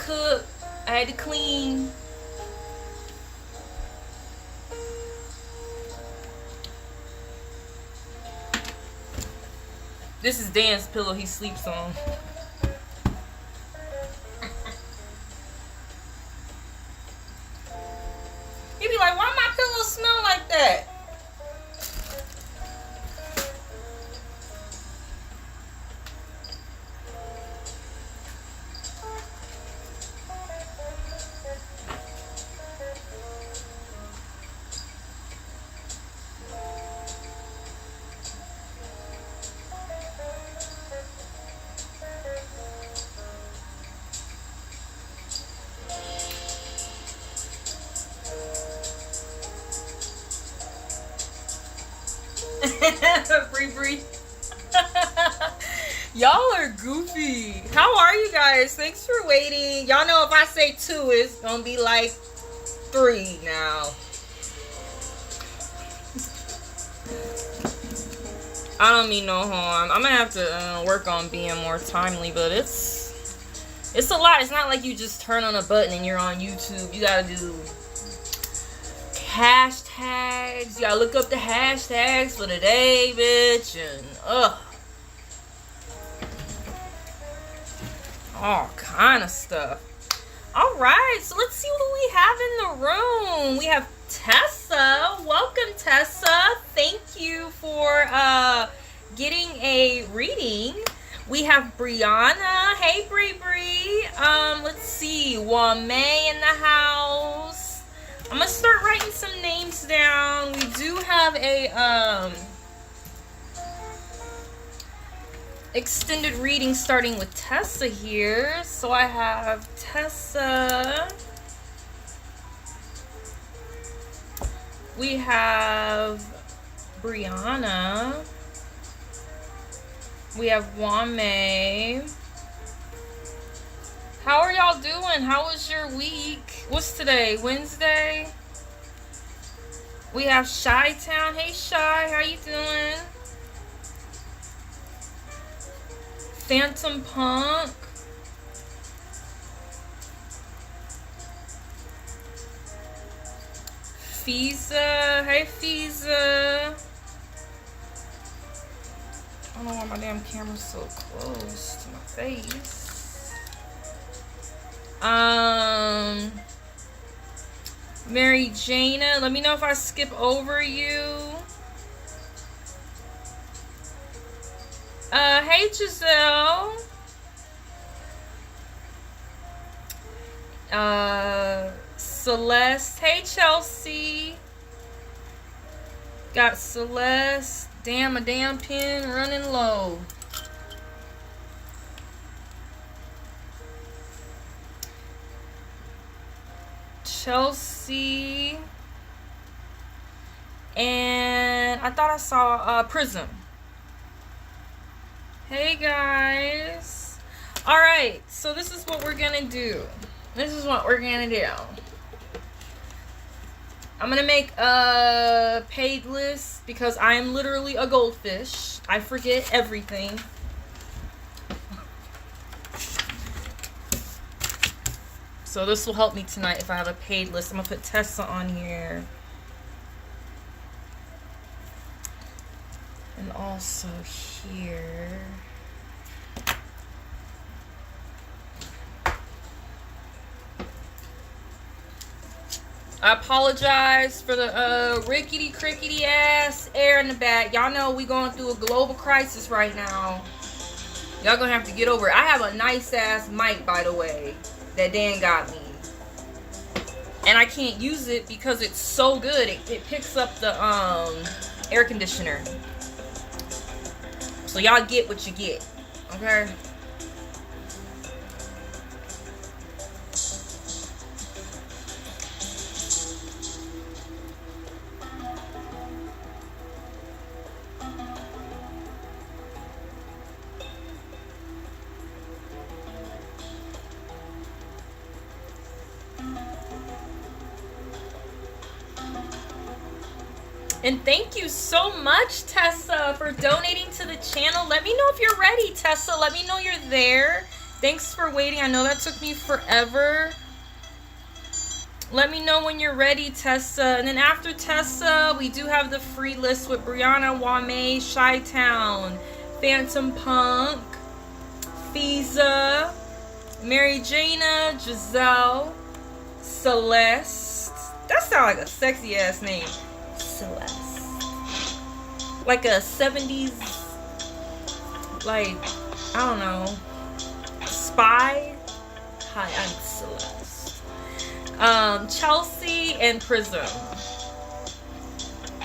cook. I had to clean. This is Dan's pillow he sleeps on. He'd be like, why my pillow smell like that? Bree. Y'all are goofy. How are you guys? Thanks for waiting. Y'all know if I say 2, it's gonna be like 3 now. I don't mean no harm. I'm gonna have to work on being more timely, but it's a lot. It's not like you just turn on a button and you're on YouTube. You gotta do hashtags. You gotta look up the hashtags for the day, bitch, and all kind of stuff. All right, so let's see what we have in the room. We have Tessa. Welcome, Tessa. Thank you for getting a reading. We have Brianna. Hey, Bree. Let's see. Wame in the house. I'm gonna start writing some names down. We do have a extended reading starting with Tessa here. So I have Tessa. We have Brianna. We have Wame. How are y'all doing? How was your week? What's today? Wednesday? We have Chi-Town. Hey, Shy. How you doing? Phantom Punk. Fiza. Hey, Fiza. I don't know why my damn camera's so close to my face. Mary Jana, let me know if I skip over you. Hey, Giselle. Celeste. Hey, Chelsea. Got Celeste. Damn, a damn pen running low. Chelsea. And I thought I saw Prism. Hey, guys. Alright, so this is what we're gonna do. I'm gonna make a paid list because I am literally a goldfish. I forget everything. So this will help me tonight if I have a paid list. I'm gonna put Tessa on here. And also here. I apologize for the rickety crickety ass air in the back. Y'all know we going through a global crisis right now. Y'all gonna have to get over it. I have a nice ass mic, by the way, that Dan got me. And I can't use it because it's so good. It picks up the air conditioner. So y'all get what you get. Okay? And thank you so much, Tessa, for donating to the channel. Let me know if you're ready, Tessa. Let me know you're there. Thanks for waiting. I know that took me forever. Let me know when you're ready, Tessa. And then after Tessa, we do have the free list with Brianna, Wame, Chi-Town, Phantom Punk, Fiza, Mary Jana, Giselle, Celeste. That sounds like a sexy ass name. Celeste. Like a 70s, like, I don't know, spy. Hi, I'm Celeste. Chelsea and Prism.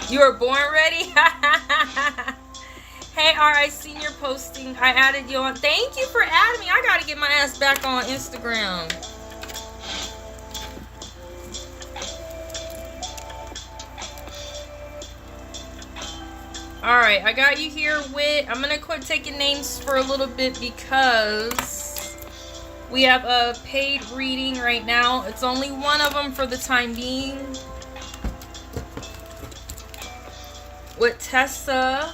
You were born ready? Hey, I seen your posting. I added you on. Thank you for adding me. I gotta get my ass back on Instagram. Alright, I got you here with... I'm gonna quit taking names for a little bit because we have a paid reading right now. It's only one of them for the time being. With Tessa.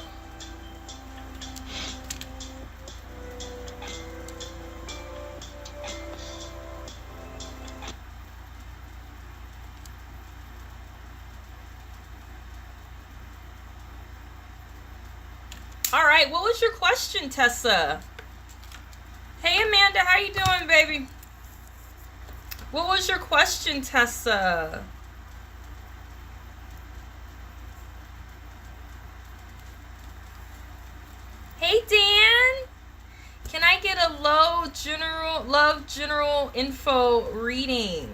All right, what was your question, Tessa? Hey, Amanda, how you doing, baby? What was your question, Tessa? Hey, Dan. Can I get a love general info reading?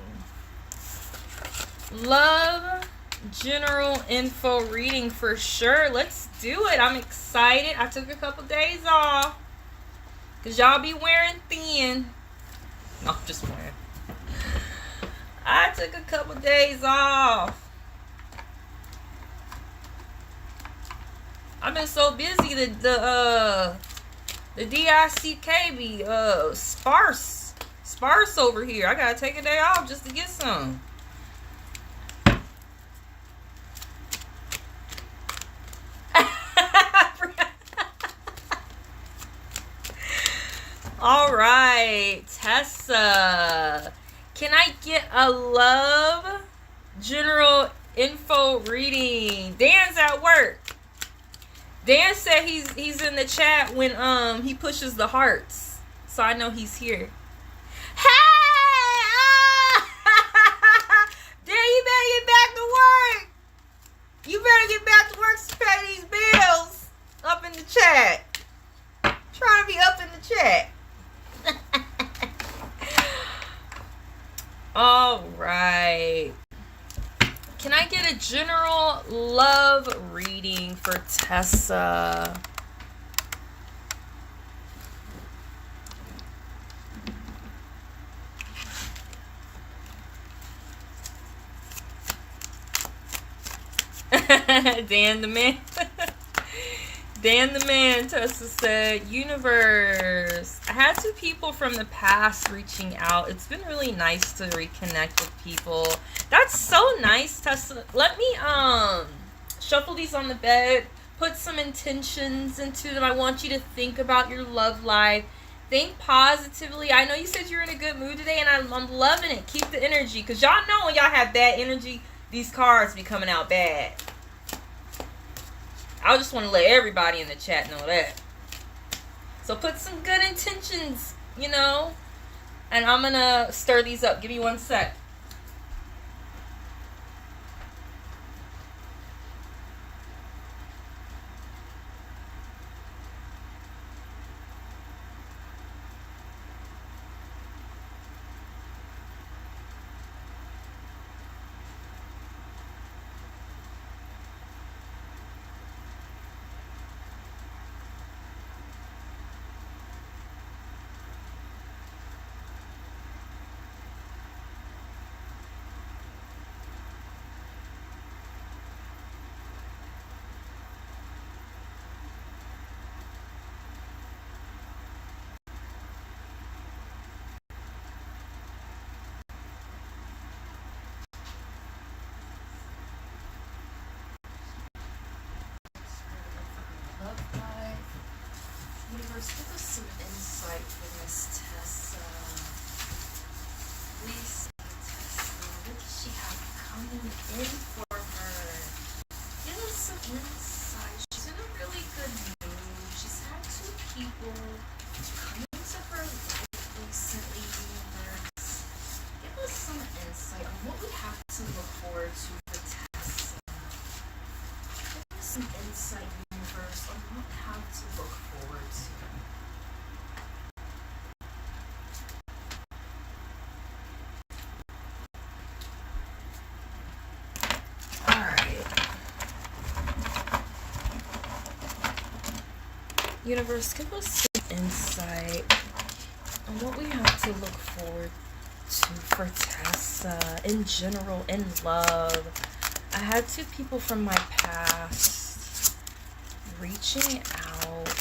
Love general info reading for sure. Let's do it. I'm excited. I took a couple days off because y'all be wearing thin. No, I'm just playing. I took a couple days off. I've been so busy that the DICK be sparse over here. I gotta take a day off just to get some. All right, Tessa. Can I get a love general info reading? Dan's at work. Dan said he's in the chat when he pushes the hearts, so I know he's here. Hey! Dan, you better get back to work. You better get back to work to pay these bills. Up in the chat. Trying to be up in the chat. All right. Can I get a general love reading for Tessa? Dan the man. Dan the man, Tessa said, universe. I had 2 people from the past reaching out. It's been really nice to reconnect with people. That's so nice, Tessa. Let me shuffle these on the bed. Put some intentions into them. I want you to think about your love life. Think positively. I know you said you're in a good mood today, and I'm loving it. Keep the energy. Because y'all know when y'all have bad energy, these cards be coming out bad. I just want to let everybody in the chat know that. So put some good intentions, you know. And I'm going to stir these up. Give me 1 sec. Give us some insight for Miss Tessa. insight, universe, on what we have to look forward to. Alright. Universe, give us some insight on what we have to look forward to for Tessa in general, in love. I had 2 people from my past reaching out.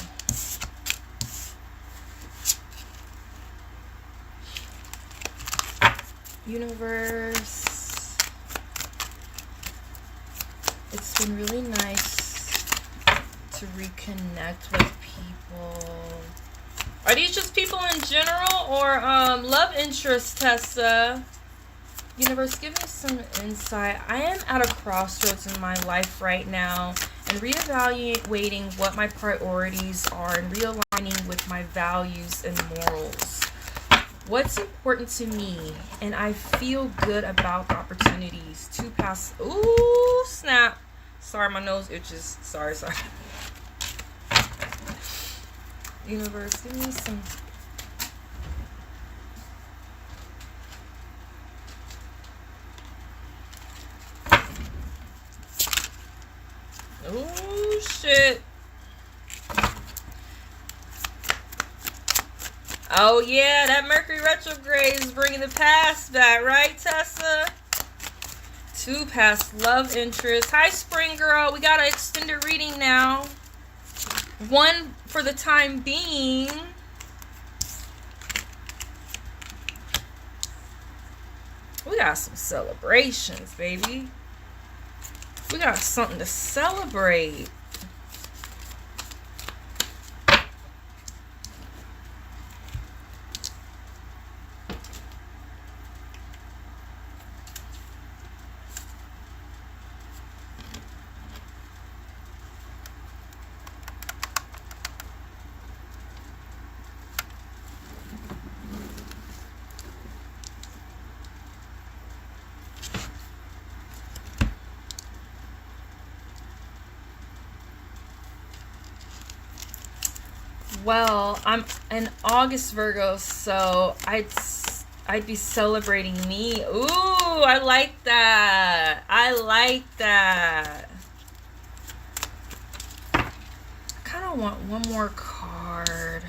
Universe, it's been really nice to reconnect with people. Are these just people in general or love interest, Tessa? Universe, give me some insight. I am at a crossroads in my life right now and reevaluating what my priorities are and realigning with my values and morals. What's important to me, and I feel good about the opportunities to pass. Ooh, snap. Sorry, my nose itches. Sorry. Universe, give me some. Oh, shit. Oh, yeah, that Mercury retrograde is bringing the past back, right, Tessa? 2 past love interests. Hi, Spring Girl. We got an extended reading now. 1 for the time being. We got some celebrations, baby. We got something to celebrate. Well, I'm an August Virgo, so I'd be celebrating me. Ooh, I like that. I like that. I kind of want one more card.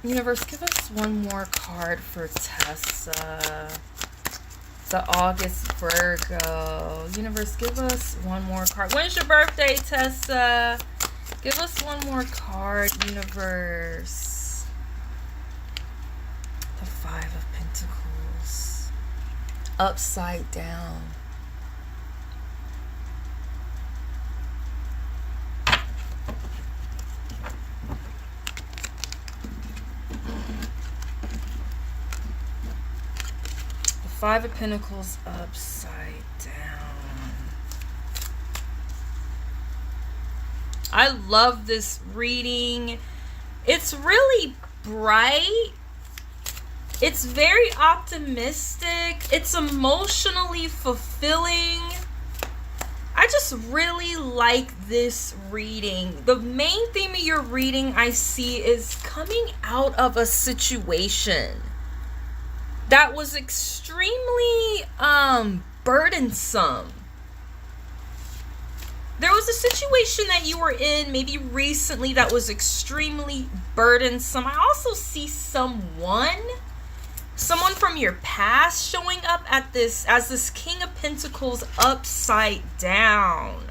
Universe, give us one more card for Tessa. The August Virgo. Universe, give us one more card. When's your birthday, Tessa? Give us one more card, universe. The 5 of Pentacles. Upside down. The 5 of Pentacles upside down. I love this reading. It's really bright. It's very optimistic. It's emotionally fulfilling. I just really like this reading. The main theme of your reading I see is coming out of a situation that was extremely burdensome. There was a situation that you were in maybe recently that was extremely burdensome. I also see someone from your past showing up at this as this King of Pentacles upside down.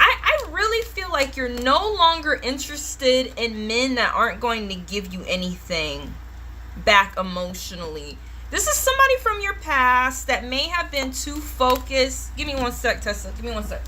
I really feel like you're no longer interested in men that aren't going to give you anything back emotionally. This is somebody from your past that may have been too focused. Give me one sec, Tessa. Give me one sec.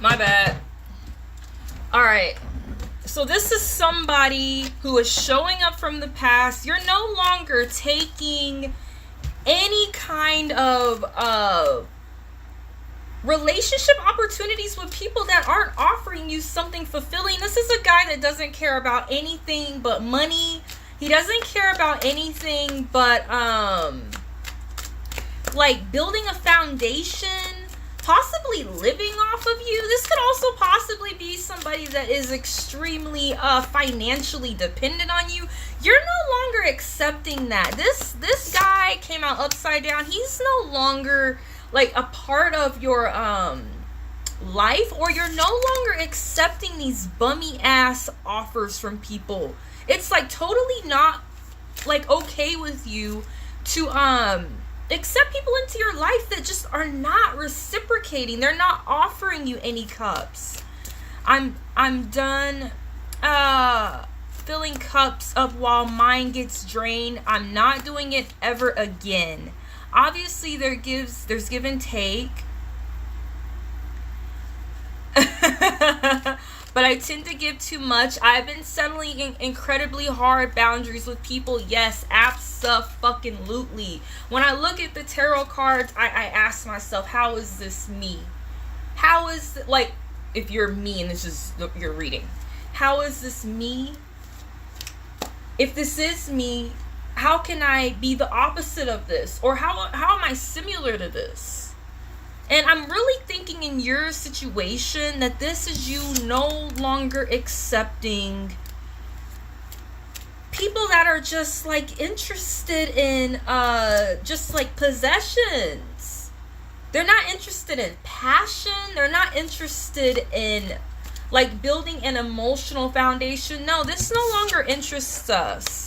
My bad. All right. So this is somebody who is showing up from the past. You're no longer taking any kind of relationship opportunities with people that aren't offering you something fulfilling. This is a guy that doesn't care about anything but money. He doesn't care about anything but like building a foundation, possibly living off of you. This could also possibly be somebody that is extremely financially dependent on you. You're no longer accepting that. This guy came out upside down. He's no longer like a part of your life, or you're no longer accepting these bummy ass offers from people. It's like totally not like okay with you to accept people into your life that just are not reciprocating. They're not offering you any cups. I'm done filling cups up while mine gets drained. I'm not doing it ever again. Obviously there's give and take. But I tend to give too much. I've been settling incredibly hard boundaries with people. Yes, abso-fucking-lutely. When I look at the tarot cards, I ask myself, how is this me? How is, like, if you're me and this is your reading, how is this me? If this is me, how can I be the opposite of this? Or how am I similar to this? And I'm really thinking in your situation that this is you no longer accepting people that are just like interested in just like possessions. They're not interested in passion. They're not interested in like building an emotional foundation. No, this no longer interests us.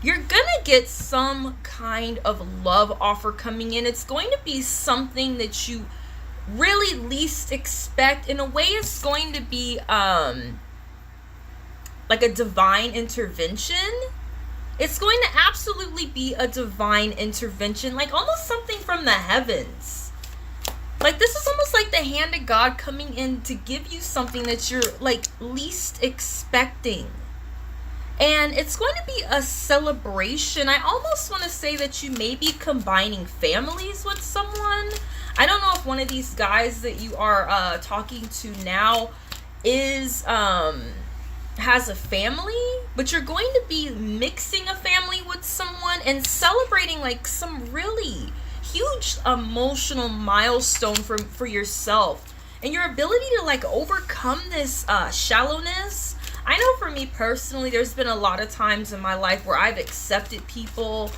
You're gonna get some kind of love offer coming in. It's going to be something that you really least expect. In a way, it's going to be like a divine intervention. It's going to absolutely be a divine intervention, like almost something from the heavens. Like this is almost like the hand of God coming in to give you something that you're like least expecting. And it's going to be a celebration. I almost want to say that you may be combining families with someone. I don't know if one of these guys that you are talking to now is has a family, but you're going to be mixing a family with someone and celebrating like some really huge emotional milestone for yourself and your ability to like overcome this shallowness. I know for me personally, there's been a lot of times in my life where I've accepted people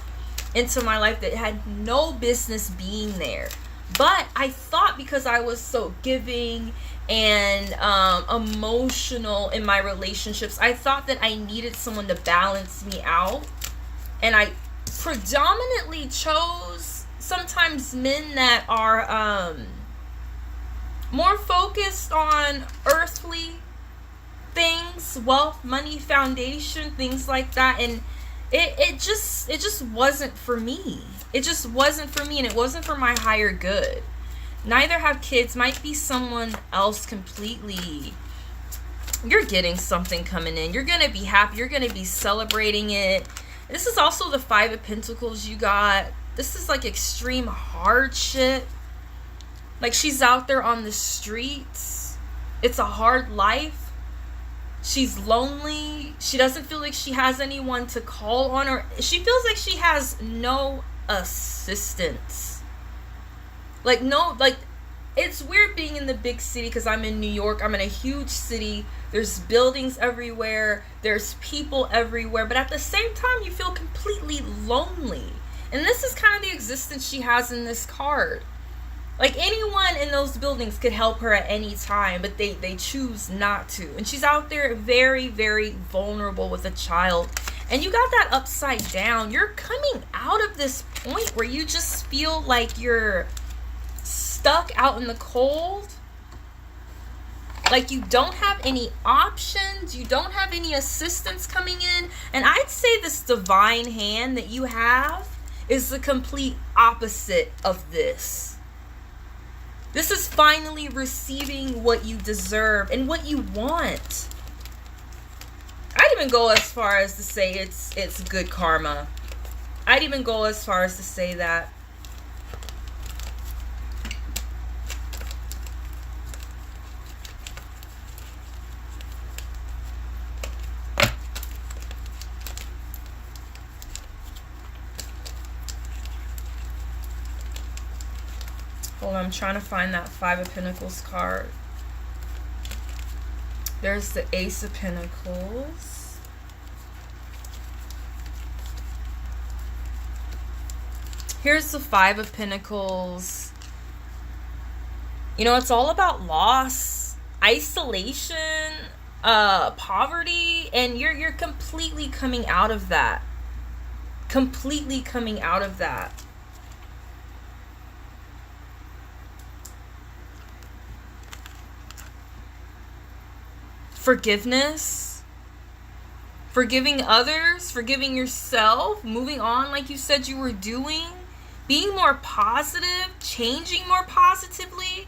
into my life that had no business being there. But I thought because I was so giving and emotional in my relationships, I thought that I needed someone to balance me out. And I predominantly chose sometimes men that are more focused on earthly things, wealth, money, foundation, things like that, and it just wasn't for me. It just wasn't for me, and it wasn't for my higher good. Neither have kids. Might be someone else completely. You're getting something coming in. You're gonna be happy. You're gonna be celebrating it. This is also the Five of Pentacles you got. This is like extreme hardship. Like she's out there on the streets. It's a hard life. She's lonely. She doesn't feel like she has anyone to call on, or she feels like she has no assistance. Like no, like it's weird being in the big city because I'm in New York. I'm in a huge city. There's buildings everywhere. There's people everywhere. But at the same time, you feel completely lonely. And this is kind of the existence she has in this card. Like anyone in those buildings could help her at any time, but they choose not to. And she's out there very, very vulnerable with a child. And you got that upside down. You're coming out of this point where you just feel like you're stuck out in the cold. Like you don't have any options. You don't have any assistance coming in. And I'd say this divine hand that you have is the complete opposite of this. This is finally receiving what you deserve and what you want. I'd even go as far as to say it's good karma. I'd even go as far as to say that. Hold on, I'm trying to find that Five of Pentacles card. There's the Ace of Pentacles. Here's the Five of Pentacles. You know, it's all about loss, isolation, poverty, and you're completely coming out of that. Completely coming out of that. Forgiveness, forgiving others, forgiving yourself, moving on like you said you were doing, being more positive, changing more positively.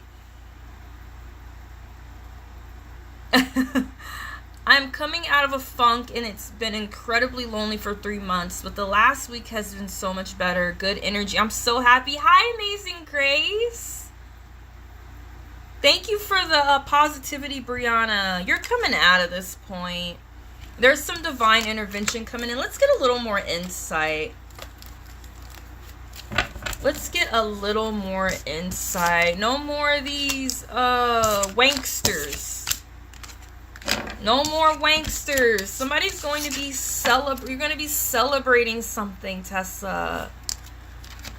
I'm coming out of a funk and it's been incredibly lonely for 3 months, but the last week has been so much better. Good energy. I'm so happy. Hi, Amazing Grace. Thank you for the positivity, Brianna. You're coming out of this point. There's some divine intervention coming in. Let's get a little more insight. Let's get a little more insight. No more of these wanksters. No more wanksters. Somebody's going to be you're going to be celebrating something, Tessa.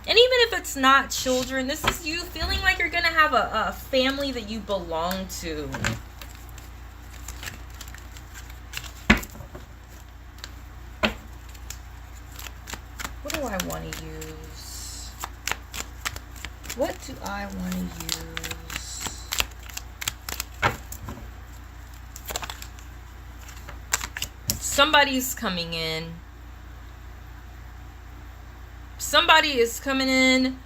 And even if it's not children, this is you feeling like you're going to have a family that you belong to. What do I want to use? What do I want to use? Somebody's coming in. Somebody is coming in.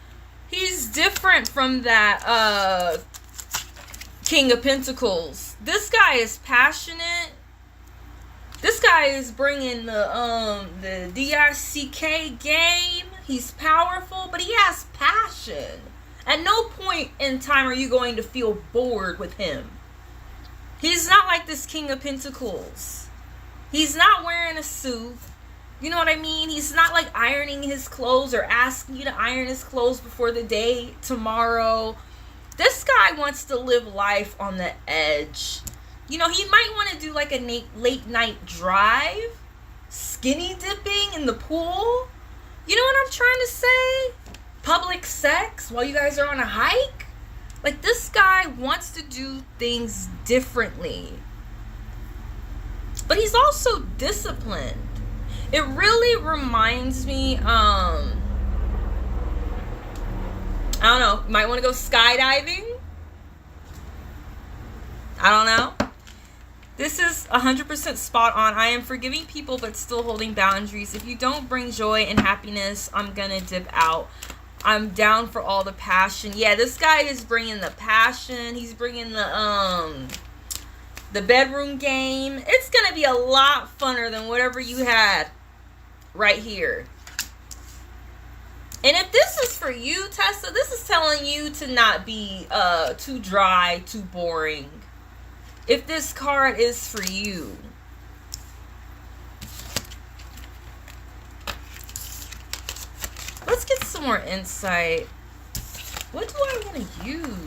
He's different from that King of Pentacles. This guy is passionate. This guy is bringing the DICK game. He's powerful, but he has passion. At no point in time are you going to feel bored with him. He's not like this King of Pentacles. He's not wearing a suit. You know what I mean? He's not like ironing his clothes or asking you to iron his clothes before the day tomorrow. This guy wants to live life on the edge. You know, he might want to do like a late night drive, skinny dipping in the pool. You know what I'm trying to say? Public sex while you guys are on a hike. Like, this guy wants to do things differently. But he's also disciplined. It really reminds me, I don't know, might want to go skydiving. I don't know. This is 100% spot on. I am forgiving people but still holding boundaries. If you don't bring joy and happiness, I'm going to dip out. I'm down for all the passion. Yeah, this guy is bringing the passion. He's bringing the bedroom game. It's going to be a lot funner than whatever you had right here. And if this is for you, Tessa, this is telling you to not be too dry, too boring. If this card is for you. Let's get some more insight. What do I want to use?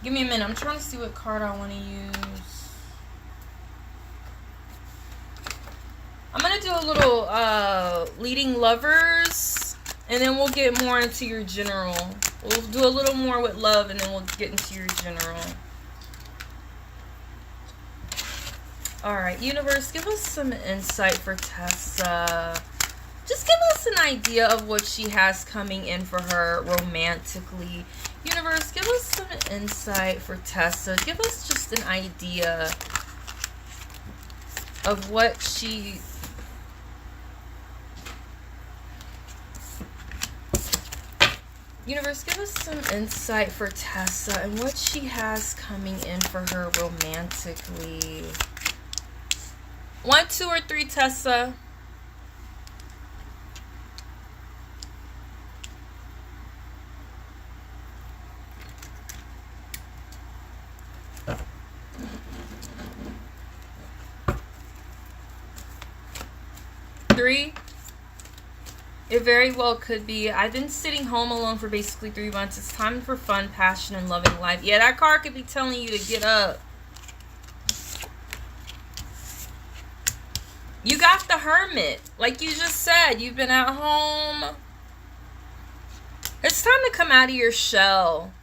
Give me a minute. I'm trying to see what card I want to use. I'm going to do a little leading lovers, and then we'll get more into your general. We'll do a little more with love, and then we'll get into your general. All right, universe, give us some insight for Tessa. Just give us an idea of what she has coming in for her romantically. Universe, give us some insight for Tessa. Give us just an idea of what she... Universe, give us some insight for Tessa and what she has coming in for her romantically. 1, 2, or 3, Tessa. It very well could be. I've been sitting home alone for basically 3 months. It's time for fun, passion, and loving life. Yeah, that card could be telling you to get up. You got the Hermit. Like you just said, you've been at home. It's time to come out of your shell.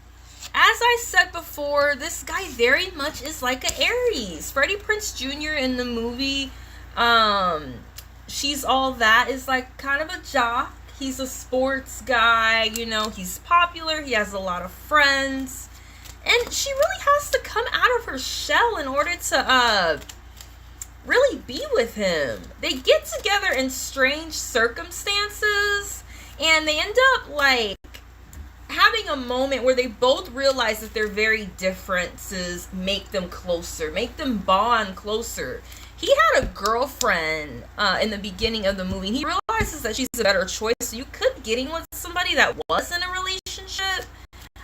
As I said before, this guy very much is like an Aries. Freddie Prinze Jr. in the movie, She's All That is like kind of a jock. He's a sports guy, you know, he's popular, he has a lot of friends. And she really has to come out of her shell in order to really be with him. They get together in strange circumstances, and they end up like having a moment where they both realize that their very differences make them closer, make them bond closer. He had a girlfriend in the beginning of the movie, and he realizes that she's a better choice. So you could be getting with somebody that was in a relationship.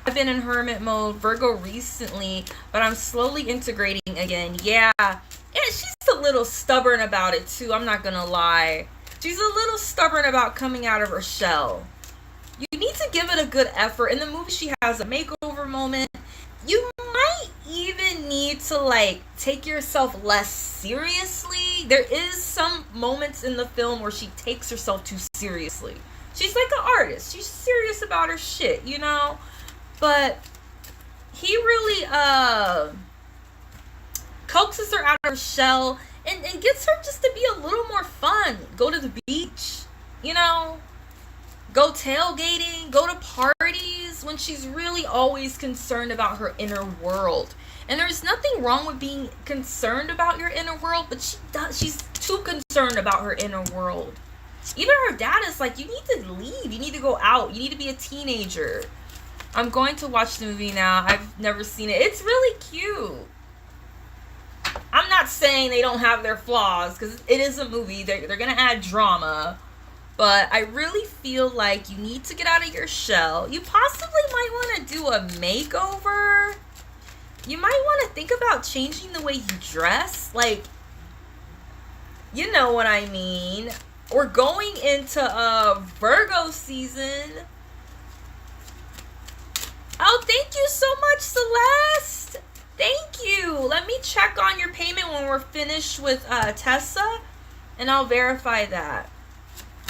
I've been in hermit mode, Virgo, recently, but I'm slowly integrating again. Yeah, and she's a little stubborn about it too, I'm not gonna lie. She's a little stubborn about coming out of her shell. You need to give it a good effort. In the movie, she has a makeover moment. You might even need to like take yourself less seriously. There is some moments in the film where she takes herself too seriously. She's like an artist. She's serious about her shit, you know? But he really coaxes her out of her shell and gets her just to be a little more fun. Go to the beach, you know? Go tailgating, go to parties, when she's really always concerned about her inner world. And there's nothing wrong with being concerned about your inner world, but she's too concerned about her inner world. Even her dad is like, you need to leave, you need to go out, you need to be a teenager. I'm going to watch the movie now. I've never seen it. It's really cute. I'm not saying they don't have their flaws, because it is a movie. They're going to add drama. But I really feel like you need to get out of your shell. You possibly might want to do a makeover. You might want to think about changing the way you dress. Like, you know what I mean. We're going into Virgo season. Oh, thank you so much, Celeste. Thank you. Let me check on your payment when we're finished with Tessa, and I'll verify that.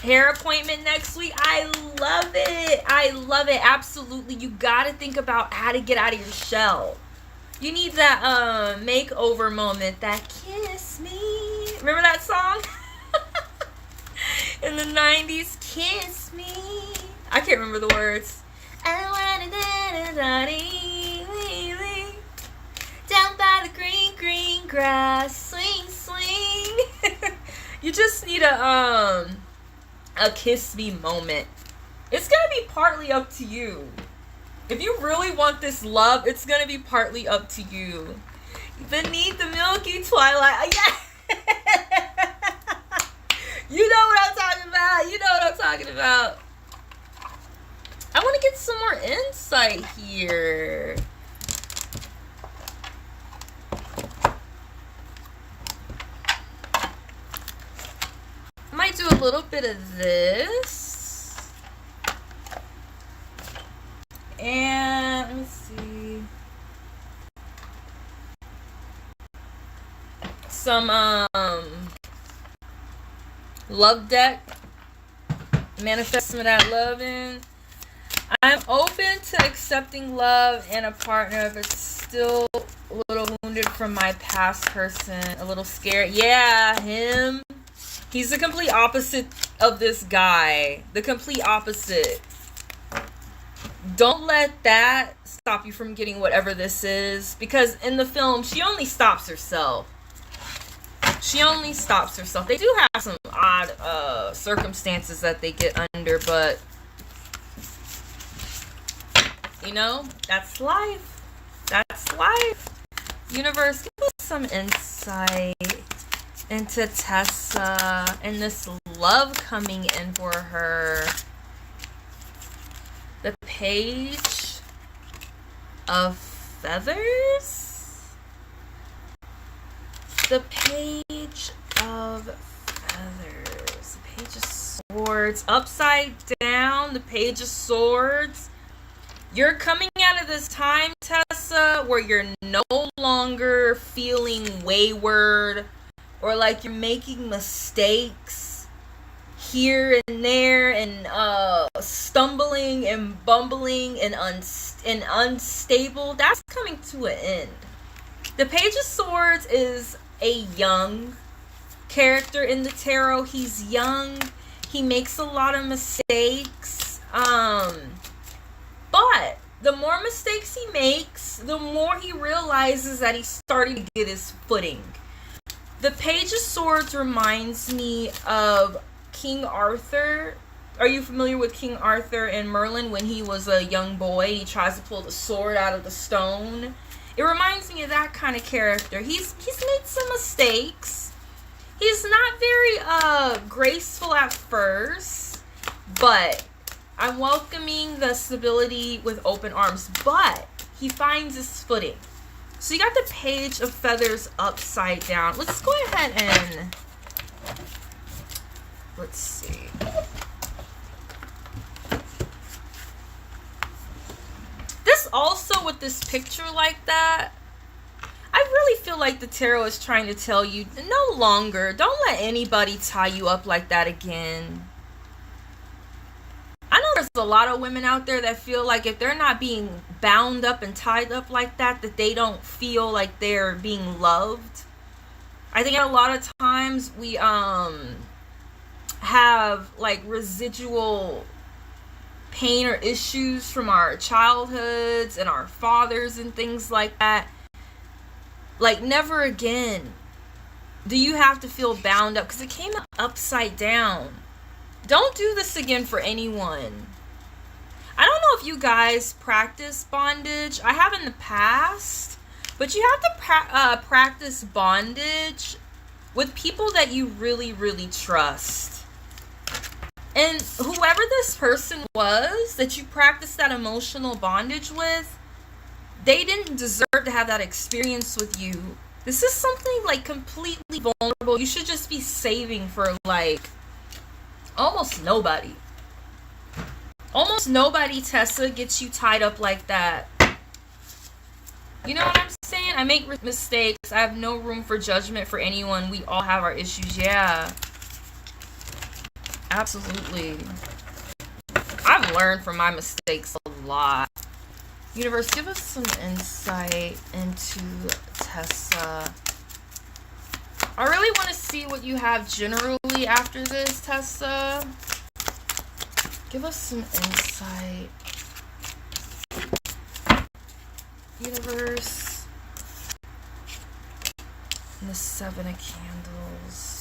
Hair appointment next week. I love it. I love it. Absolutely. You got to think about how to get out of your shell. You need that makeover moment. That kiss me. Remember that song? In the 90s. Kiss me. I can't remember the words. Down by the green, green grass. Swing, swing. You just need a kiss me moment. It's gonna be partly up to you. If you really want this love, it's gonna be partly up to you. Beneath the milky twilight. Yeah. You know what I'm talking about. You know what I'm talking about. I want to get some more insight here. Might do a little bit of this. And let me see. Some love deck. Manifest some of that loving. I'm open to accepting love and a partner, but still a little wounded from my past person. A little scared. Yeah, him. He's the complete opposite of this guy. The complete opposite. Don't let that stop you from getting whatever this is. Because in the film, she only stops herself. She only stops herself. They do have some odd circumstances that they get under, but you know, that's life. That's life. Universe, give us some insight into Tessa and this love coming in for her. The Page of Feathers? The Page of Feathers. The Page of Swords. Upside down, the Page of Swords. You're coming out of this time, Tessa, where you're no longer feeling wayward or like you're making mistakes here and there and stumbling and bumbling and unstable. That's coming to an end. The Page of Swords is a young character in the tarot. He's young. He makes a lot of mistakes. But the more mistakes he makes, the more he realizes that he's starting to get his footing. The Page of Swords reminds me of King Arthur. Are you familiar with King Arthur and Merlin when he was a young boy? He tries to pull the sword out of the stone. It reminds me of that kind of character. He's made some mistakes. He's not very graceful at first, but I'm welcoming the stability with open arms, but he finds his footing. So you got the Page of Feathers upside down. Let's go ahead and let's see. This also with this picture like that, I really feel like the tarot is trying to tell you no longer. Don't let anybody tie you up like that again. I know there's a lot of women out there that feel like if they're not being bound up and tied up like that, that they don't feel like they're being loved. I think a lot of times we have like residual pain or issues from our childhoods and our fathers and things like that. Like, never again do you have to feel bound up, because it came upside down. Don't do this again for anyone. I don't know if you guys practice bondage. I have in the past, but you have to practice bondage with people that you really, really trust. And whoever this person was that you practiced that emotional bondage with, they didn't deserve to have that experience with you. This is something like completely vulnerable. You should just be saving for like almost nobody. Almost nobody, Tessa, gets you tied up like that. You know what I'm saying? I make mistakes. I have no room for judgment for anyone. We all have our issues. Yeah. Absolutely. I've learned from my mistakes a lot. Universe, give us some insight into Tessa. I really want to see what you have generally after this, Tessa. Give us some insight. Universe. And the Seven of Candles.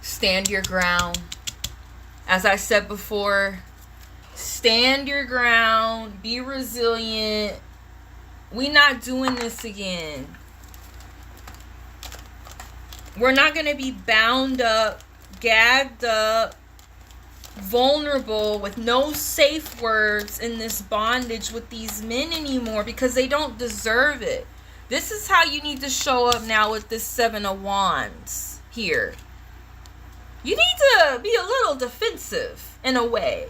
Stand your ground. As I said before, stand your ground. Be resilient. We're not doing this again. We're not going to be bound up, gagged up, vulnerable with no safe words in this bondage with these men anymore, because they don't deserve it. This is how you need to show up now with this Seven of Wands here. You need to be a little defensive in a way.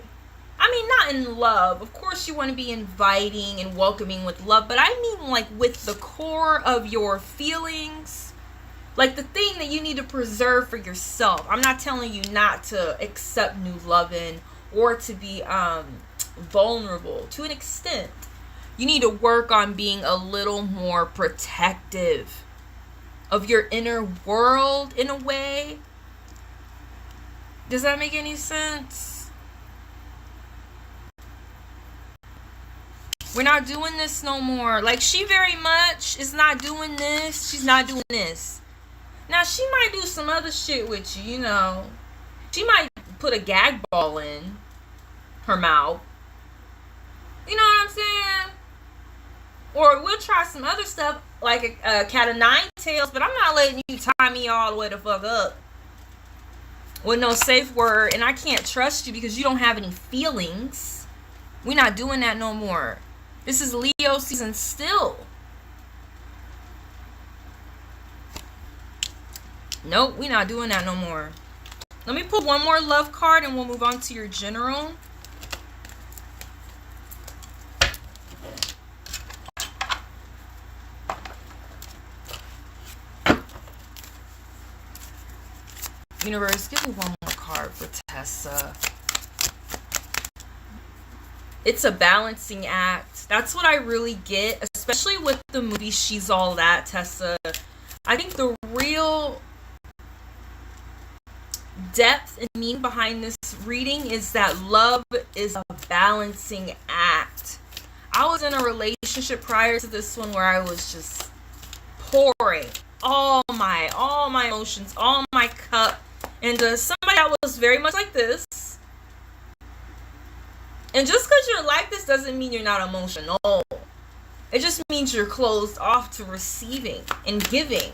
I mean, not in love. Of course, you want to be inviting and welcoming with love. But I mean, like, with the core of your feelings. Like, the thing that you need to preserve for yourself. I'm not telling you not to accept new loving or to be vulnerable to an extent. You need to work on being a little more protective of your inner world in a way. Does that make any sense? We're not doing this no more. Like, she very much is not doing this. She's not doing this. Now, she might do some other shit with you, you know. She might put a gag ball in her mouth. You know what I'm saying? Or we'll try some other stuff, like a cat of nine tails, but I'm not letting you tie me all the way the fuck up with no safe word, and I can't trust you because you don't have any feelings. We're not doing that no more. This is Leo season still. Nope, we're not doing that no more. Let me pull one more love card and we'll move on to your general. Universe, give me one more card for Tessa. It's a balancing act. That's what I really get, especially with the movie She's All That, Tessa. I think the real depth and meaning behind this reading is that love is a balancing act. I was in a relationship prior to this one where I was just pouring all my emotions, all my cup into somebody that was very much like this. And just because you're like this doesn't mean you're not emotional. It just means you're closed off to receiving and giving.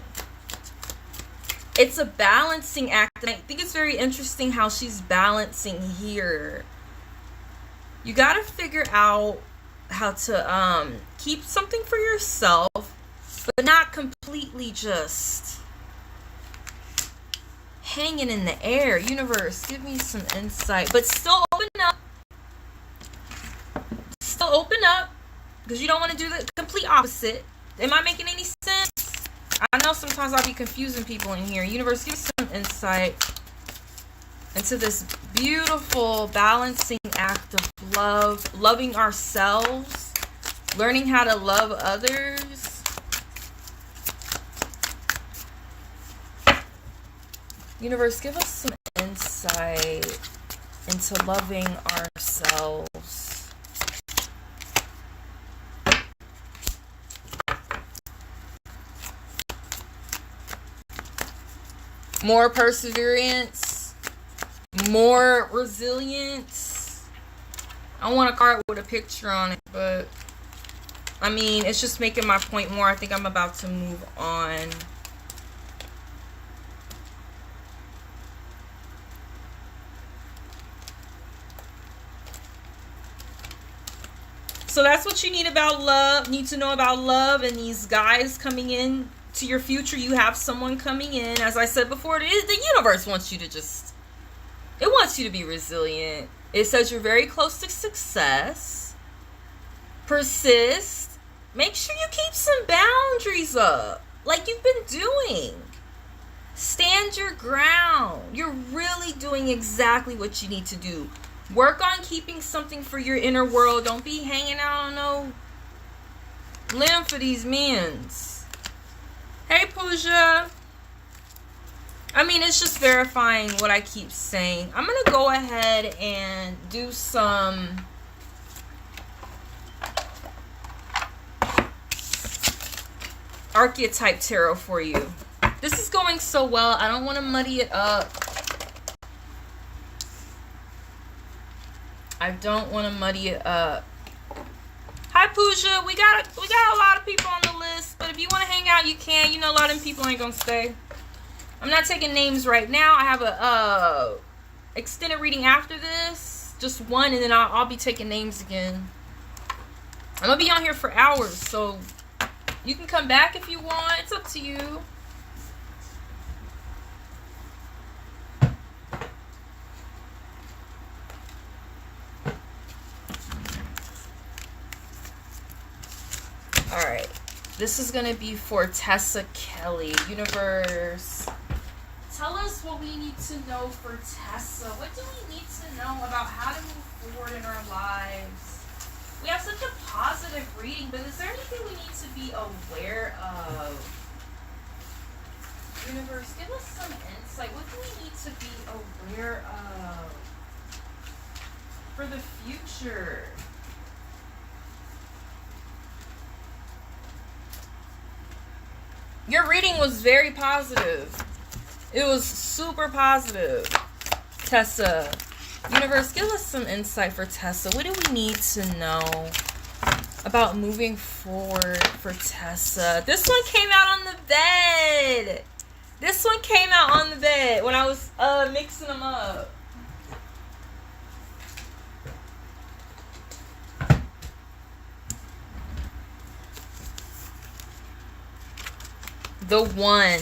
It's a balancing act, and I think it's very interesting how she's balancing here. You gotta figure out how to keep something for yourself, but not completely just hanging in the air. Universe, give me some insight, but still open up. Still open up, because you don't want to do the complete opposite. Am I making any sense? I know sometimes I'll be confusing people in here. Universe, give me some insight into this beautiful balancing act of love, loving ourselves, learning how to love others. Universe, give us some insight into loving ourselves. More perseverance, more resilience. I want a card with a picture on it, but I mean, it's just making my point more. I think I'm about to move on. So that's what you need about love, need to know about love and these guys coming in to your future. You have someone coming in. As I said before, the universe wants you to it wants you to be resilient. It says you're very close to success. Persist. Make sure you keep some boundaries up, like you've been doing. Stand your ground. You're really doing exactly what you need to do. Work on keeping something for your inner world. Don't be hanging out on no limb for these men's. Hey, Pooja. I mean, it's just verifying what I keep saying. I'm going to go ahead and do some archetype tarot for you. This is going so well. I don't want to muddy it up. I don't want to muddy it up. Hi, Pooja. We got a lot of people on the list, but if you want to hang out, you can. You know, a lot of them people ain't gonna stay. I'm not taking names right now. I have a extended reading after this, just one, and then I'll be taking names again. I'm gonna be on here for hours, so you can come back if you want. It's up to you. Alright, this is going to be for Tessa Kelly. Universe, tell tell us what we need to know for Tessa. What do we need to know about how to move forward in our lives? We have such a positive reading, but is there anything we need to be aware of? Universe, give us some insight. What do we need to be aware of for the future? Your reading was very positive. It was super positive, Tessa. Universe, give us some insight for Tessa. What do we need to know about moving forward for Tessa? This one came out on the bed. This one came out on the bed when I was mixing them up. The one.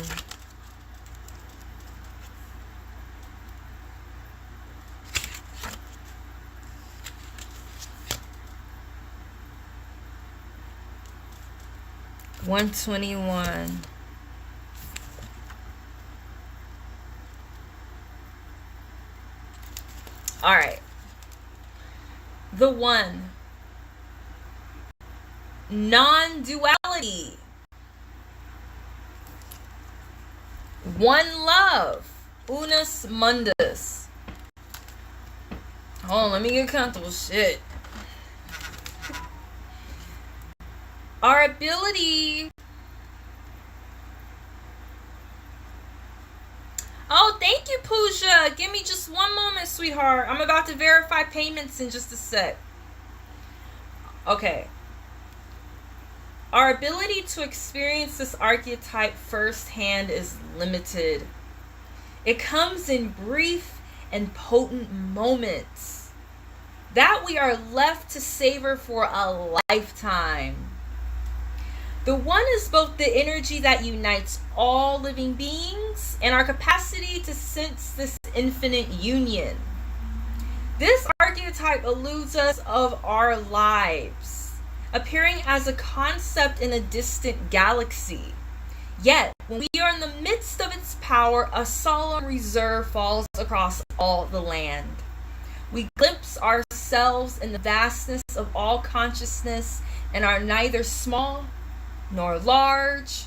$121. All right. The one. Non-duality. One love. Unus mundus. Hold on, let me get comfortable. Shit. Our ability. Oh, thank you, Pooja. Give me just one moment, sweetheart. I'm about to verify payments in just a sec. Okay. Our ability to experience this archetype firsthand is limited. It comes in brief and potent moments that we are left to savor for a lifetime. The one is both the energy that unites all living beings and our capacity to sense this infinite union. This archetype eludes us of our lives, appearing as a concept in a distant galaxy. Yet, when we are in the midst of its power, a solemn reserve falls across all the land. We glimpse ourselves in the vastness of all consciousness and are neither small nor large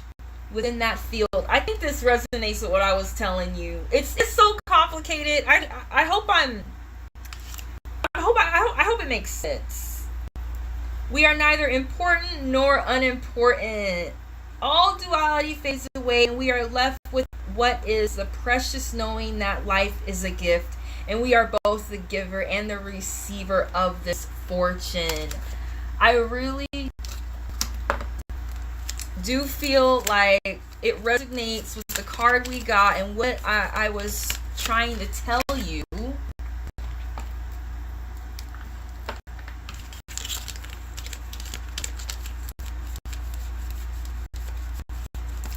within that field. I think this resonates with what I was telling you. It's so complicated. I hope it makes sense. We are neither important nor unimportant. All duality fades away and we are left with what is the precious knowing that life is a gift and we are both the giver and the receiver of this fortune. I really do feel like it resonates with the card we got and what I was trying to tell you.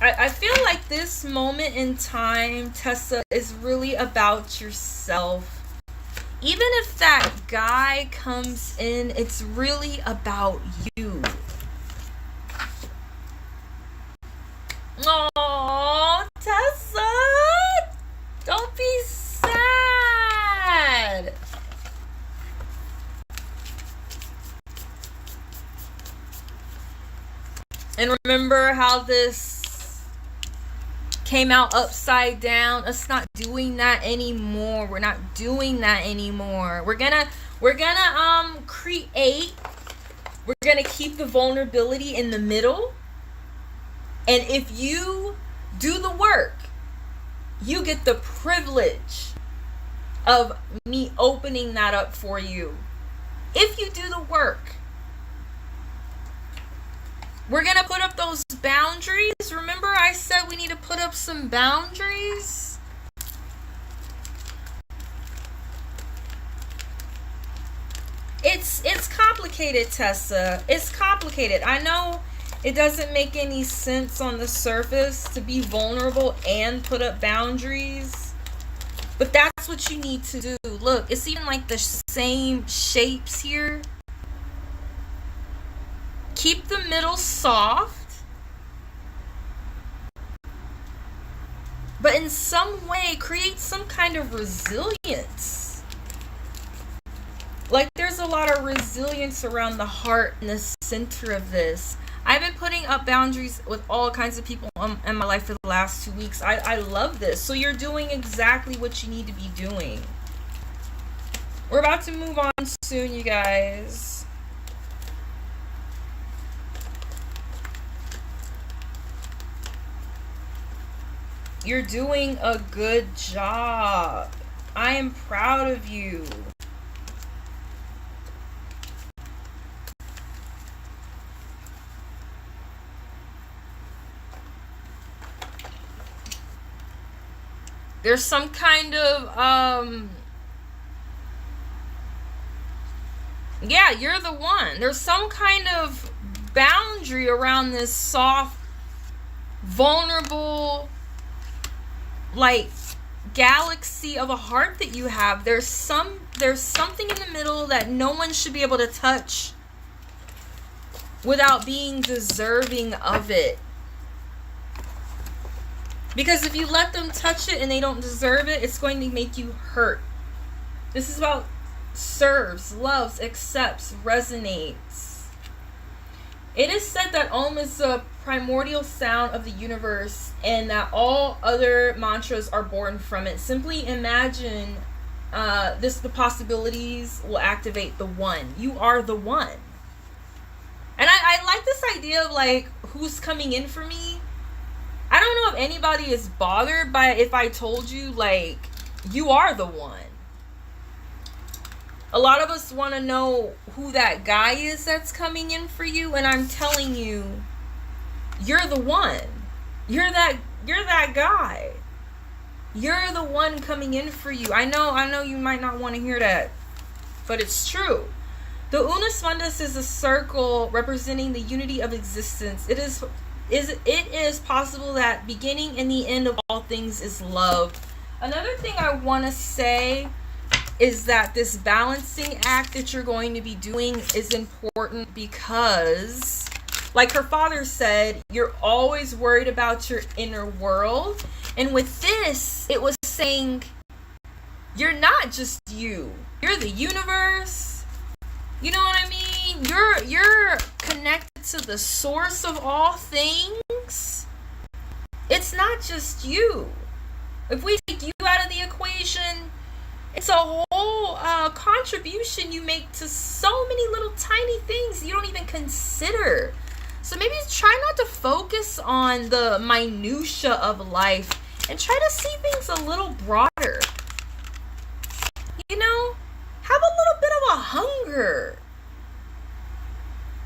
I feel like this moment in time, Tessa, is really about yourself. Even if that guy comes in, it's really about you. Oh, Tessa, don't be sad. And remember how this came out upside down? Us not doing that anymore. We're not doing that anymore. We're gonna create. We're gonna keep the vulnerability in the middle. And if you do the work, you get the privilege of me opening that up for you. If you do the work, we're going to put up those boundaries. Remember I said we need to put up some boundaries? It's complicated, Tessa. It's complicated. I know it doesn't make any sense on the surface to be vulnerable and put up boundaries. But that's what you need to do. Look, it's even like the same shapes here. Keep the middle soft. but in some way create some kind of resilience. Like there's a lot of resilience around the heart in the center of this. I've been putting up boundaries with all kinds of people in my life for the last 2 weeks. I love this. So you're doing exactly what you need to be doing. We're about to move on soon, you guys. You're doing a good job. I am proud of you. There's some kind of, yeah, you're the one. There's some kind of boundary around this soft, vulnerable, like, galaxy of a heart that you have. There's something in the middle that no one should be able to touch without being deserving of it. Because if you let them touch it and they don't deserve it, it's going to make you hurt. This is about serves, loves, accepts, resonates. It is said that Om is the primordial sound of the universe and that all other mantras are born from it. Simply imagine the possibilities will activate the one. You are the one. And I like this idea of like, who's coming in for me? I don't know if anybody is bothered by if I told you, like, you are the one. A lot of us want to know who that guy is that's coming in for you, and I'm telling you, you're the one. You're that guy. You're the one coming in for you. I know you might not want to hear that, but it's true. The Unus Mundus is a circle representing the unity of existence. It is possible that beginning and the end of all things is love. Another thing I want to say is that this balancing act that you're going to be doing is important because, like her father said, you're always worried about your inner world. And with this, it was saying you're not just you. You're the universe. You know what I mean? You're connected to the source of all things. It's not just you. If we take you out of the equation, it's a whole contribution you make to so many little tiny things you don't even consider. So maybe try not to focus on the minutia of life and try to see things a little broader. You know, have a little bit of a hunger.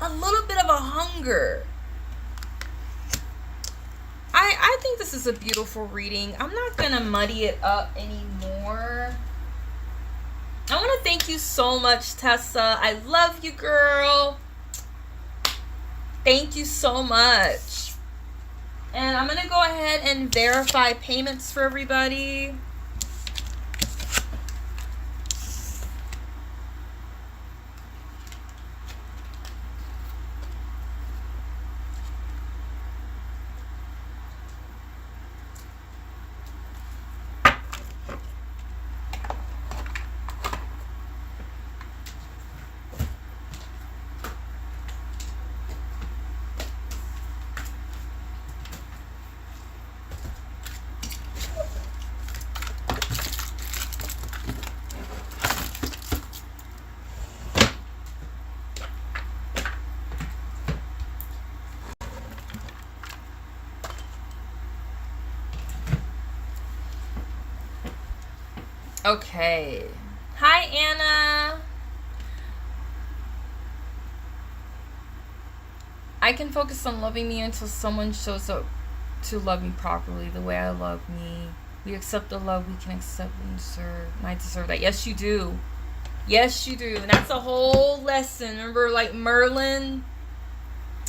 A little bit of a hunger. I think this is a beautiful reading. I'm not going to muddy it up anymore. I want to thank you so much, Tessa. I love you, girl. Thank you so much. And I'm going to go ahead and verify payments for everybody. Okay. Hi, Anna. I can focus on loving me until someone shows up to love me properly, the way I love me. We accept the love we can accept and deserve. And I deserve that. Yes, you do. Yes, you do. And that's a whole lesson. Remember, like Merlin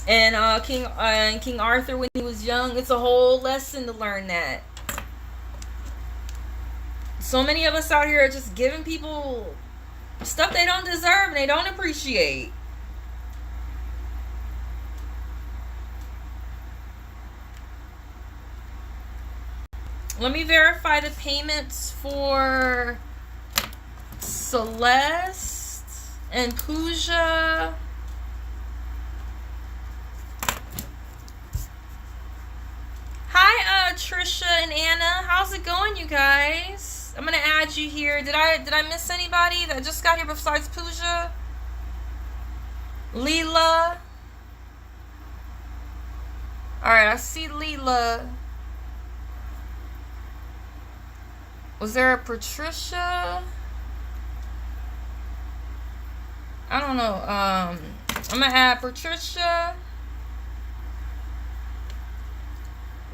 and King Arthur when he was young? It's a whole lesson to learn that. So many of us out here are just giving people stuff they don't deserve and they don't appreciate. Let me verify the payments for Celeste and Pooja. Hi, Trisha and Anna. How's it going, you guys? I'm gonna add you here. Did I miss anybody that just got here besides Pooja? Leela. Alright, I see Leela. Was there a Patricia? I don't know. I'm gonna add Patricia,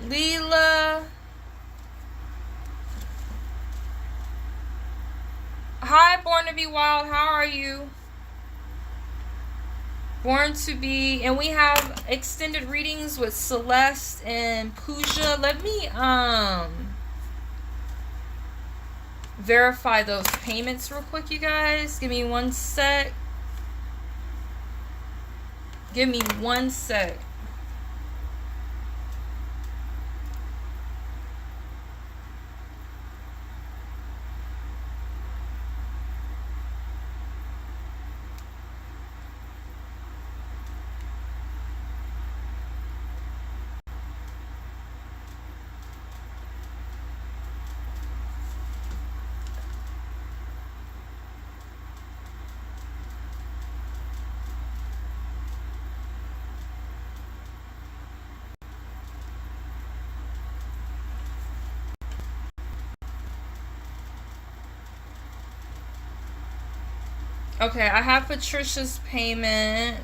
Leela. Hi, Born to be Wild. How are you? Born to be, and we have extended readings with Celeste and Pooja. Let me verify those payments real quick, you guys. Give me one sec. Give me one sec. Okay, I have Patricia's payment.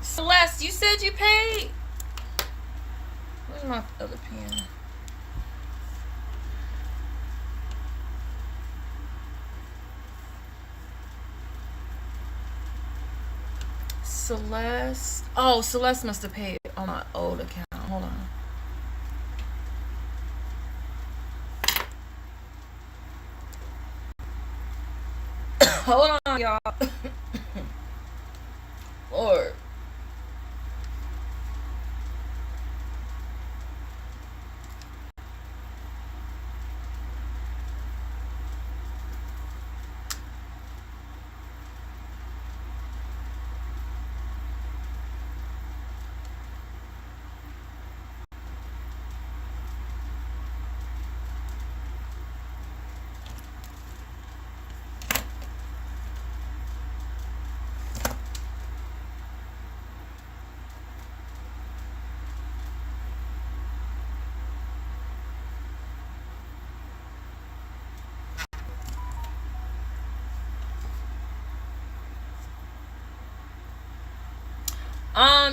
Celeste, you said you paid? Where's my other pen? Celeste. Oh, Celeste must have paid on my old account. Hold on. Hold on, y'all. Lord.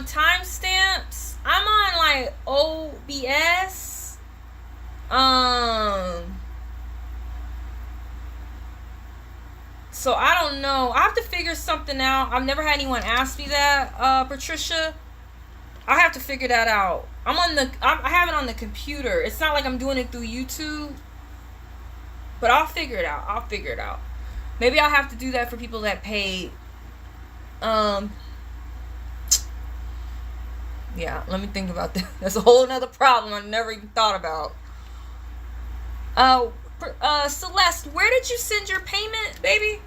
Timestamps. I'm on like OBS. So I don't know. I have to figure something out. I've never had anyone ask me that, Patricia. I have to figure that out. I have it on the computer. It's not like I'm doing it through YouTube. But I'll figure it out. Maybe I'll have to do that for people that paid. Yeah, let me think about that. That's a whole nother problem I never even thought about. Celeste, where did you send your payment, baby?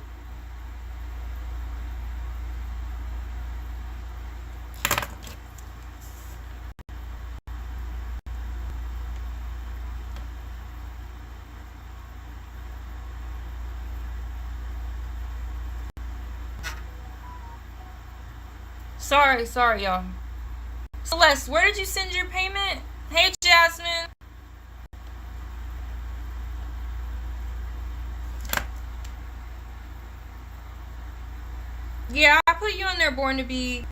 Sorry, y'all. Celeste, where did you send your payment? Hey, Jasmine. Yeah, I put you on there, Born to be.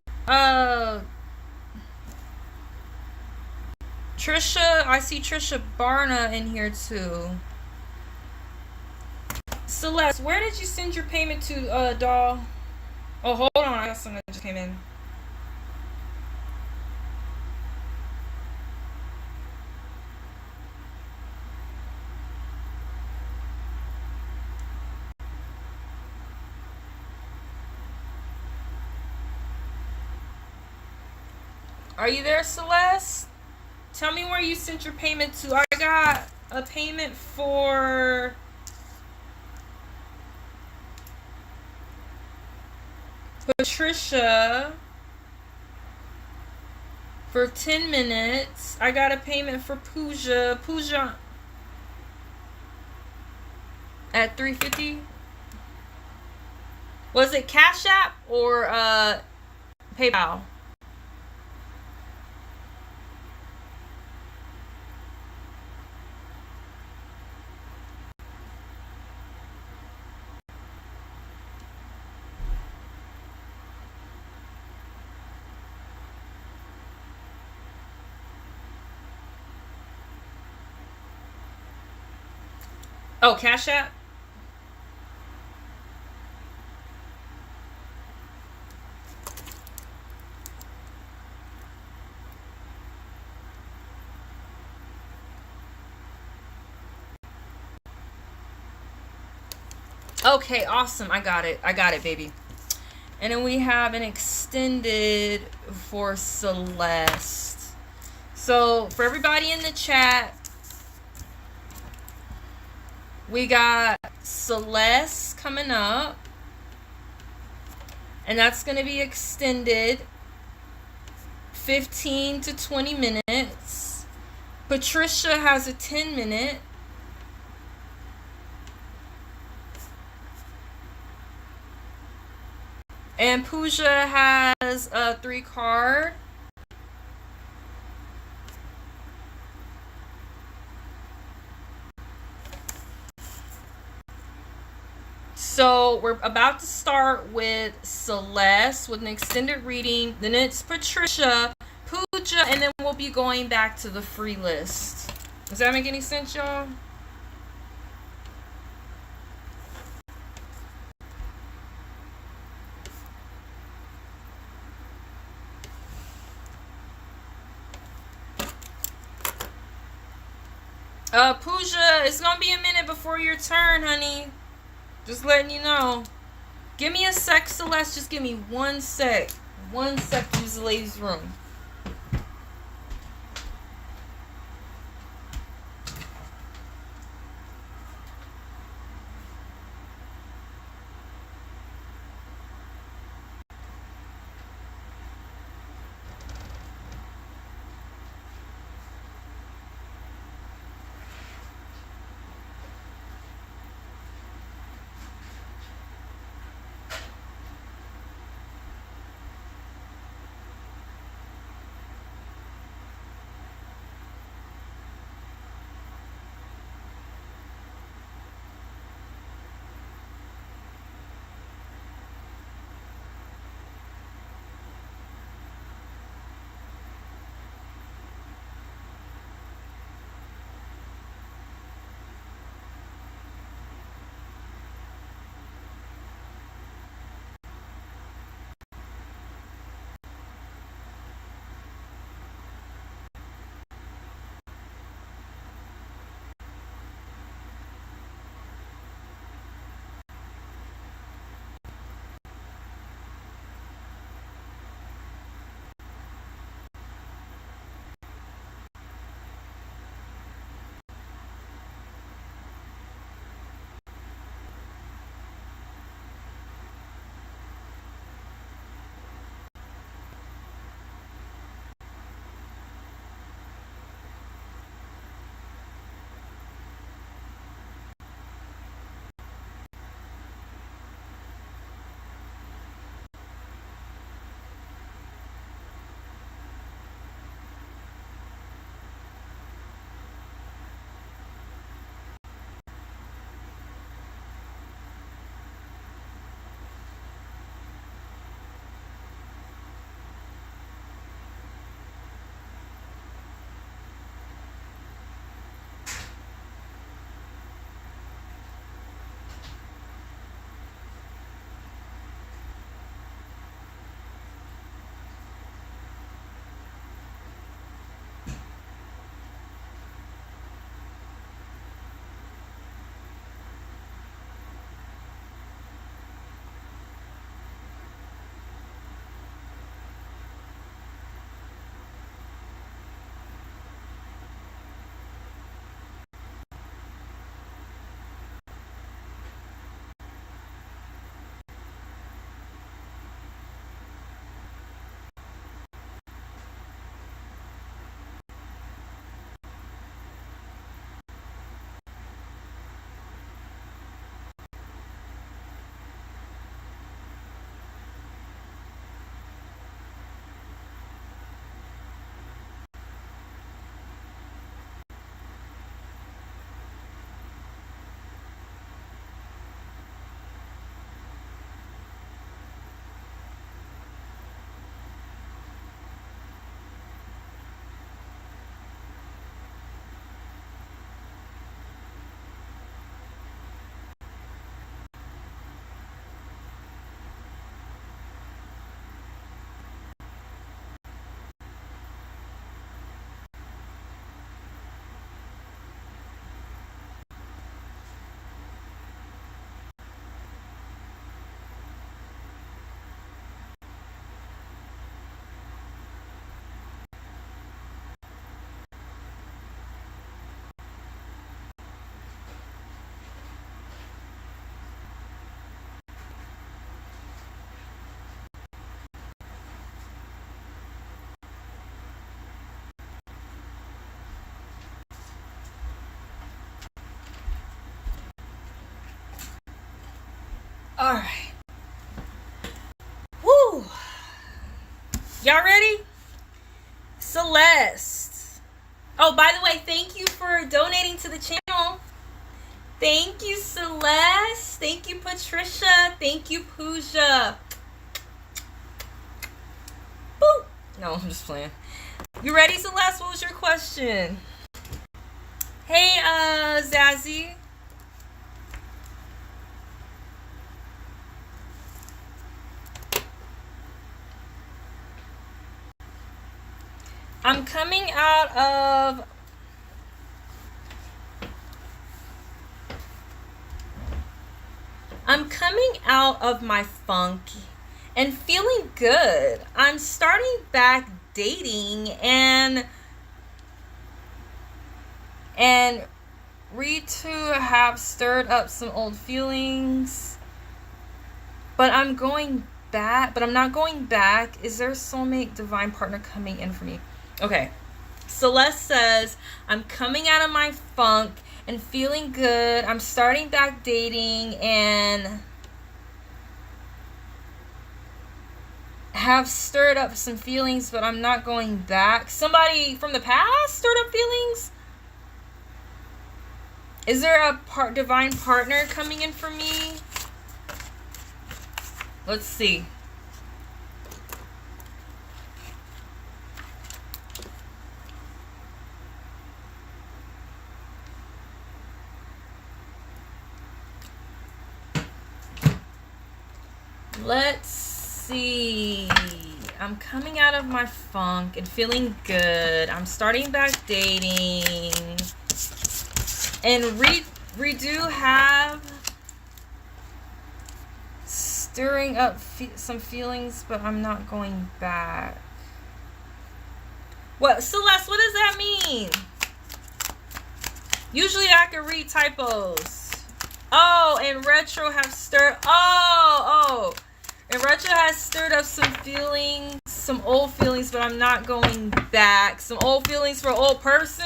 Trisha, I see Trisha Barna in here too. Celeste, where did you send your payment to, doll? Oh, hold on, I got something that just came in. Are you there, Celeste? Tell me where you sent your payment to. I got a payment for Patricia for 10 minutes. I got a payment for Pooja. Pooja at $3.50. Was it Cash App or PayPal? Oh, Cash App? Okay, awesome. I got it. I got it, baby. And then we have an extended for Celeste. So, for everybody in the chat, we got Celeste coming up. And that's going to be extended 15 to 20 minutes. Patricia has a 10-minute. And Pooja has a 3-card. So we're about to start with Celeste with an extended reading. Then it's Patricia, Pooja, and then we'll be going back to the free list. Does that make any sense, y'all? Pooja, it's gonna be a minute before your turn, honey. Just letting you know. Give me a sec, Celeste. Just give me 1 sec. 1 sec to use the ladies' room. right. Woo. Y'all ready? Celeste. Oh, by the way, thank you for donating to the channel. Thank you, Celeste. Thank you, Patricia. Thank you, Pooja. Boop. No, I'm just playing. You ready, Celeste? What was your question? Hey, Zazzy. I'm coming out of my funk and feeling good. I'm starting back dating and read to have stirred up some old feelings, but I'm not going back. Is there a soulmate divine partner coming in for me? Okay, Celeste says, I'm coming out of my funk and feeling good. I'm starting back dating and have stirred up some feelings, but I'm not going back. Somebody from the past stirred up feelings? Is there a divine partner coming in for me? Let's see. Let's see. I'm coming out of my funk and feeling good. I'm starting back dating. And we do have stirring up some feelings, but I'm not going back. What, Celeste, what does that mean? Usually I can read typos. Oh, and retro have stirred. Oh. And retro has stirred up some feelings, some old feelings, but I'm not going back. Some old feelings for an old person.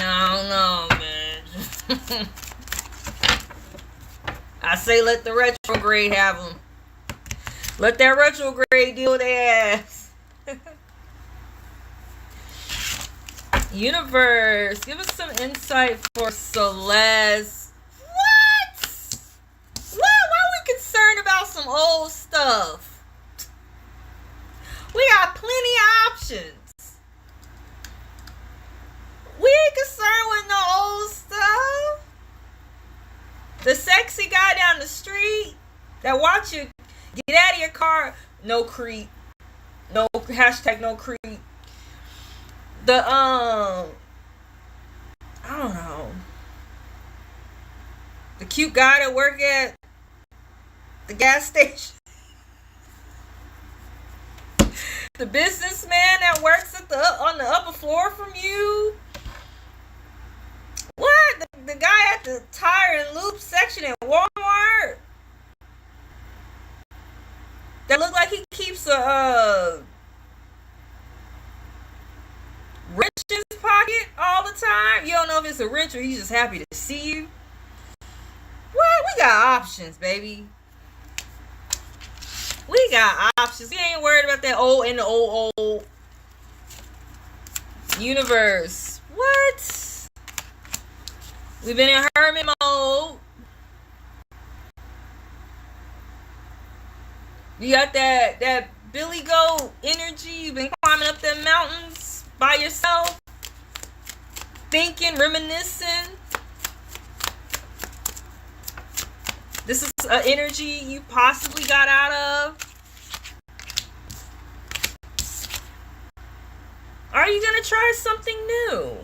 I don't know, man. I say let the retrograde have them. Let that retrograde deal with their ass. Universe, give us some insight for Celeste. What? Why are we concerned about some old stuff? We got plenty of options. We ain't concerned with no old stuff. The sexy guy down the street that watch you get out of your car, no creep. No hashtag no creep. The I don't know. The cute guy that work at the gas station. The businessman that works at on the upper floor from you. What? The guy at the tire and lube section at Walmart that look like he keeps a wrench in his pocket all the time. You don't know if it's a wrench or he's just happy to see you. What? We got options, baby. We got options. We ain't worried about that old and the old. Universe. What? We've been in hermit mode. You got that Billy Goat energy. You've been climbing up them mountains by yourself. Thinking, reminiscing. This is an energy you possibly got out of. Are you going to try something new?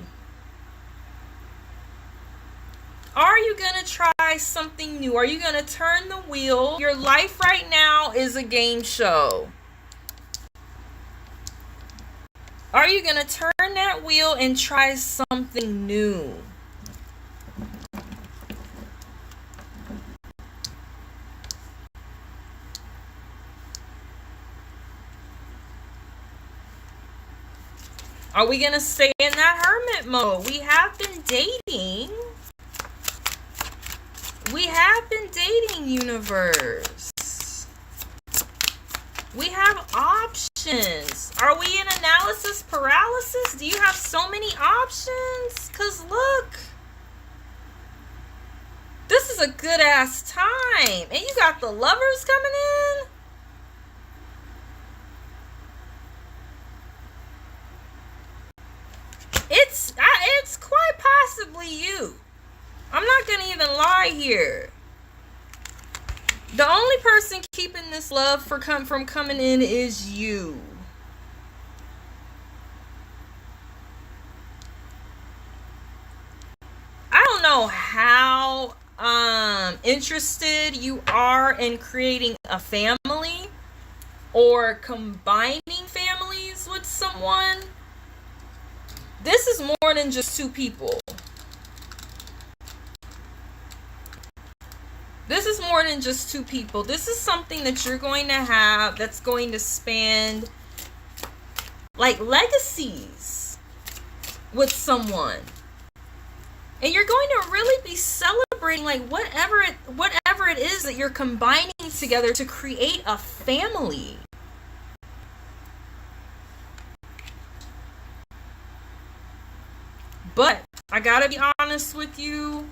Are you going to try something new? Are you going to turn the wheel? Your life right now is a game show. Are you going to turn that wheel and try something new? Are we going to stay in that hermit mode? We have been dating happen, dating universe? We have options. Are we in analysis paralysis? Do you have so many options? Because look, this is a good ass time. And you got the lovers coming in. It's quite possibly you. I'm not going to even lie here. The only person keeping this love from coming in is you. I don't know how interested you are in creating a family or combining families with someone. This is more than just two people. This is more than just two people. This is something that you're going to have that's going to span like legacies with someone. And you're going to really be celebrating like whatever it is that you're combining together to create a family. But I gotta be honest with you.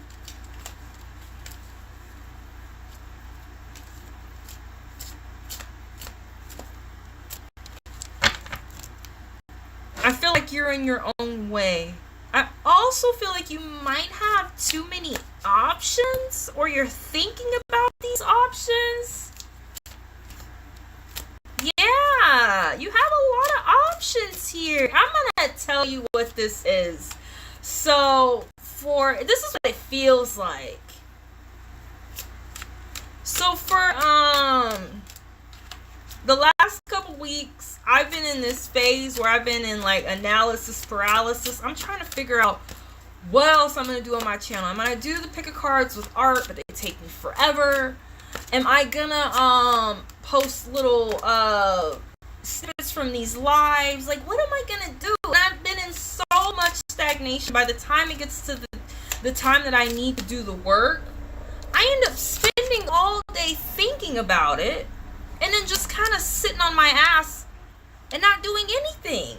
I feel like you're in your own way. I also feel like you might have too many options, or you're thinking about these options. Yeah, you have a lot of options here. I'm gonna tell you what this is. So this is what it feels like. So for the last couple weeks, I've been in this phase where I've been in like analysis paralysis. I'm trying to figure out what else I'm going to do on my channel. I'm going to do the pick of cards with art, but they take me forever. Am I going to post little snippets from these lives? Like, what am I going to do? And I've been in so much stagnation. By the time it gets to the time that I need to do the work, I end up spending all day thinking about it. And then just kind of sitting on my ass and not doing anything.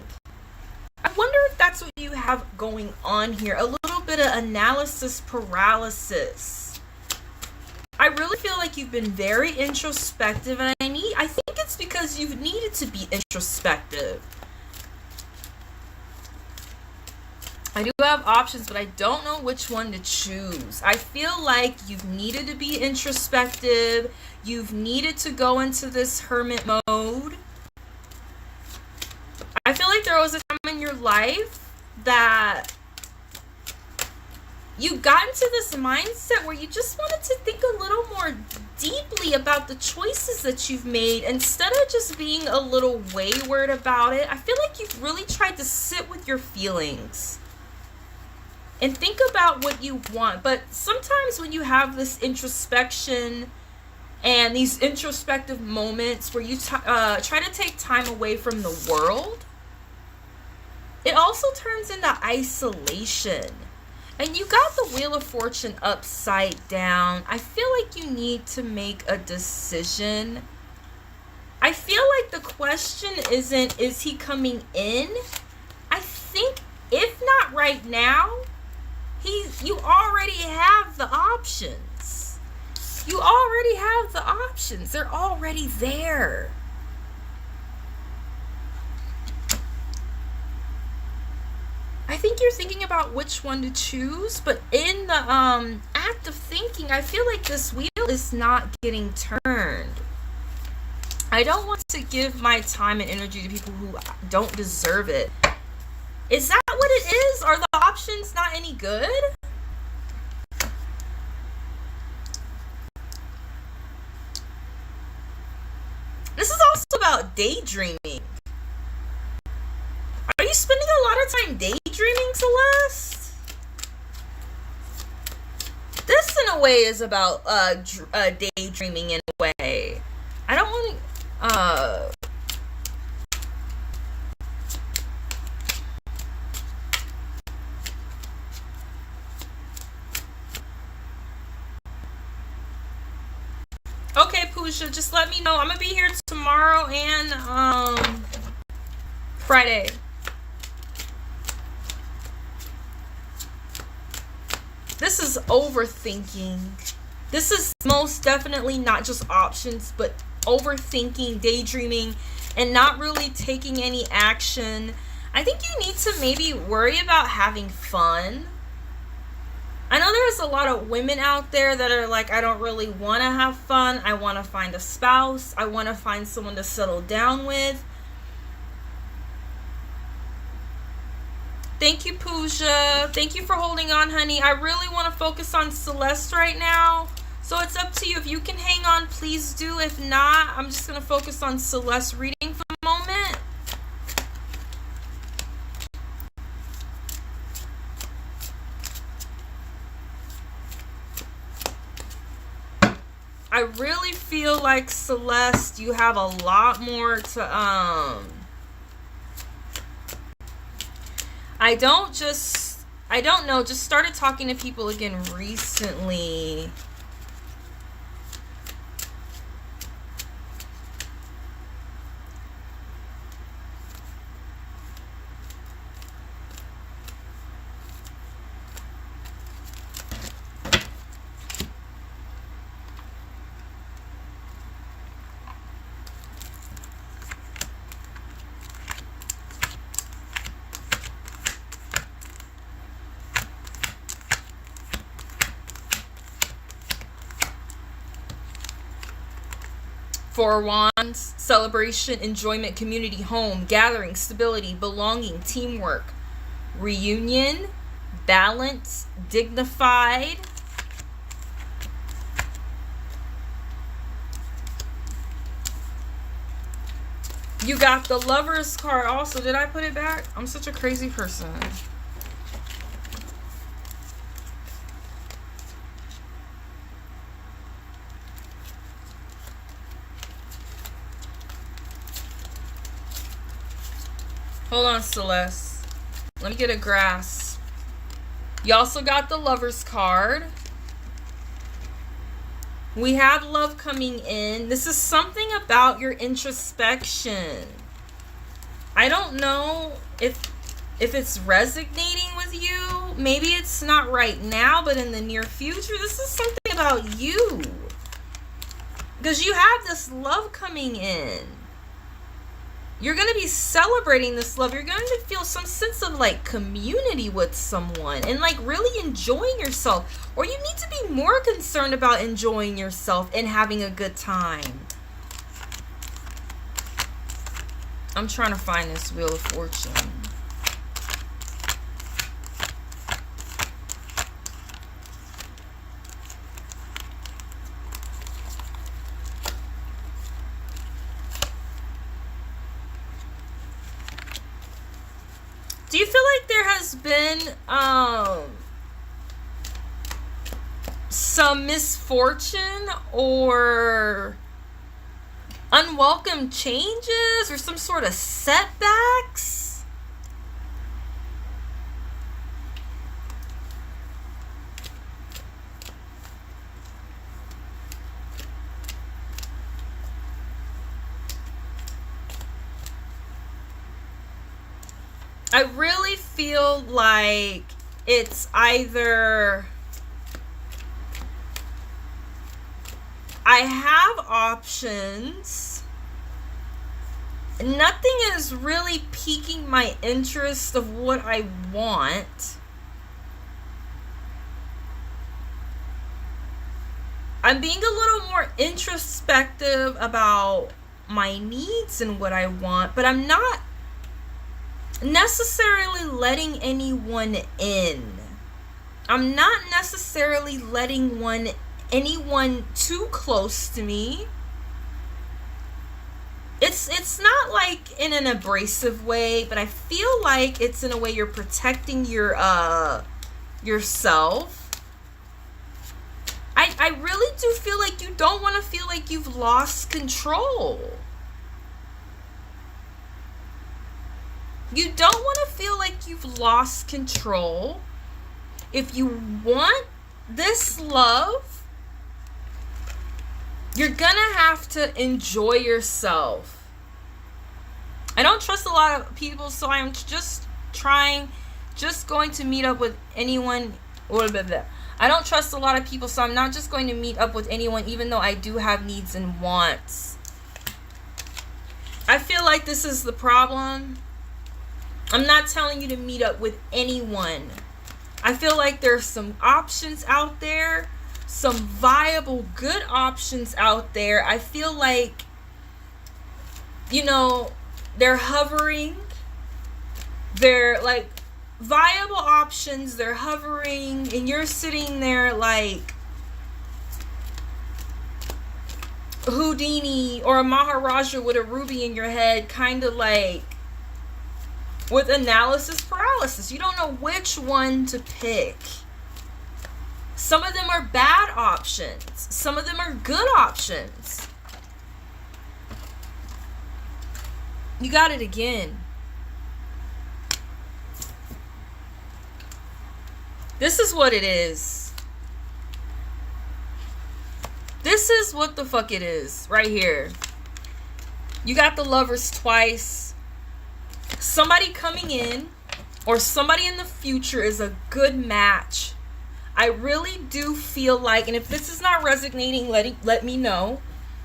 I wonder if that's what you have going on here. A little bit of analysis paralysis. I really feel like you've been very introspective, and I think it's because you've needed to be introspective. I do have options, but I don't know which one to choose. I feel like you've needed to be introspective. You've needed to go into this hermit mode. I feel like there was a time in your life that you got into this mindset where you just wanted to think a little more deeply about the choices that you've made instead of just being a little wayward about it. I feel like you've really tried to sit with your feelings and think about what you want. But sometimes when you have this introspection and these introspective moments where you try to take time away from the world, it also turns into isolation. And you got the Wheel of Fortune upside down. I feel like you need to make a decision. I feel like the question isn't, is he coming in? I think if not right now, you already have the options. You already have the options. They're already there. I think you're thinking about which one to choose, but in the act of thinking, I feel like this wheel is not getting turned. I don't want to give my time and energy to people who don't deserve it. Is that what it is? Are the options not any good? This is also about daydreaming. Are you spending a lot of time daydreaming, Celeste? This, in a way, is about daydreaming in a way. I don't want to... Pooja. Just let me know. I'm gonna be here tomorrow and Friday. This is overthinking. This is most definitely not just options, but overthinking, daydreaming, and not really taking any action. I think you need to maybe worry about having fun. I know there's a lot of women out there that are like, I don't really want to have fun. I want to find a spouse. I want to find someone to settle down with. Thank you, Pooja. Thank you for holding on, honey. I really want to focus on Celeste right now. So it's up to you. If you can hang on, please do. If not, I'm just going to focus on Celeste reading for a moment. I really feel like, Celeste, you have a lot more to, I don't know, just started talking to people again recently. Four of Wands, celebration, enjoyment, community, home, gathering, stability, belonging, teamwork, reunion, balance, dignified. You got the Lovers card also. Did I put it back? I'm such a crazy person. Hold on, Celeste. Let me get a grasp. You also got the Lovers card. We have love coming in. This is something about your introspection. I don't know if it's resonating with you. Maybe it's not right now, but in the near future, this is something about you. Because you have this love coming in. You're going to be celebrating this love. You're going to feel some sense of like community with someone and like really enjoying yourself. Or you need to be more concerned about enjoying yourself and having a good time. I'm trying to find this Wheel of Fortune. Do you feel like there has been some misfortune or unwelcome changes or some sort of setbacks? I really feel like it's either I have options, nothing is really piquing my interest of what I want. I'm being a little more introspective about my needs and what I want, but I'm not necessarily letting anyone in. I'm not necessarily letting anyone too close to me. It's not like in an abrasive way, but I feel like it's in a way you're protecting your yourself. I really do feel like you don't want to feel like you've lost control. You don't want to feel like you've lost control. If you want this love, You're gonna have to enjoy yourself. I don't trust a lot of people, so I'm just going to meet up with anyone. I don't trust a lot of people, so I'm not just going to meet up with anyone, even though I do have needs and wants. I feel like this is the problem. I'm not telling you to meet up with anyone. I feel like there's some options out there, some viable, good options out there. I feel like, you know, they're hovering. They're like viable options. They're hovering, and you're sitting there like Houdini or a Maharaja with a ruby in your head, kind of like with analysis paralysis. You don't know which one to pick. Some of them are bad options. Some of them are good options. You got it again. This is what it is. This is what the fuck it is right here. You got the Lovers twice. Somebody coming in or somebody in the future is a good match. I really do feel like, and if this is not resonating, let me know.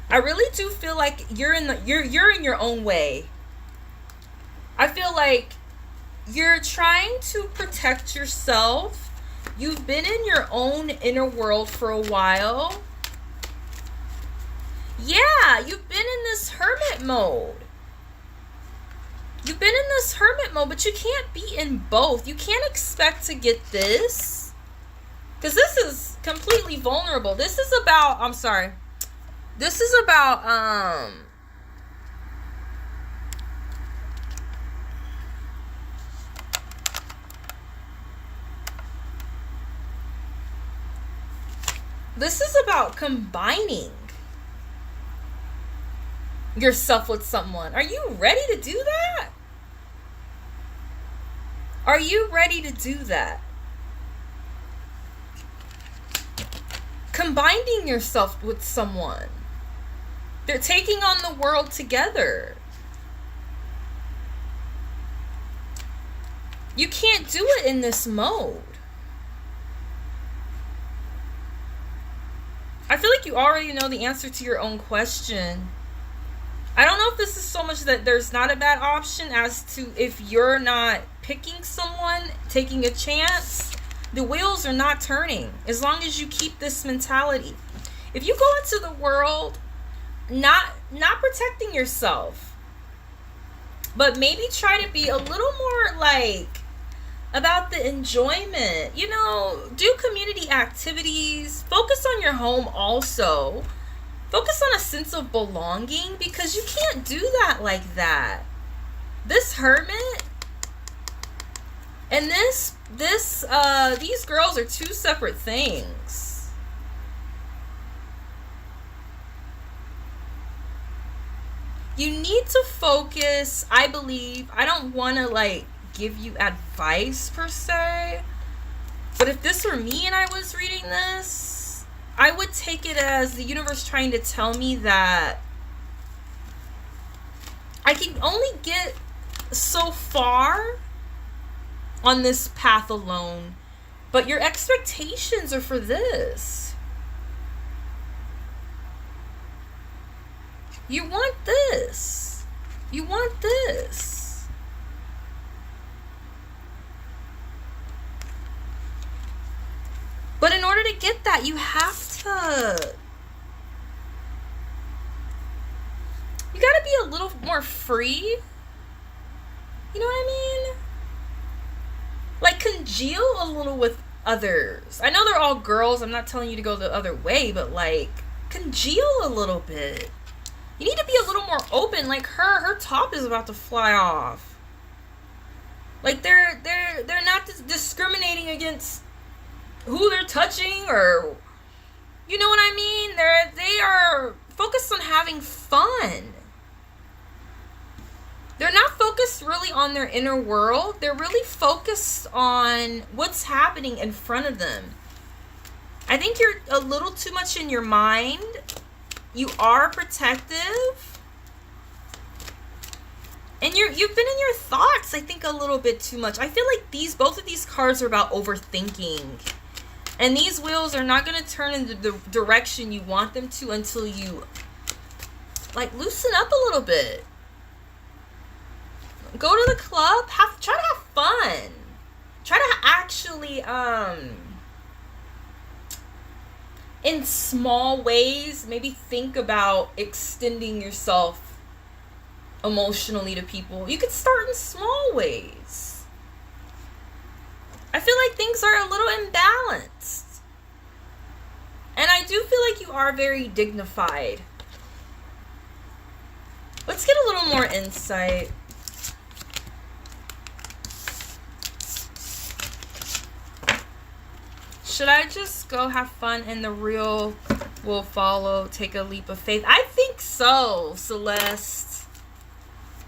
I really do feel like you're in your own way. I feel like you're trying to protect yourself. You've been in your own inner world for a while. Yeah, you've been in this hermit mode. You've been in this hermit mode, but you can't be in both. You can't expect to get this, because this is completely vulnerable. This is about, I'm sorry. This is about, this is about combining yourself with someone. Are you ready to do that? Are you ready to do that? Combining yourself with someone. They're taking on the world together. You can't do it in this mode. I feel like you already know the answer to your own question. I don't know if this is so much that there's not a bad option as to if you're not picking someone, taking a chance. The wheels are not turning as long as you keep this mentality. If you go into the world not protecting yourself, but maybe try to be a little more like about the enjoyment, you know, do community activities, focus on your home also. Focus on a sense of belonging, because you can't do that like that. This hermit and these girls are two separate things. You need to focus, I believe. I don't want to like give you advice per se, but if this were me and I was reading this, I would take it as the universe trying to tell me that I can only get so far on this path alone, but your expectations are for this. You want this. You want this. But in order to get that, you have to, you gotta be a little more free. You know what I mean? Like, congeal a little with others. I know they're all girls. I'm not telling you to go the other way, but like, congeal a little bit. You need to be a little more open. Like her top is about to fly off. Like they're not discriminating against who they're touching, or you know what I mean? They are focused on having fun. They're not focused really on their inner world. They're really focused on what's happening in front of them. I think you're a little too much in your mind. You are protective. And you've been in your thoughts, I think, a little bit too much. I feel like both of these cards are about overthinking. And these wheels are not going to turn in the direction you want them to until you, like, loosen up a little bit. Go to the club. Try to have fun. Try to actually, in small ways, maybe think about extending yourself emotionally to people. You could start in small ways. I feel like things are a little imbalanced. And I do feel like you are very dignified. Let's get a little more insight. Should I just go have fun and the real will follow? Take a leap of faith. I think so, Celeste.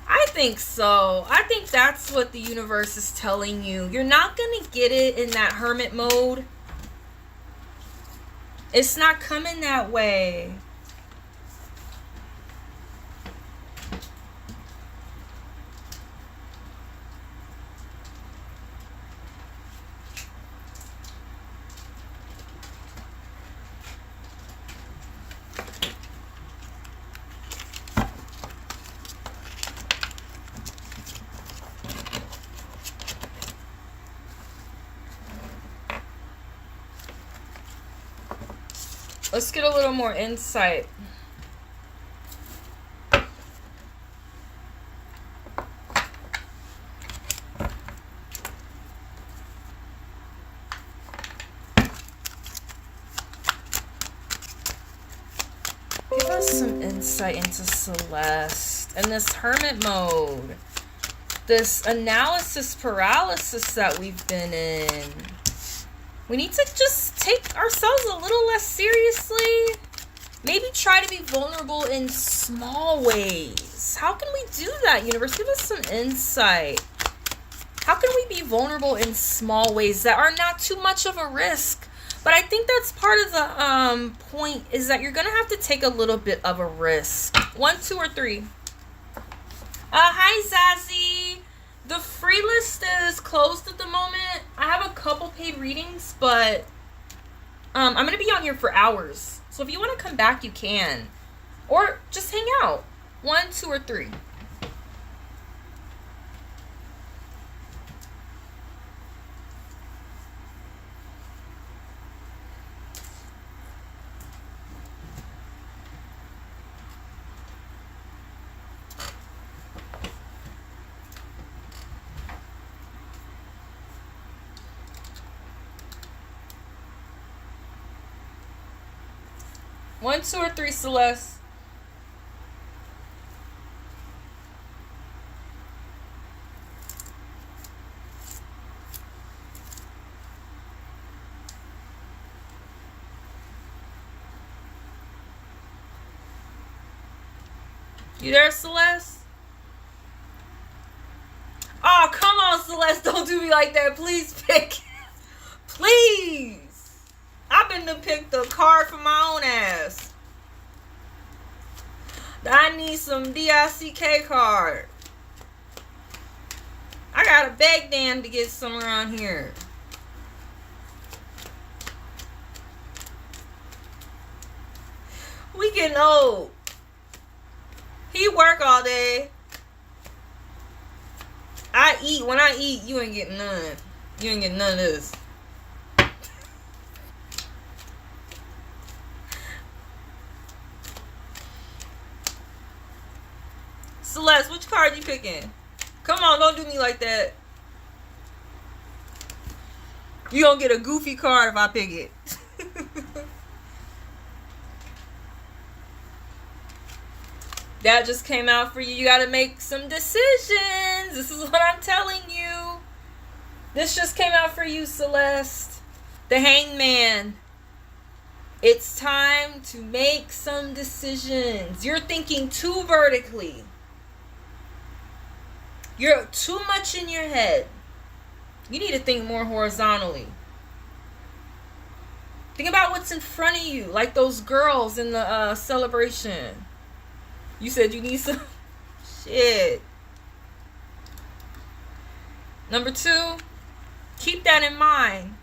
I think so. I think that's what the universe is telling you. You're not going to get it in that hermit mode. It's not coming that way. Let's get a little more insight. Give us some insight into Celeste and this hermit mode. This analysis paralysis that we've been in. We need to just take ourselves a little less seriously. Maybe try to be vulnerable in small ways. How can we do that, universe? Give us some insight. How can we be vulnerable in small ways that are not too much of a risk? But I think that's part of the point, is that you're going to have to take a little bit of a risk. 1, 2, or 3. Hi, Zazie. The free list is closed at the moment. I have a couple paid readings, but I'm going to be on here for hours. So if you want to come back, you can. Or just hang out. 1, 2, or 3. One, 2, or 3, Celeste. You there, Celeste? Oh, come on, Celeste. Don't do me like that. Please pick. Please. I've been to pick the card for my own ass. I need some DICK card. I gotta beg Dan to get some around here. We getting old. He work all day. I eat. When I eat, you ain't getting none. You ain't getting none of this. Celeste, which card you picking? Come on, don't do me like that. You gonna get a goofy card if I pick it. That just came out for you. You gotta make some decisions. This is what I'm telling you. This just came out for you, Celeste. The Hangman. It's time to make some decisions. You're thinking too vertically. You're too much in your head. You need to think more horizontally. Think about what's in front of you, like those girls in the celebration. You said you need some shit. Number 2, keep that in mind.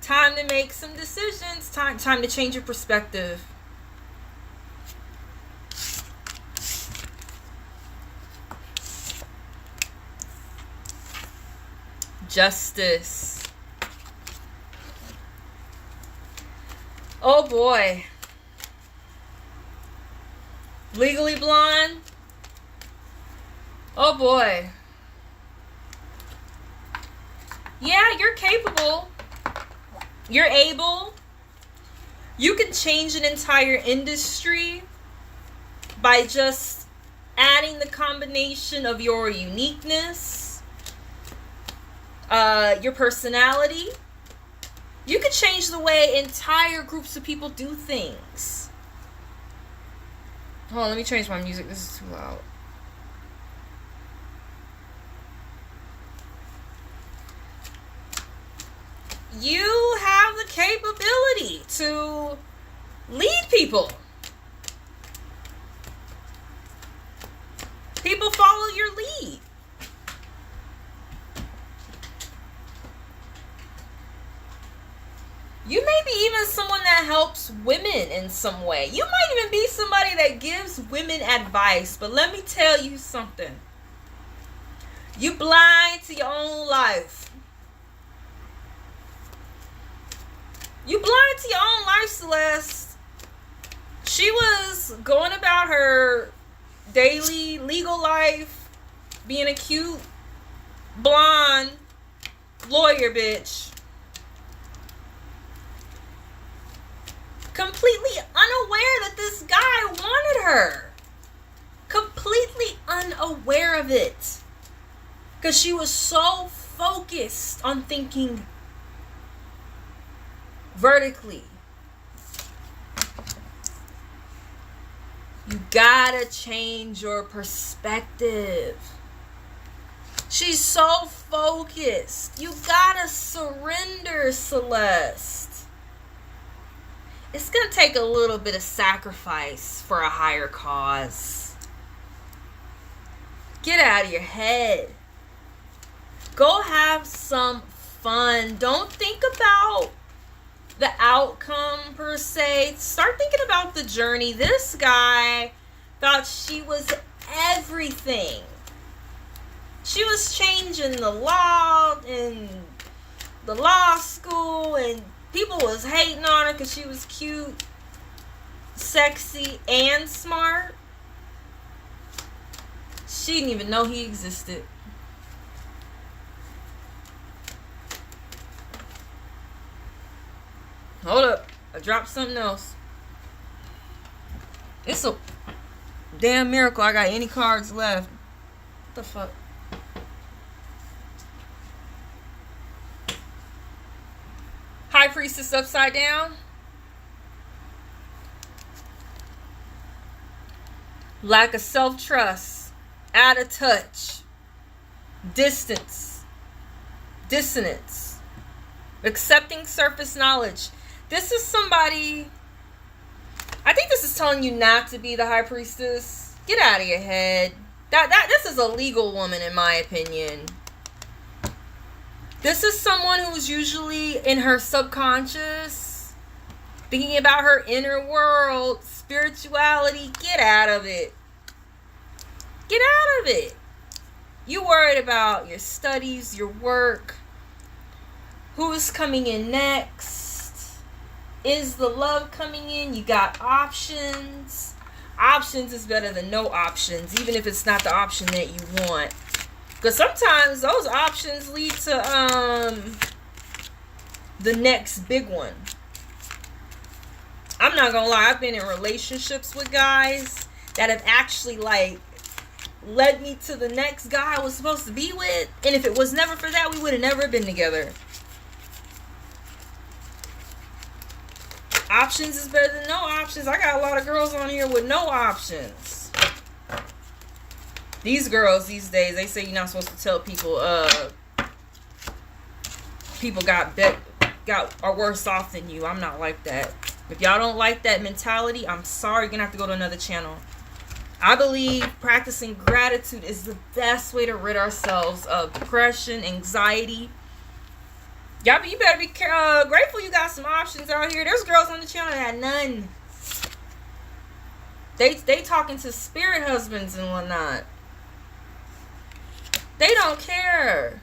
Time to make some decisions. Time to change your perspective. Justice. Oh boy. Legally Blonde. Oh boy. Yeah, you're capable. You're able. You can change an entire industry by just adding the combination of your uniqueness, your personality. You can change the way entire groups of people do things. Hold on, let me change my music. This is too loud. You have the capability to lead people. People follow your lead. You may be even someone that helps women in some way. You might even be somebody that gives women advice. But let me tell you something. You blind to your own life. You blind to your own life, Celeste. She was going about her daily legal life, being a cute, blonde lawyer bitch. Completely unaware that this guy wanted her. Completely unaware of it. Because she was so focused on thinking vertically. You gotta change your perspective. She's so focused. You gotta surrender, Celeste. It's gonna take a little bit of sacrifice for a higher cause. Get out of your head. Go have some fun. Don't think about the outcome per se. Start thinking about the journey. This guy thought she was everything. She was changing the law in the law school, and people was hating on her because she was cute, sexy, and smart. She didn't even know he existed. Hold up. I dropped something else. It's a damn miracle I got any cards left. What the fuck? High Priestess upside down. Lack of self-trust. Out of touch. Distance. Dissonance. Accepting surface knowledge. This is somebody, I think this is telling you not to be the High Priestess. Get out of your head. This is a legal woman, in my opinion. This is someone who's usually in her subconscious, thinking about her inner world, spirituality. Get out of it. Get out of it. You worried about your studies, your work, who's coming in next. Is the love coming in? You got options. Options is better than no options, even if it's not the option that you want. Because sometimes those options lead to the next big one. I'm not gonna lie, I've been in relationships with guys that have actually like led me to the next guy I was supposed to be with. And if it was never for that, we would have never been together. Options is better than no options. I got a lot of girls on here with no options. These girls these days, they say you're not supposed to tell people people got are worse off than you. I'm not like that. If y'all don't like that mentality, I'm sorry. You're gonna have to go to another channel. I believe practicing gratitude is the best way to rid ourselves of depression, anxiety. Y'all, you better be grateful you got some options out here. There's girls on the channel that had none. They talking to spirit husbands and whatnot. They don't care.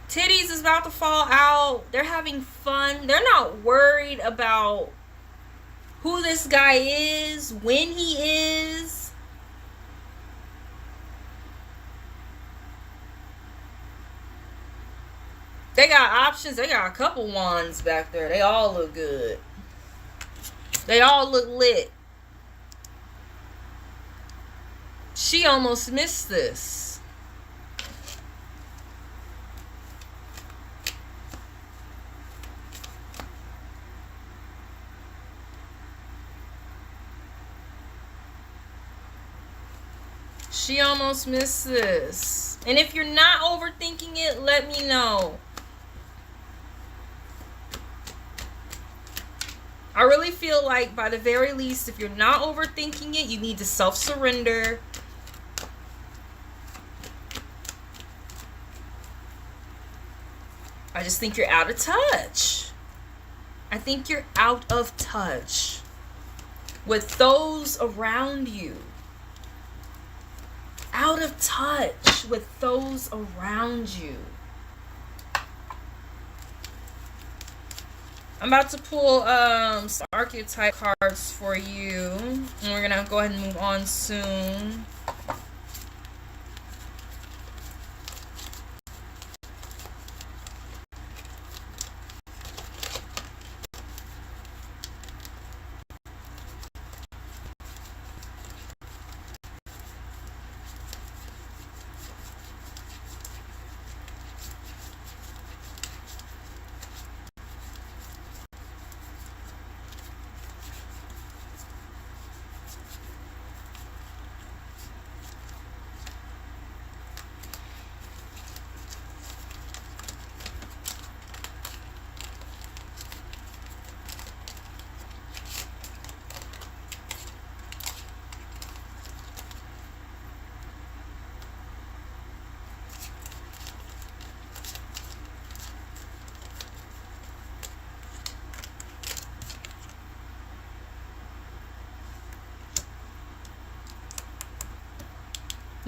Titties is about to fall out. They're having fun. They're not worried about who this guy is, when he is. They got options. They got a couple wands back there. They all look good. They all look lit. She almost missed this. She almost missed this. And if you're not overthinking it, let me know. I really feel like, by the very least, if you're not overthinking it, you need to self-surrender. I just think you're out of touch. I think you're out of touch with those around you. Out of touch with those around you. I'm about to pull some archetype cards for you. And we're going to go ahead and move on soon.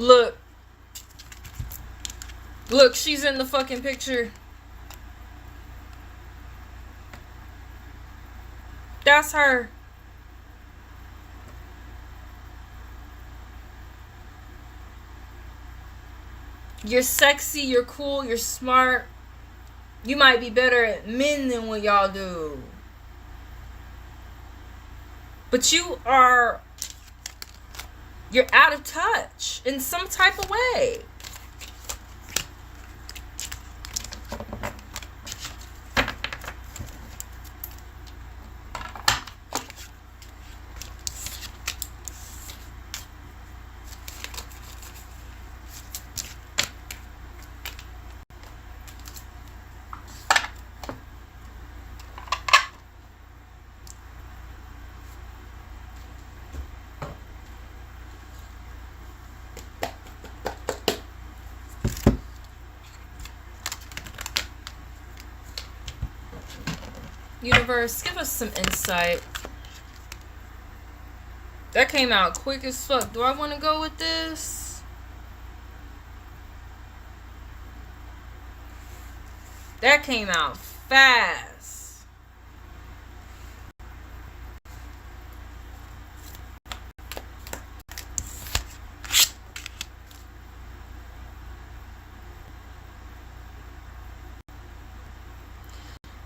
Look. Look, she's in the fucking picture. That's her. You're sexy, you're cool, you're smart. You might be better at men than what y'all do. But you're out of touch in some type of way. Universe, give us some insight. That came out quick as fuck. Do I want to go with this? That came out fast.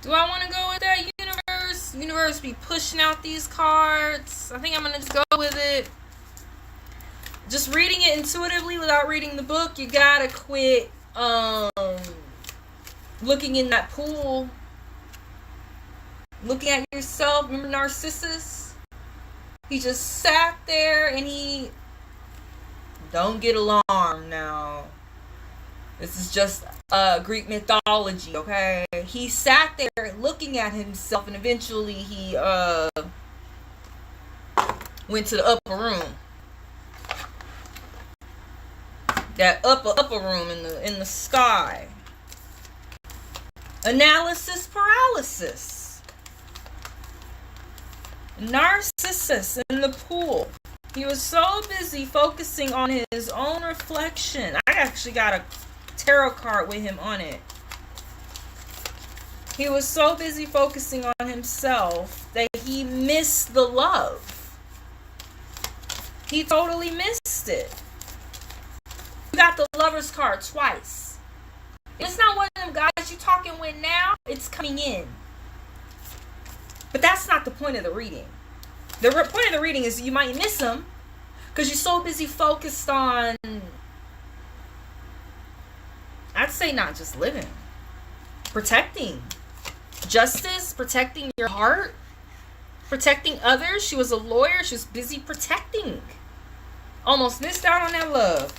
Do I want to go with that, universe? Universe be pushing out these cards. I think I'm going to just go with it. Just reading it intuitively without reading the book, you gotta quit looking in that pool. Looking at yourself. Remember Narcissus? He just sat there and he... Don't get alarmed now. This is just Greek mythology, okay? He sat there looking at himself, and eventually he went to the upper room. That upper room in the sky. Analysis paralysis. Narcissus in the pool. He was so busy focusing on his own reflection. I actually got a tarot card with him on it. He was so busy focusing on himself that he missed the love. He totally missed it. You got the Lover's card twice. It's not one of them guys you talking with now. It's coming in. But that's not the point of the reading. The point of the reading is you might miss him because you're so busy focused on, I'd say, not just living, protecting justice, protecting your heart, protecting others. She was a lawyer. She was busy protecting. Almost missed out on that love.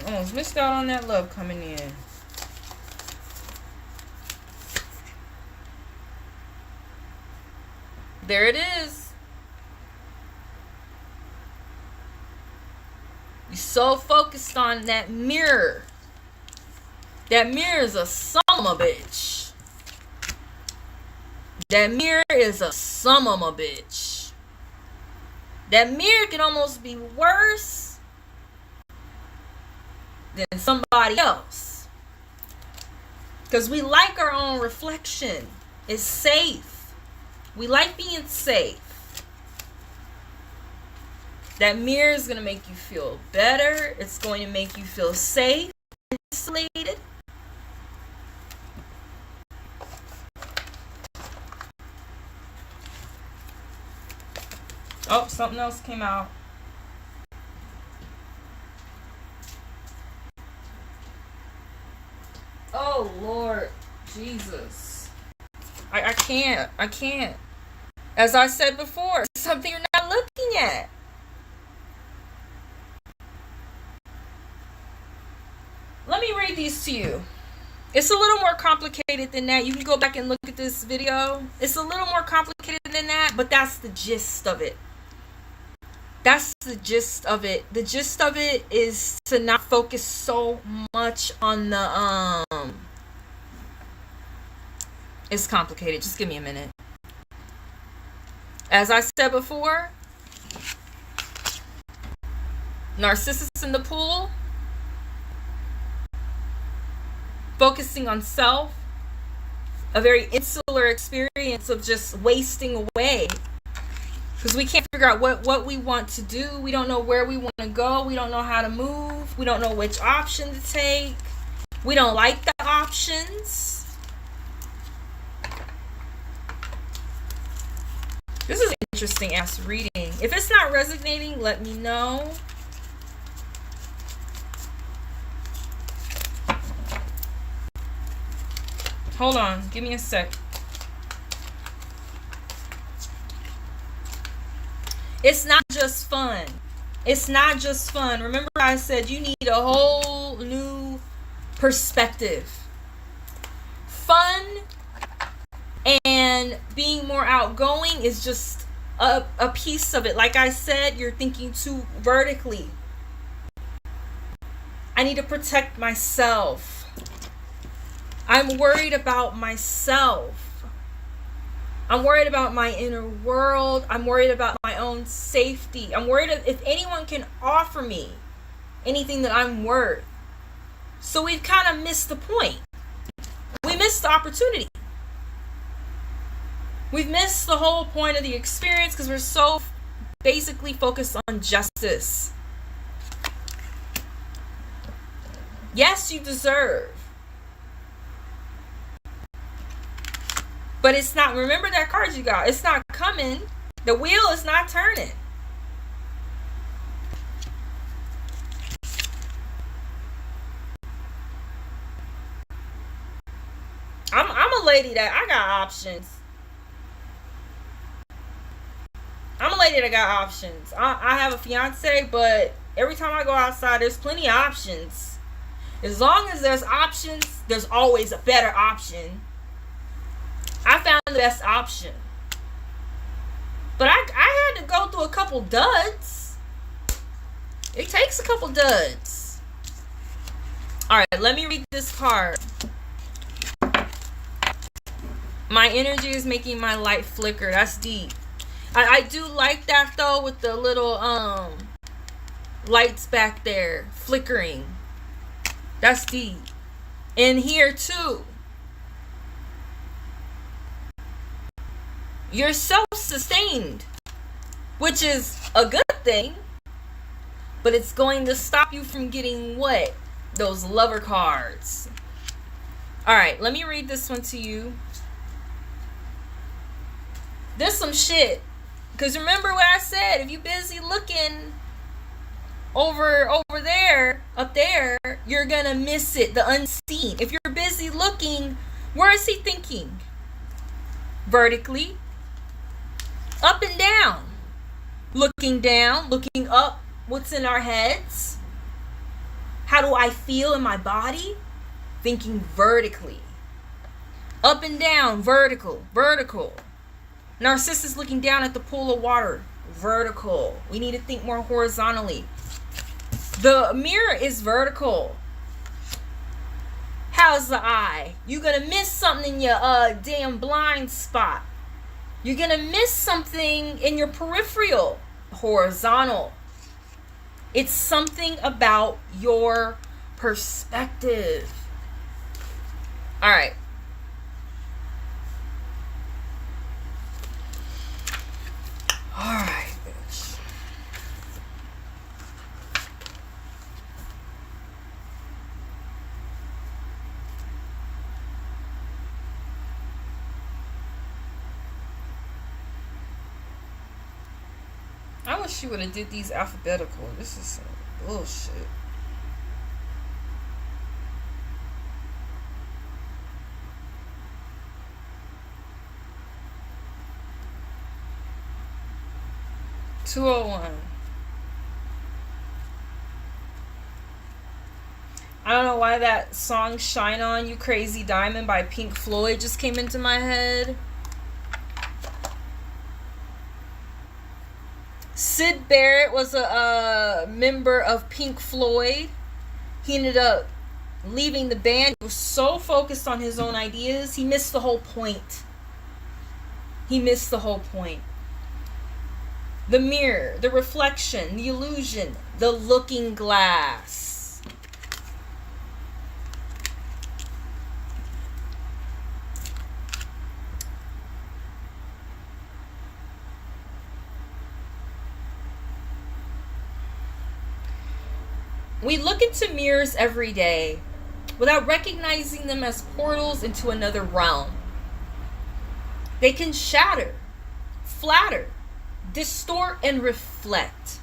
Almost missed out on that love coming in. There it is. You're so focused on that mirror. That mirror is a son of a bitch. That mirror is a son of a bitch. That mirror can almost be worse than somebody else. Because we like our own reflection. It's safe. We like being safe. That mirror is going to make you feel better. It's going to make you feel safe, isolated. Oh, something else came out. Oh, Lord Jesus. I can't. As I said before, it's something you're not looking at. Let me read these to you. It's a little more complicated than that. You can go back and look at this video. It's a little more complicated than that, but that's the gist of it. That's the gist of it. The gist of it is to not focus so much on the it's complicated. Just give me a minute. As I said before, Narcissus in the pool, focusing on self, a very insular experience of just wasting away. Because we can't figure out what we want to do. We don't know where we want to go. We don't know how to move. We don't know which option to take. We don't like the options. This is an interesting ass reading. If it's not resonating, let me know. Hold on. Give me a sec. It's not just fun. It's not just fun. Remember I said you need a whole new perspective. Fun and being more outgoing is just a piece of it. Like I said, you're thinking too vertically. I need to protect myself. I'm worried about myself. I'm worried about my inner world. I'm worried about my own safety. I'm worried if anyone can offer me anything that I'm worth. So we've kind of missed the point. We missed the opportunity. We've missed the whole point of the experience because we're so basically focused on justice. Yes, you deserve. But it's not, remember that card you got. It's not coming. The wheel is not turning. I'm a lady that I got options. I'm a lady that got options. I have a fiance, but every time I go outside, there's plenty of options. As long as there's options, there's always a better option. I found the best option. But I had to go through a couple duds. It takes a couple duds. Alright, let me read this card. My energy is making my light flicker. That's deep. I do like that though, with the little lights back there flickering. That's deep. And here too. You're self-sustained, which is a good thing, but it's going to stop you from getting what? Those lover cards. Alright, let me read this one to you. This some shit. Because remember what I said, if you busy looking over there, up there, you're gonna miss it, the unseen. If you're busy looking, where is he thinking? Vertically, up and down, looking up, what's in our heads? How do I feel in my body? Thinking vertically. Up and down, vertical. Narcissus looking down at the pool of water, vertical. We need to think more horizontally. The mirror is vertical. How's the eye? You're gonna miss something in your damn blind spot. You're gonna miss something in your peripheral. Horizontal. It's something about your perspective. All right. Alright, bitch. I wish you would have did these alphabetical. This is some bullshit. $201. I don't know why that song Shine On You Crazy Diamond by Pink Floyd just came into my head. Syd Barrett was a member of Pink Floyd. He ended up leaving the band. He was so focused on his own ideas, he missed the whole point. The mirror, the reflection, the illusion, the looking glass. We look into mirrors every day without recognizing them as portals into another realm. They can shatter, flatter, distort, and reflect.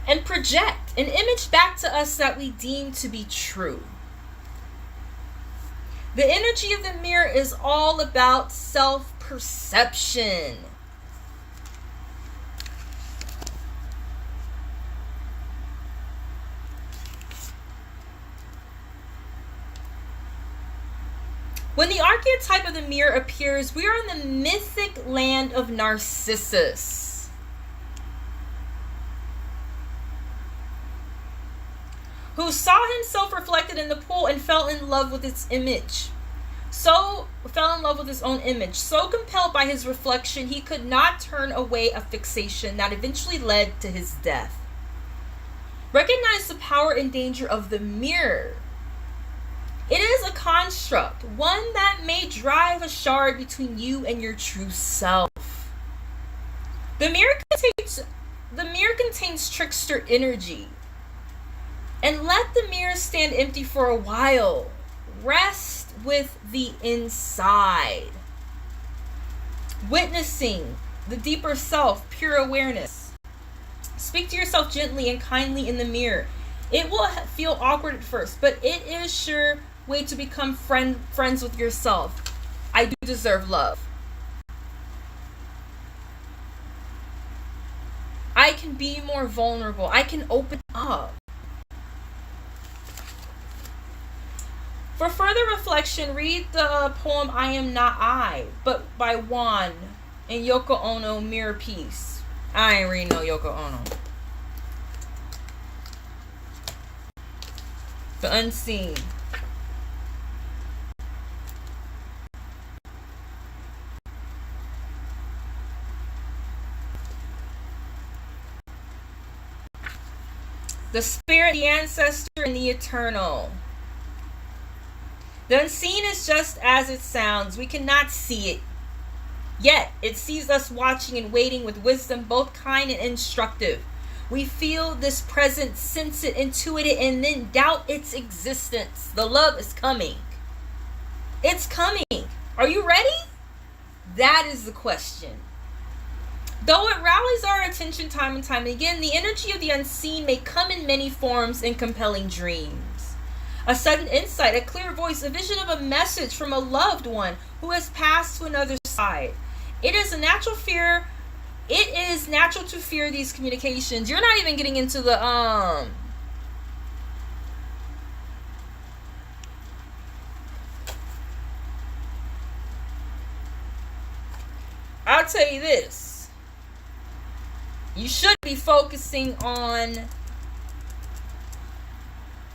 And project an image back to us that we deem to be true. The energy of the mirror is all about self-perception. When the archetype of the mirror appears, we are in the mythic land of Narcissus. Who saw himself reflected in the pool and fell in love with its image. Fell in love with his own image. So compelled by his reflection, he could not turn away a fixation that eventually led to his death. Recognize the power and danger of the mirror. It is a construct, one that may drive a shard between you and your true self. The mirror contains trickster energy. And let the mirror stand empty for a while. Rest with the inside. Witnessing the deeper self, pure awareness. Speak to yourself gently and kindly in the mirror. It will feel awkward at first, but it is your way to become friends with yourself. I do deserve love. I can be more vulnerable. I can open up. For further reflection, read the poem I Am Not I, but by Juan and Yoko Ono, Mirror Piece. I ain't reading no Yoko Ono. The Unseen. The spirit, the ancestor, and the eternal. The unseen is just as it sounds. We cannot see it. Yet, it sees us watching and waiting with wisdom, both kind and instructive. We feel this presence, sense it, intuit it, and then doubt its existence. The love is coming. It's coming. Are you ready? That is the question. Though it rallies our attention time and time again, the energy of the unseen may come in many forms in compelling dreams. A sudden insight, a clear voice, a vision of a message from a loved one who has passed to another side. It is natural to fear these communications. You're not even getting into the I'll tell you this. You should be focusing on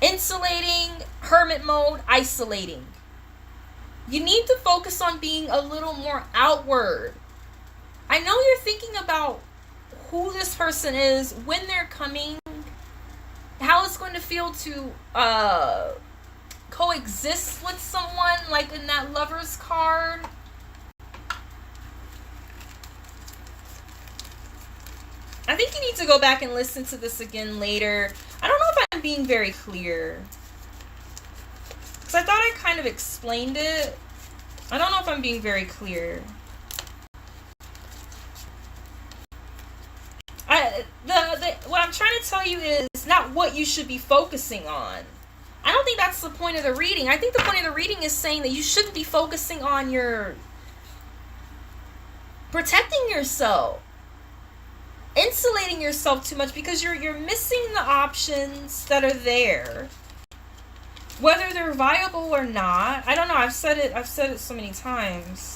insulating, hermit mode, isolating. You need to focus on being a little more outward. I know you're thinking about who this person is, when they're coming, how it's going to feel to coexist with someone, like in that Lover's card. I think you need to go back and listen to this again later. I don't know if I'm being very clear, because I thought I kind of explained it. I don't know if I'm being very clear. What I'm trying to tell you is not what you should be focusing on. I don't think that's the point of the reading. I think the point of the reading is saying that you shouldn't be focusing on your protecting yourself, insulating yourself too much, because you're missing the options that are there, whether they're viable or not. I don't know. I've said it so many times.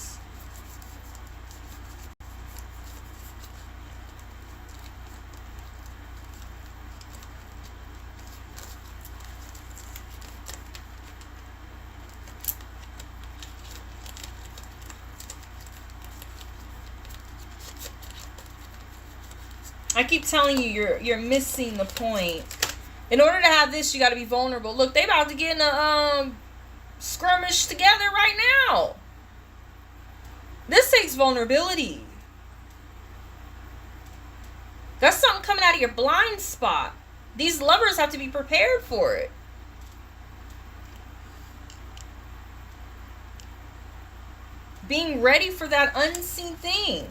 I keep telling you, you're missing the point. In order to have this, you got to be vulnerable. Look, they about to get in a skirmish together right now. This takes vulnerability. That's something coming out of your blind spot. These lovers have to be prepared for it. Being ready for that unseen thing.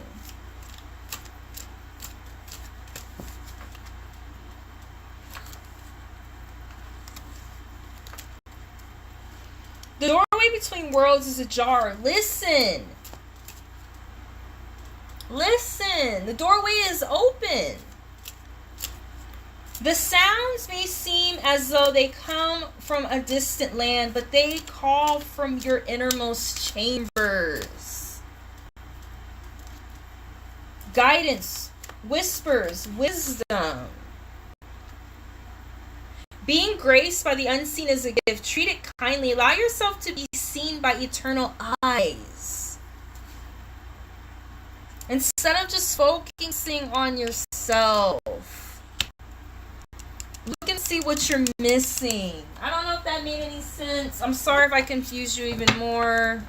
The doorway between worlds is ajar. Listen. Listen. The doorway is open. The sounds may seem as though they come from a distant land, but they call from your innermost chambers. Guidance, whispers, wisdom. Being graced by the unseen is a gift. Treat it kindly. Allow yourself to be seen by eternal eyes, instead of just focusing on yourself. Look and see what you're missing. I don't know if that made any sense. I'm sorry if I confused you even more.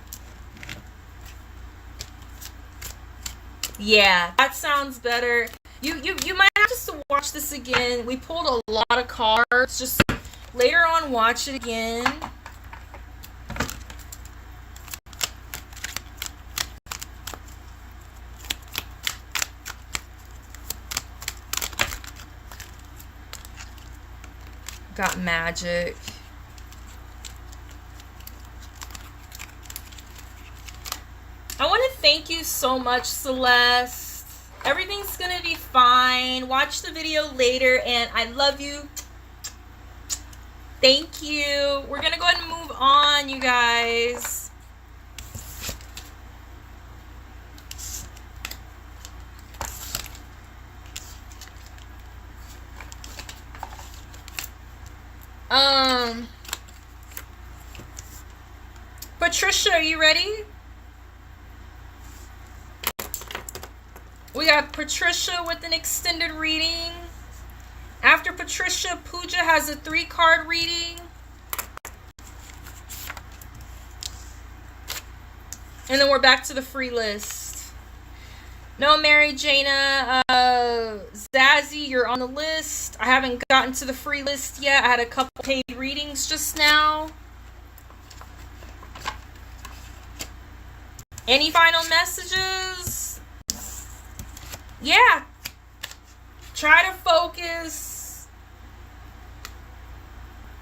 Yeah, that sounds better. You might have just to watch this again. We pulled a lot of cards. Just later on, watch it again. Got magic. I want to thank you so much, Celeste. Everything's going to be fine. Watch the video later, and I love you. Thank you. We're going to go ahead and move on, you guys. Patricia, are you ready? We got Patricia with an extended reading. After Patricia, Pooja has a 3-card reading. And then we're back to the free list. No, Mary Jana, Zazzy, you're on the list. I haven't gotten to the free list yet. I had a couple paid readings just now. Any final messages? Yeah. Try to focus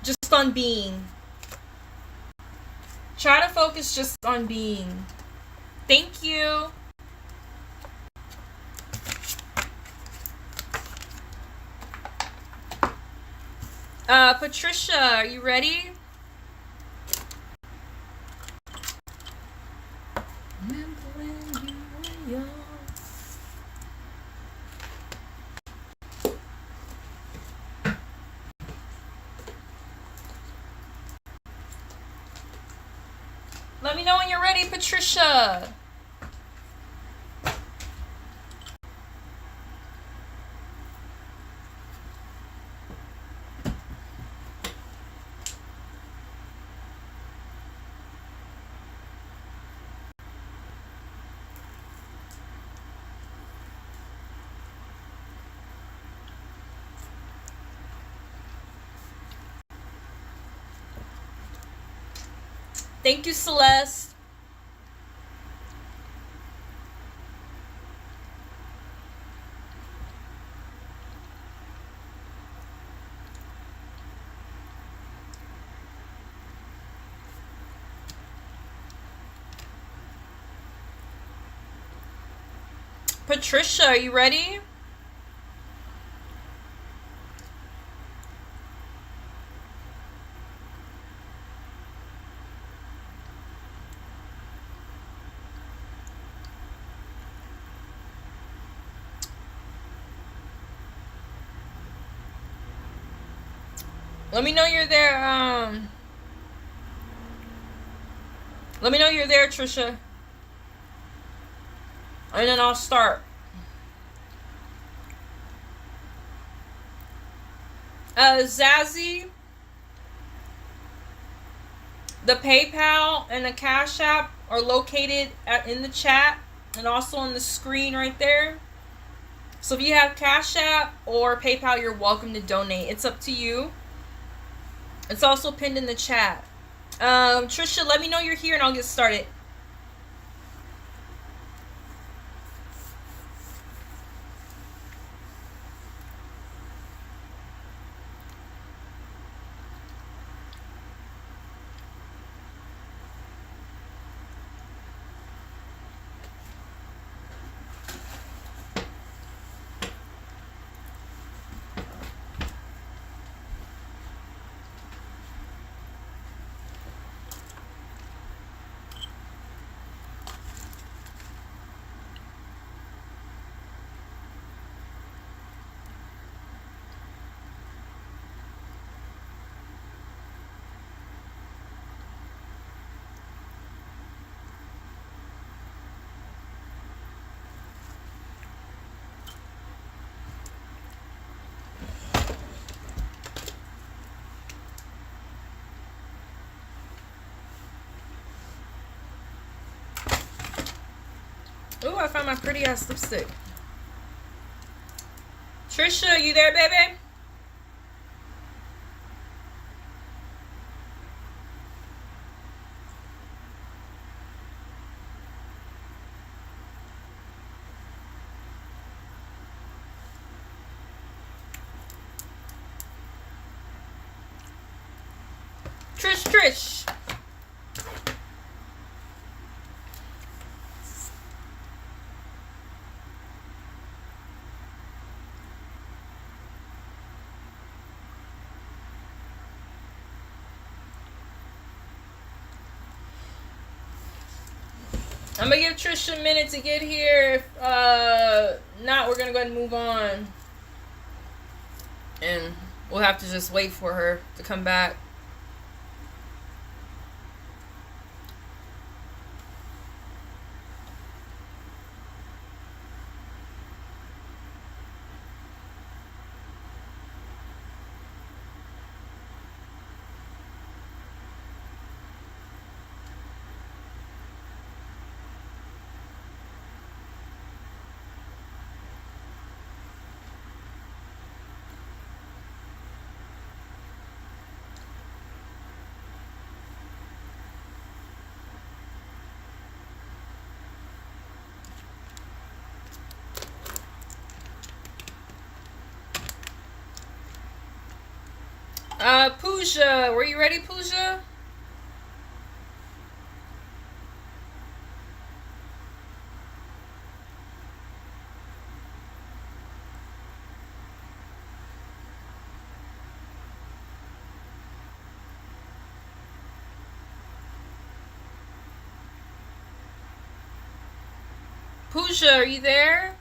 just on being. Try to focus just on being. Thank you. Patricia, are you ready? Let me know when you're ready, Patricia. Thank you, Celeste. Patricia, are you ready? Let me know you're there. Let me know you're there, Trisha. And then I'll start. Zazzy, the PayPal and the Cash App are located in the chat and also on the screen right there. So if you have Cash App or PayPal, you're welcome to donate. It's up to you. It's also pinned in the chat. Trisha, let me know you're here and I'll get started. Ooh, I found my pretty ass lipstick. Trisha, you there, baby? Trish. I'm gonna give Trish a minute to get here. If not, we're gonna go ahead and move on. And we'll have to just wait for her to come back. Pooja, were you ready, Pooja? Pooja, are you there?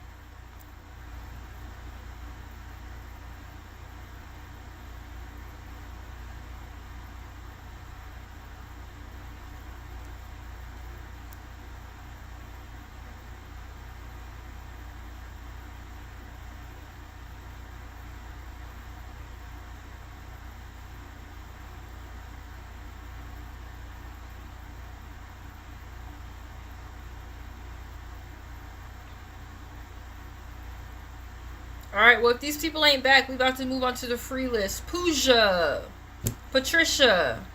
Alright, well, if these people ain't back, we about to move on to the free list. Pooja. Patricia.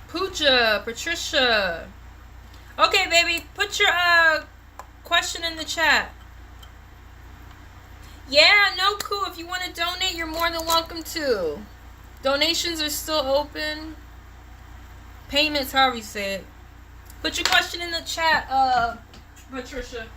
Pooja. Patricia. Okay, baby, put your question in the chat. Yeah, no, cool. If you want to donate, you're more than welcome to. Donations are still open. Payments, however you say it. Put your question in the chat, Patricia.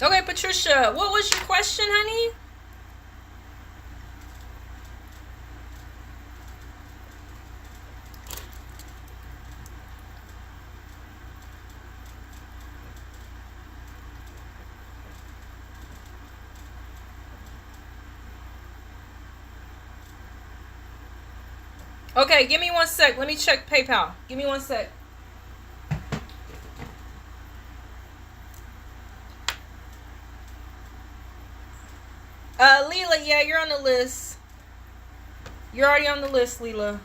Okay, Patricia, what was your question, honey? Okay, give me 1 sec. Let me check PayPal. Give me 1 sec. Leela, yeah, you're on the list. You're already on the list, Leela.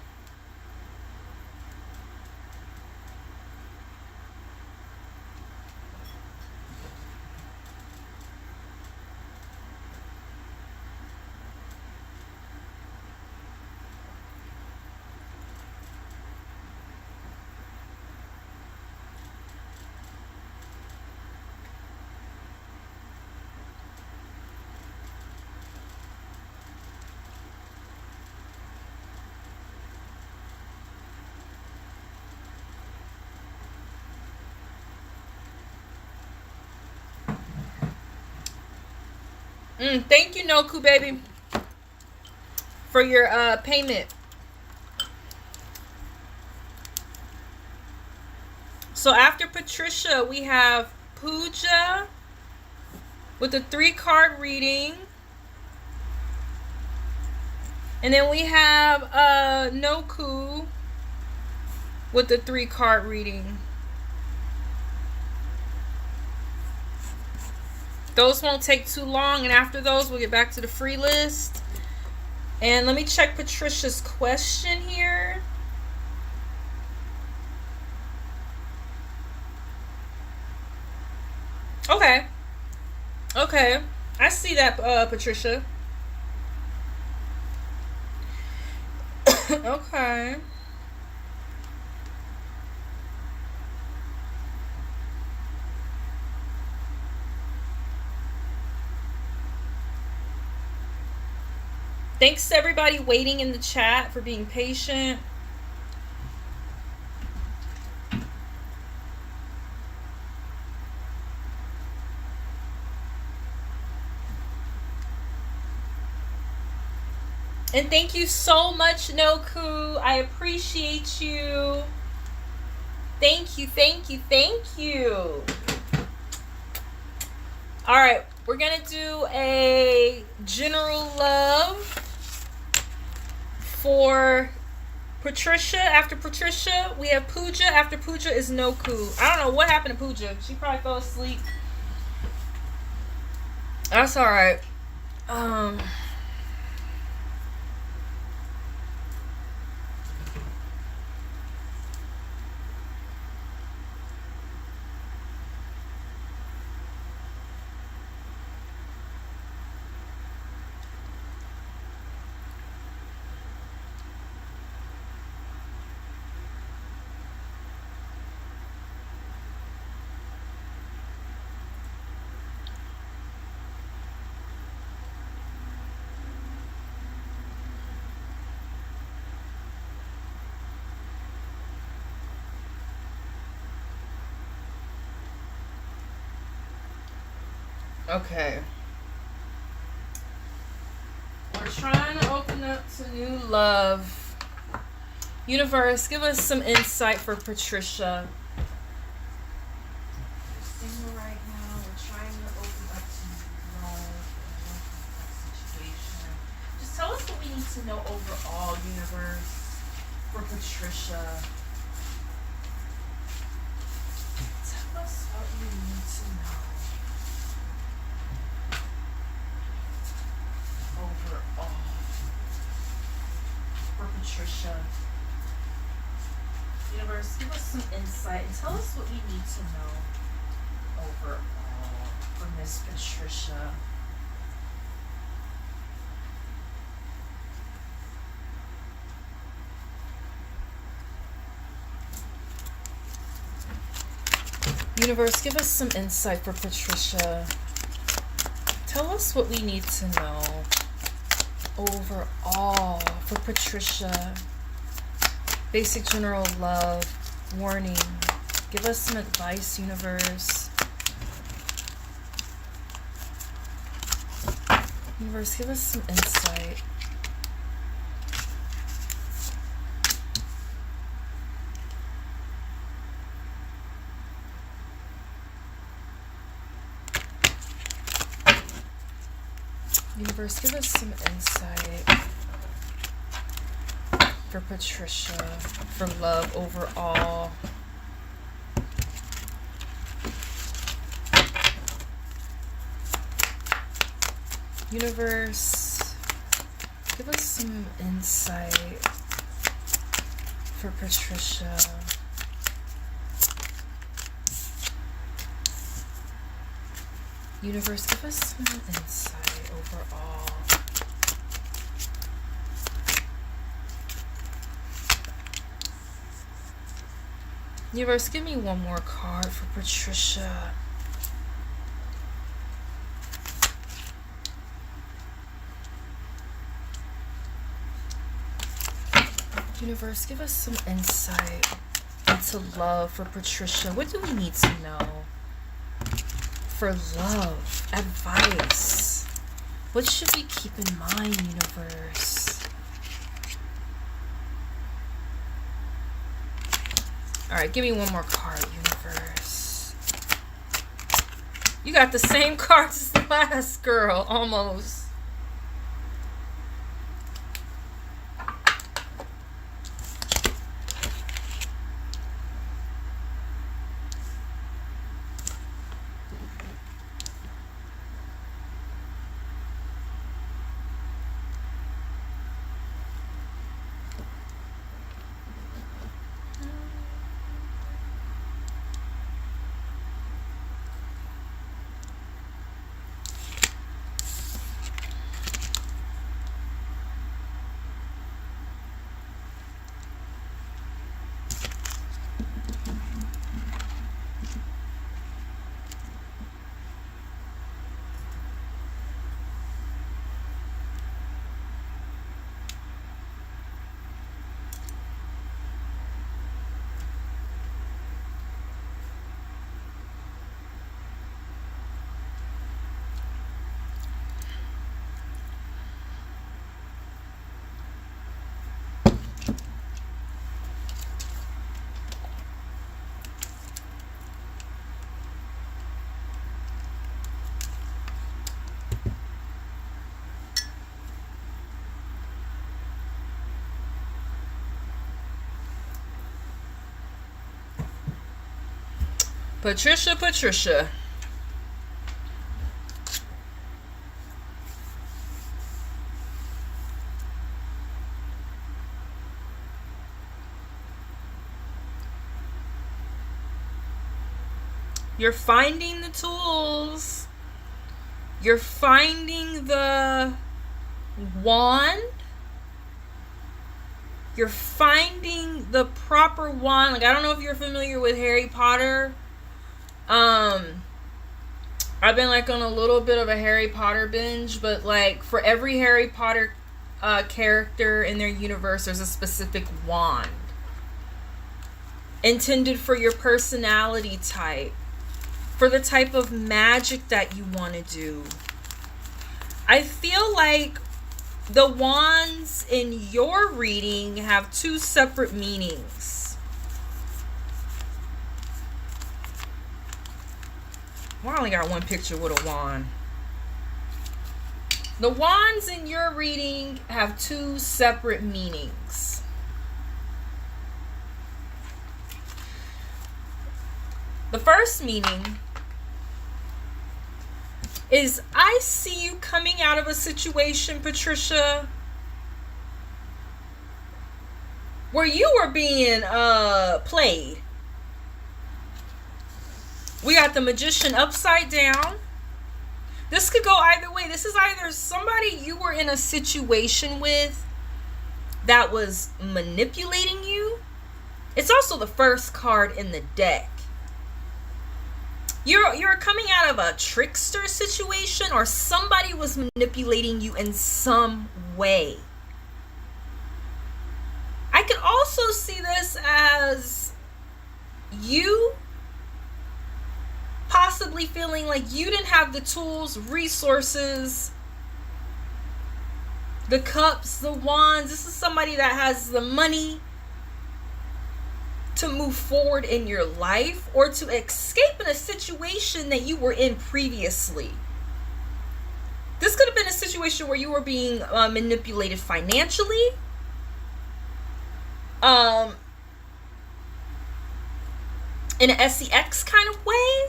Thank you, Noku, baby, for your payment. So after Patricia, we have Pooja with a 3-card reading. And then we have Noku with the 3-card reading. Those won't take too long, and after those, we'll get back to the free list. And let me check Patricia's question here. Okay. Okay. I see that, Patricia. Okay. Thanks to everybody waiting in the chat for being patient. And thank you so much, Noku. I appreciate you. Thank you, thank you, thank you. All right, we're going to do a general love for Patricia. After Patricia, we have Pooja. After Pooja is Noku. I don't know what happened to Pooja. She probably fell asleep. That's all right. Okay. We're trying to open up to new love. Universe, give us some insight for Patricia. Right now, we're trying to open up to new love situation. Just tell us what we need to know overall, universe, for Patricia. Tell us what we need to know. Overall, for Patricia. Universe, give us some insight and tell us what we need to know overall for Miss Patricia. Universe, give us some insight for Patricia. Tell us what we need to know overall for Patricia. Basic general love. Warning. Give us some advice, universe. Universe, give us some insight. Universe, give us some insight for Patricia, for love overall. Universe, give us some insight for Patricia. Universe, give us some insight overall. Universe, give me one more card for Patricia. Universe, give us some insight into love for Patricia. What do we need to know for love? Advice. What should we keep in mind, universe? Alright, give me one more card, universe. You got the same cards as the last girl, almost. Patricia. You're finding the tools. You're finding the wand. You're finding the proper wand. Like, I don't know if you're familiar with Harry Potter. I've been like on a little bit of a Harry Potter binge, but like for every Harry Potter character in their universe, there's a specific wand intended for your personality type, for the type of magic that you want to do. I feel like the wands in your reading have two separate meanings. Well, I only got one picture with a wand. The wands in your reading have two separate meanings. The first meaning is I see you coming out of a situation, Patricia, where you were being played. We got the Magician upside down. This could go either way. This is either somebody you were in a situation with that was manipulating you. It's also the first card in the deck. You're coming out of a trickster situation, or somebody was manipulating you in some way. I could also see this as you possibly feeling like you didn't have the tools, resources The Cups, the Wands. This is somebody that has the money to move forward in your life or to escape in a situation that you were in previously. This could have been a situation where you were being manipulated financially. In an SEX kind of way.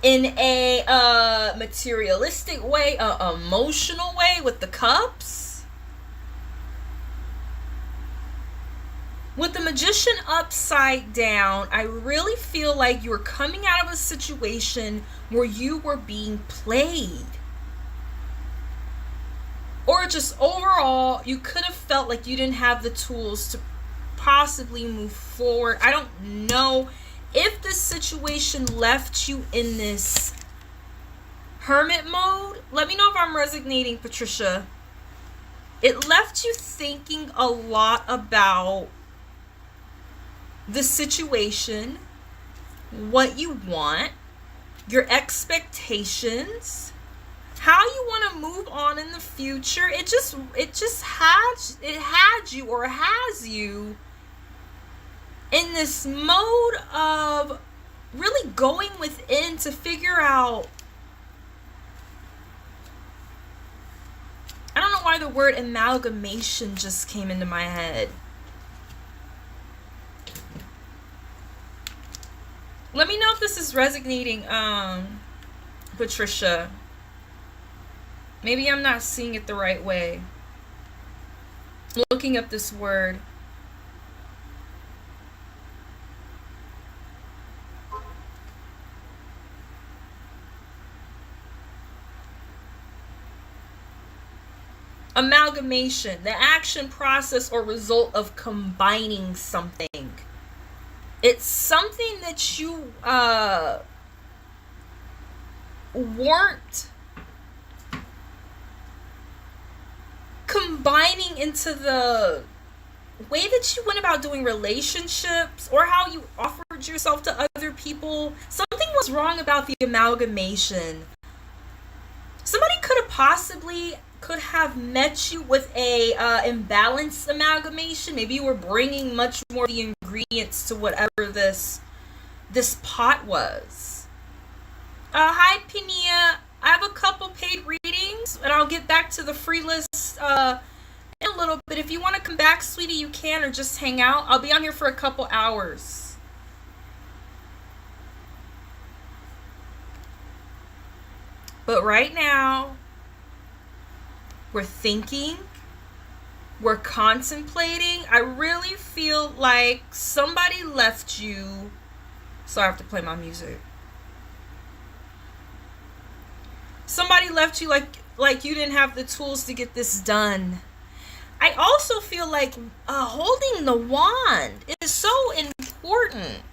In a materialistic way, emotional way with the Cups. With the Magician upside down, I really feel like you were coming out of a situation where you were being played. Or just overall, you could have felt like you didn't have the tools to possibly move forward. I don't know if this situation left you in this hermit mode. Let me know if I'm resonating, Patricia. It left you thinking a lot about the situation, what you want, your expectations, how you want to move on in the future. It had you or has you in this mode of really going within to figure out. I don't know why the word amalgamation just came into my head. Let me know if this is resonating, Patricia. Maybe I'm not seeing it the right way. Looking up this word. Amalgamation, the action, process, or result of combining something. It's something that you weren't combining into the way that you went about doing relationships or how you offered yourself to other people. Something was wrong about the amalgamation. Somebody could have met you with a imbalanced amalgamation. Maybe you were bringing much more of the ingredients to whatever this pot was. Hi, Pania. I have a couple paid readings, and I'll get back to the free list in a little bit. If you want to come back, sweetie, you can, or just hang out. I'll be on here for a couple hours. But right now, we're thinking, we're contemplating. I really feel like somebody left you. Sorry, I have to play my music. Somebody left you like you didn't have the tools to get this done. I also feel like holding the wand is so important.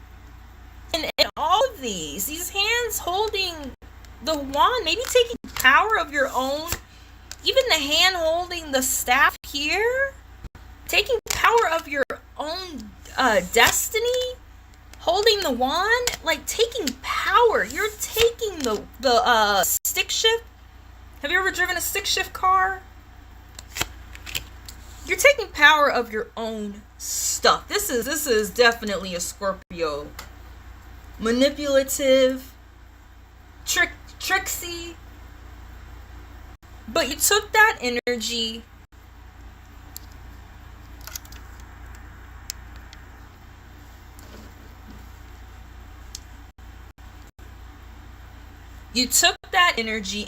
In all of these hands holding the wand, maybe taking power of your own. Even the hand holding the staff here, taking power of your own destiny, holding the wand, like taking power. You're taking the stick shift. Have you ever driven a stick shift car? You're taking power of your own stuff. This is definitely a Scorpio. Manipulative, tricksy. But you took that energy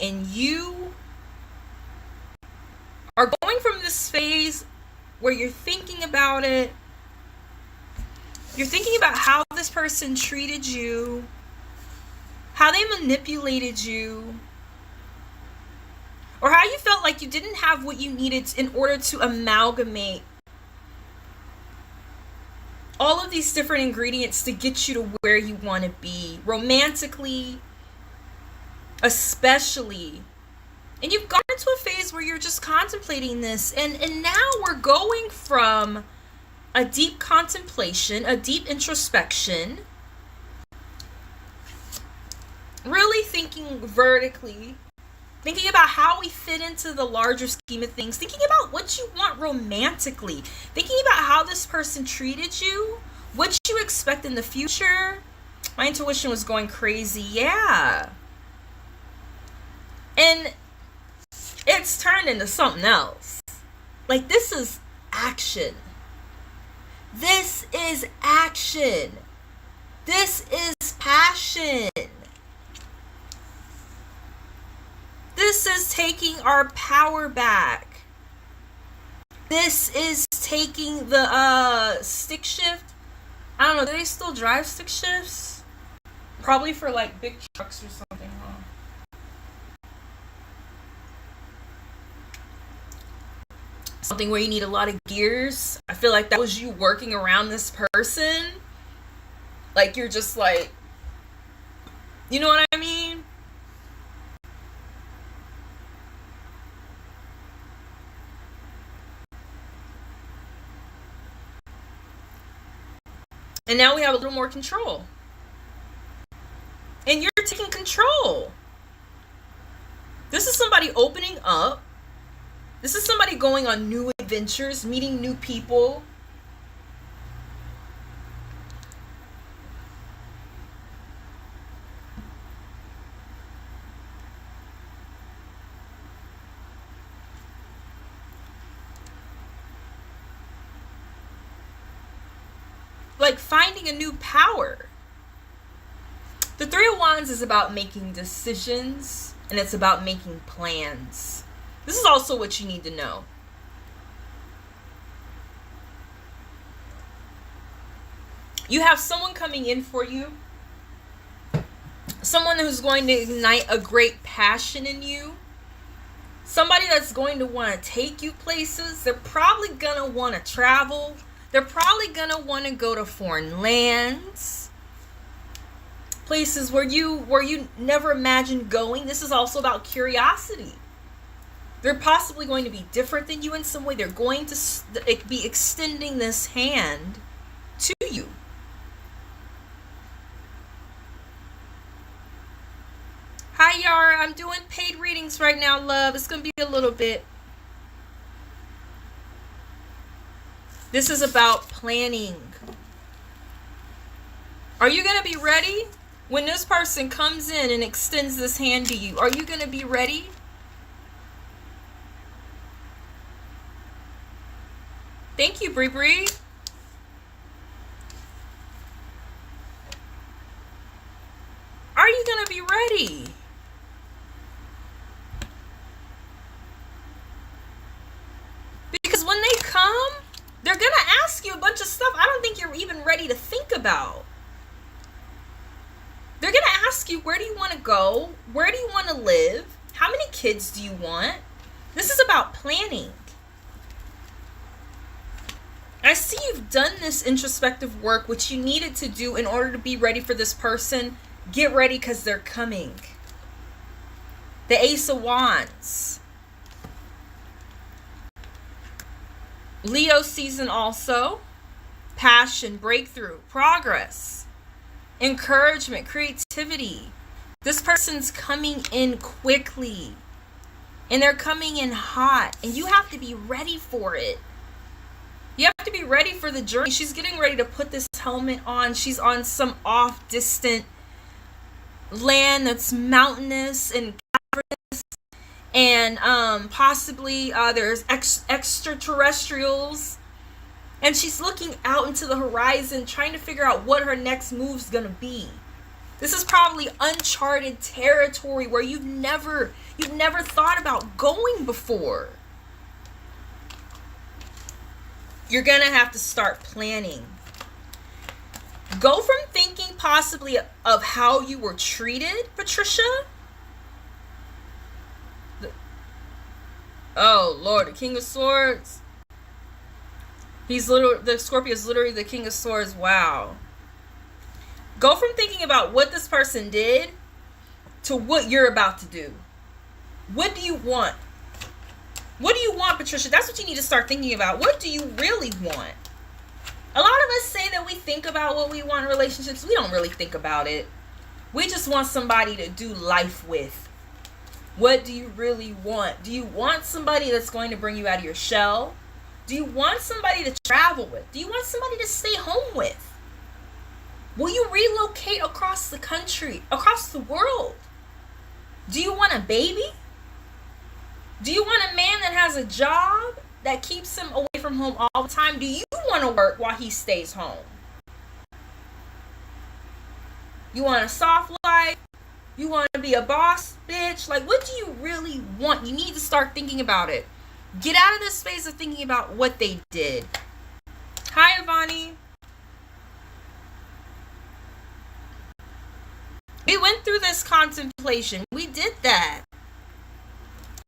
and you are going from this phase where you're thinking about it. You're thinking about how this person treated you, how they manipulated you, or how you felt like you didn't have what you needed in order to amalgamate all of these different ingredients to get you to where you want to be, romantically, especially. And you've gone into a phase where you're just contemplating this, and now we're going from a deep contemplation, a deep introspection, really thinking vertically, Thinking about how we fit into the larger scheme of things. Thinking about what you want romantically. Thinking about how this person treated you. What you expect in the future. My intuition was going crazy. Yeah. And it's turned into something else. Like, this is action. This is action. This is passion. This is taking our power back. This is taking the stick shift. I don't know, do they still drive stick shifts? Probably for like big trucks or something, huh? Something where you need a lot of gears. I feel like that was you working around this person. Like, you're just like, you know what I mean? And now we have a little more control. And you're taking control. This is somebody opening up. This is somebody going on new adventures, meeting new people. Like finding a new power. The Three of Wands is about making decisions, and it's about making plans. This is also what you need to know. You have someone coming in for you. Someone who's going to ignite a great passion in you. Somebody that's going to want to take you places. They're probably going to want to travel. They're probably going to want to go to foreign lands. Places where you never imagined going. This is also about curiosity. They're possibly going to be different than you in some way. They're going to be extending this hand to you. Hi, Yara. I'm doing paid readings right now, love. It's going to be a little bit. This is about planning. Are you going to be ready when this person comes in and extends this hand to you? Are you going to be ready? Thank you, Bree Bree. Are you going to be ready? Because when they come, they're going to ask you a bunch of stuff I don't think you're even ready to think about. They're going to ask you, where do you want to go? Where do you want to live? How many kids do you want? This is about planning. I see you've done this introspective work, which you needed to do in order to be ready for this person. Get ready, because they're coming. The Ace of Wands. Leo season also. Passion, breakthrough, progress, encouragement, creativity. This person's coming in quickly. And they're coming in hot. And you have to be ready for it. You have to be ready for the journey. She's getting ready to put this helmet on. She's on some off distant land that's mountainous and cavernous. And possibly there's extraterrestrials. And she's looking out into the horizon, trying to figure out what her next move's gonna be. This is probably uncharted territory where you've never thought about going before. You're going to have to start planning. Go from thinking possibly of how you were treated, Patricia. Oh, Lord, the King of Swords. The Scorpio is literally the King of Swords. Wow. Go from thinking about what this person did to what you're about to do. What do you want? What do you want, Patricia? That's what you need to start thinking about. What do you really want? A lot of us say that we think about what we want in relationships. We don't really think about it. We just want somebody to do life with. What do you really want? Do you want somebody that's going to bring you out of your shell? Do you want somebody to travel with? Do you want somebody to stay home with? Will you relocate across the country, across the world? Do you want a baby? Do you want a man that has a job that keeps him away from home all the time? Do you want to work while he stays home? You want a soft life? You want to be a boss bitch? Like, what do you really want? You need to start thinking about it. Get out of this space of thinking about what they did. Hi, Ivani. We went through this contemplation. We did that.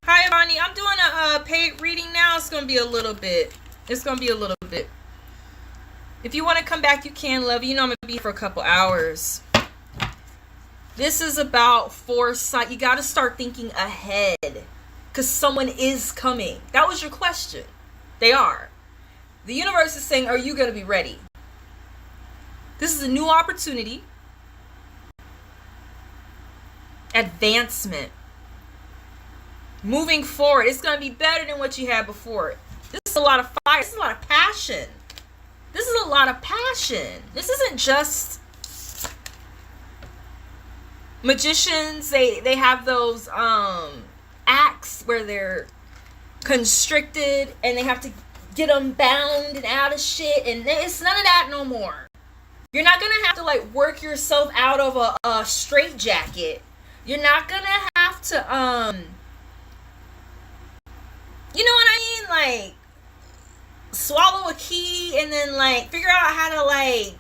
Hi, Ivani. I'm doing a paid reading now. It's going to be a little bit. It's going to be a little bit. If you want to come back, you can, love. You know I'm going to be here for a couple hours. This is about foresight. You got to start thinking ahead. Because someone is coming. That was your question. They are. The universe is saying, are you going to be ready? This is a new opportunity. Advancement. Moving forward. It's going to be better than what you had before. This is a lot of fire. This is a lot of passion. This is a lot of passion. This isn't just magicians. They have those acts where they're constricted and they have to get them bound and out of shit, and it's none of that no more. You're not gonna have to like work yourself out of a straitjacket. You're not gonna have to you know what I mean, like swallow a key and then like figure out how to like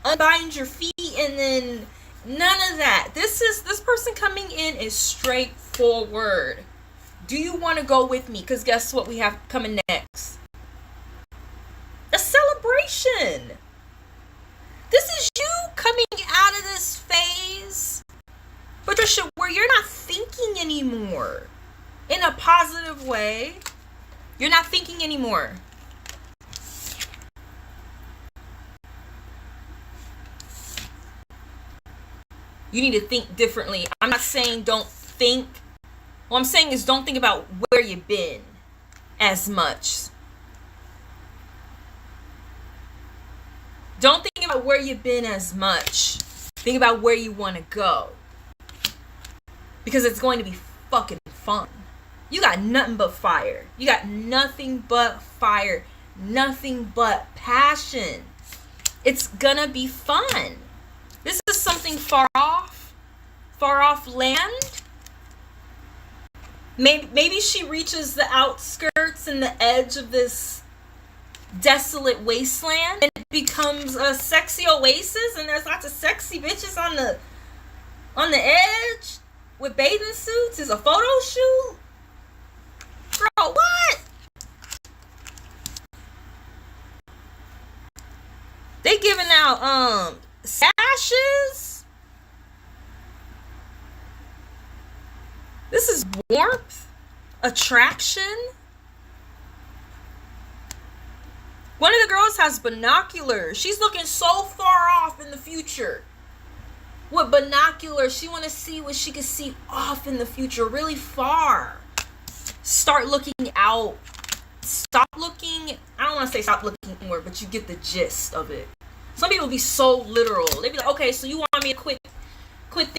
unbind your feet, and then none of that. This person coming in is straightforward. Do you want to go with me? Because guess what we have coming next? A celebration. This is you coming out of this phase, Patricia, where you're not thinking anymore in a positive way. You're not thinking anymore. You need to think differently. I'm not saying don't think. What I'm saying is don't think about where you've been as much. Don't think about where you've been as much. Think about where you want to go. Because it's going to be fucking fun. You got nothing but fire. You got nothing but fire. Nothing but passion. It's gonna be fun. This is something far off land. Maybe she reaches the outskirts and the edge of this desolate wasteland, and it becomes a sexy oasis, and there's lots of sexy bitches on the edge with bathing suits. It's a photo shoot. Girl, what? They giving out sashes. This is warmth, attraction. One of the girls has binoculars. She's looking so far off in the future. With binoculars, she want to see what she can see off in the future, really far. Start looking out. Stop looking. I don't want to say stop looking inward, but you get the gist of it. Some people be so literal. They be like, okay, so you want me to quit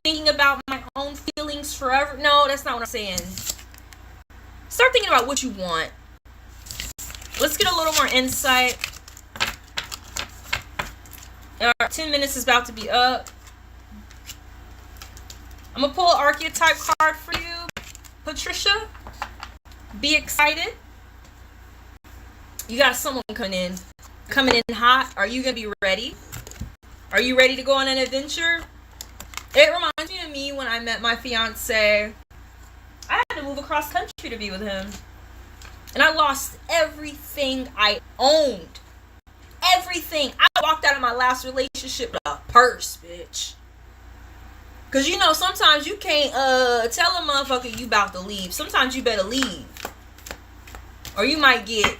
thinking about my own feelings forever? No, that's not what I'm saying. Start thinking about what you want. Let's get a little more insight. Our 10 minutes is about to be up. I'm going to pull an archetype card for you, Patricia. Be excited. You got someone coming in hot. Are you going to be ready? Are you ready to go on an adventure? It reminds me of me when I met my fiance. I had to move across country to be with him. And I lost everything I owned. Everything. I walked out of my last relationship with a purse, bitch. Because, you know, sometimes you can't tell a motherfucker you about to leave. Sometimes you better leave. Or you might get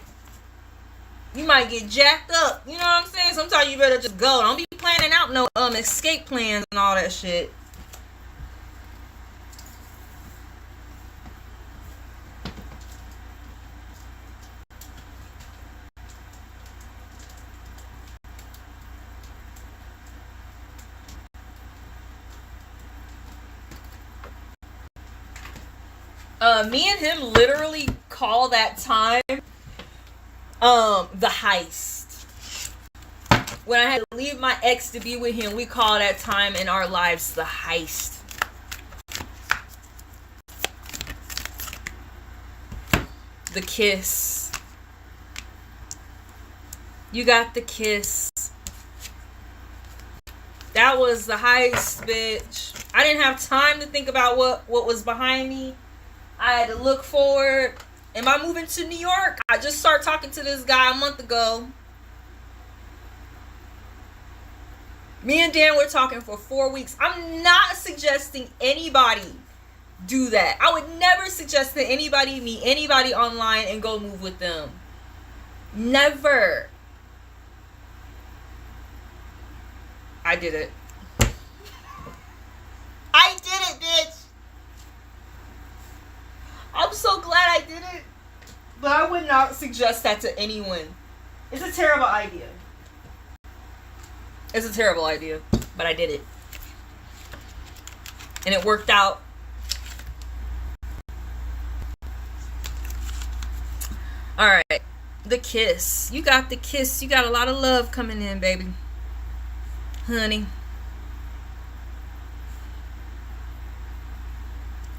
jacked up. You know what I'm saying? Sometimes you better just go. Don't be planning out no escape plans and all that shit. Me and him literally call that time the heist. When I had to leave my ex to be with him, we call that time in our lives the heist. The kiss. You got the kiss. That was the heist, bitch. I didn't have time to think about what was behind me. I had to look forward. Am I moving to New York? I just started talking to this guy a month ago. Me and Dan were talking for 4 weeks. I'm not suggesting anybody do that. I would never suggest that anybody meet anybody online and go move with them. Never. I did it. I did it, bitch. I'm so glad I did it. But I would not suggest that to anyone. It's a terrible idea. It's a terrible idea. But I did it. And it worked out. Alright. The kiss. You got the kiss. You got a lot of love coming in, baby. Honey.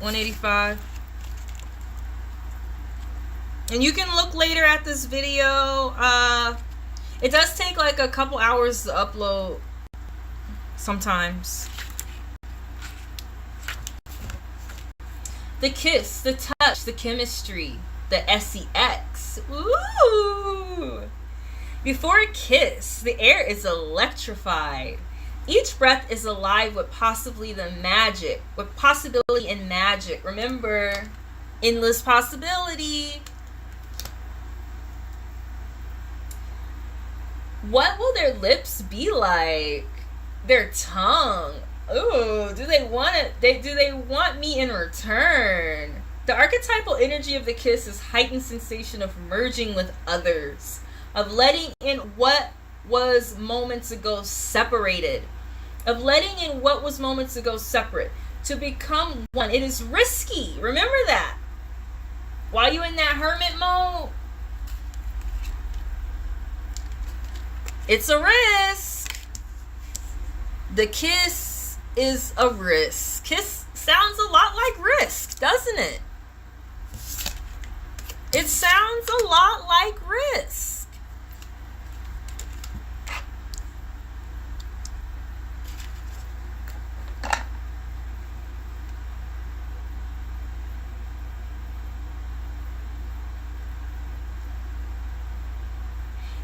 185. And you can look later at this video. It does take like a couple hours to upload sometimes. The kiss, the touch, the chemistry, the sex. Ooh. Before a kiss, the air is electrified. Each breath is alive with possibly the magic, with possibility and magic. Remember, endless possibility. What will their lips be like? Their tongue. Ooh, do they want it? Do they want me in return? The archetypal energy of the kiss is heightened sensation of merging with others, of letting in what was moments ago separated, of letting in what was moments ago separate, to become one. It is risky. Remember that. While you're in that hermit mode, it's a risk. The kiss is a risk. Kiss sounds a lot like risk, doesn't it? It sounds a lot like risk.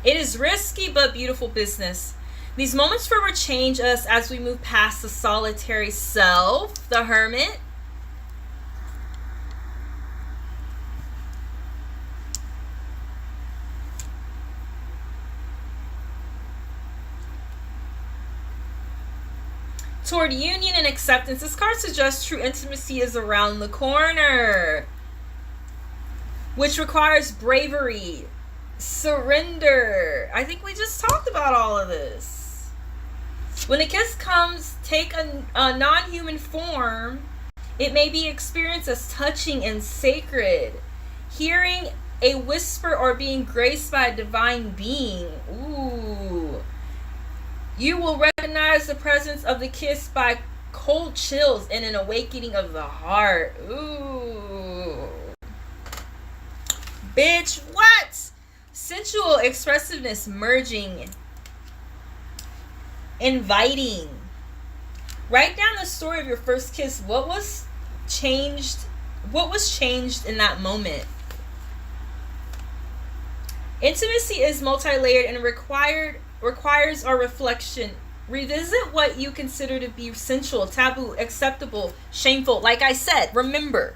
It is risky but beautiful business. These moments forever change us as we move past the solitary self, the hermit. Toward union and acceptance. This card suggests true intimacy is around the corner, which requires bravery, surrender. I think we just talked about all of this. When a kiss comes, take a non-human form. It may be experienced as touching and sacred. Hearing a whisper or being graced by a divine being. Ooh. You will recognize the presence of the kiss by cold chills and an awakening of the heart. Ooh. Bitch, what? Sensual expressiveness merging. Inviting. Write down the story of your first kiss. What was changed? What was changed in that moment? Intimacy is multi-layered and requires our reflection. Revisit what you consider to be sensual, taboo, acceptable, shameful. Like I said, remember.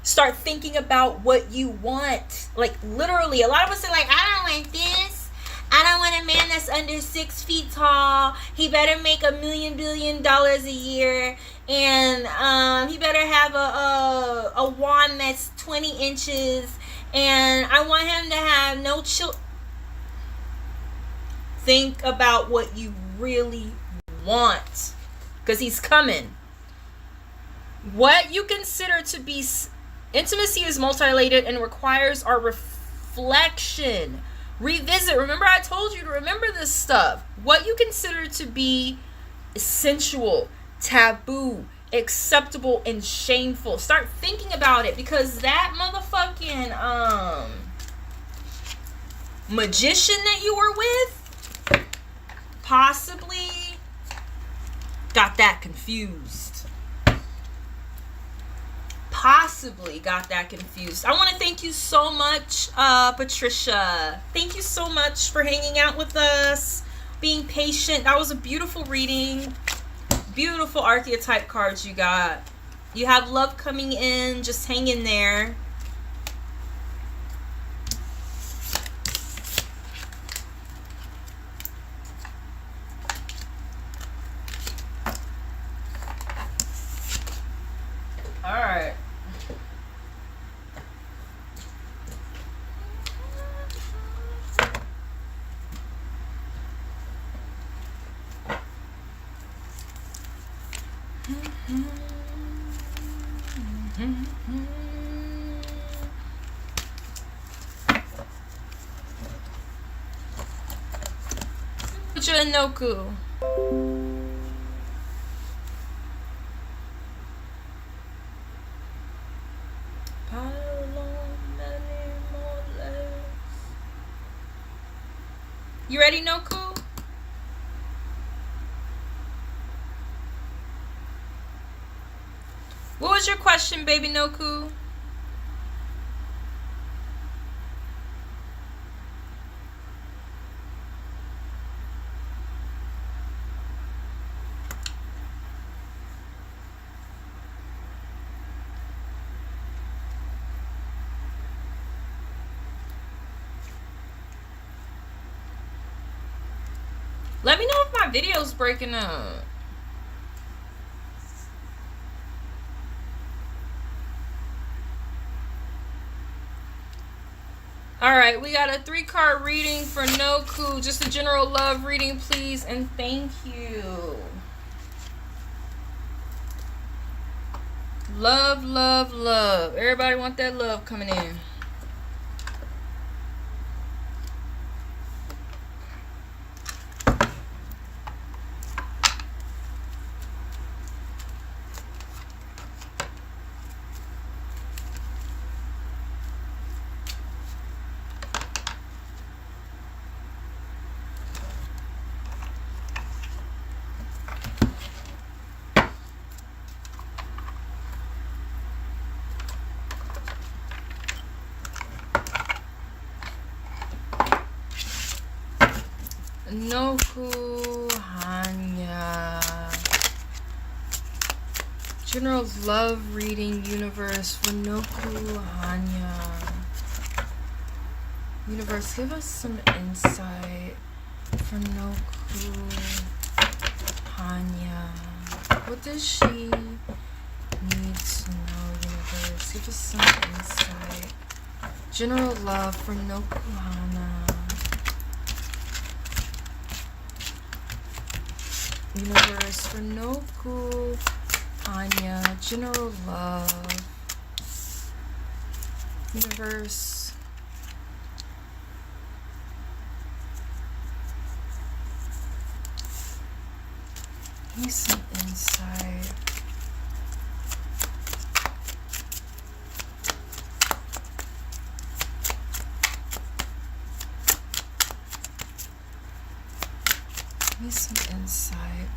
Start thinking about what you want. Like literally, a lot of us are like, I don't want this. I don't want a man that's under 6 feet tall. He better make $1 billion a year, and he better have a wand that's 20 inches, and I want him to have no children. Think about what you really want, because he's coming. What you consider to be Intimacy is multi-layered and requires our reflection. Revisit. Remember, I told you to remember this stuff. What you consider to be sensual, taboo, acceptable, and shameful. Start thinking about it, because that motherfucking magician that you were with possibly got that confused. I want to thank you so much, Patricia. Thank you so much for hanging out with us, being patient. That was a beautiful reading. Beautiful archetype cards you got. You have love coming in. Just hang in there. All right. Noku. You ready, Noku? What was your question, baby Noku? Let me know if my video's breaking up. Alright, we got a 3-card reading for Noku. Just a general love reading, please, and thank you. Love, love, love. Everybody want that love coming in. Noku Hanya. General love reading universe for Noku Hanya. Universe, give us some insight for Noku Hanya. What does she need to know, universe? Give us some insight. General love for Noku Hanya. Universe for Noku Anya. General love. Universe. Give me some insight. Give me some insight.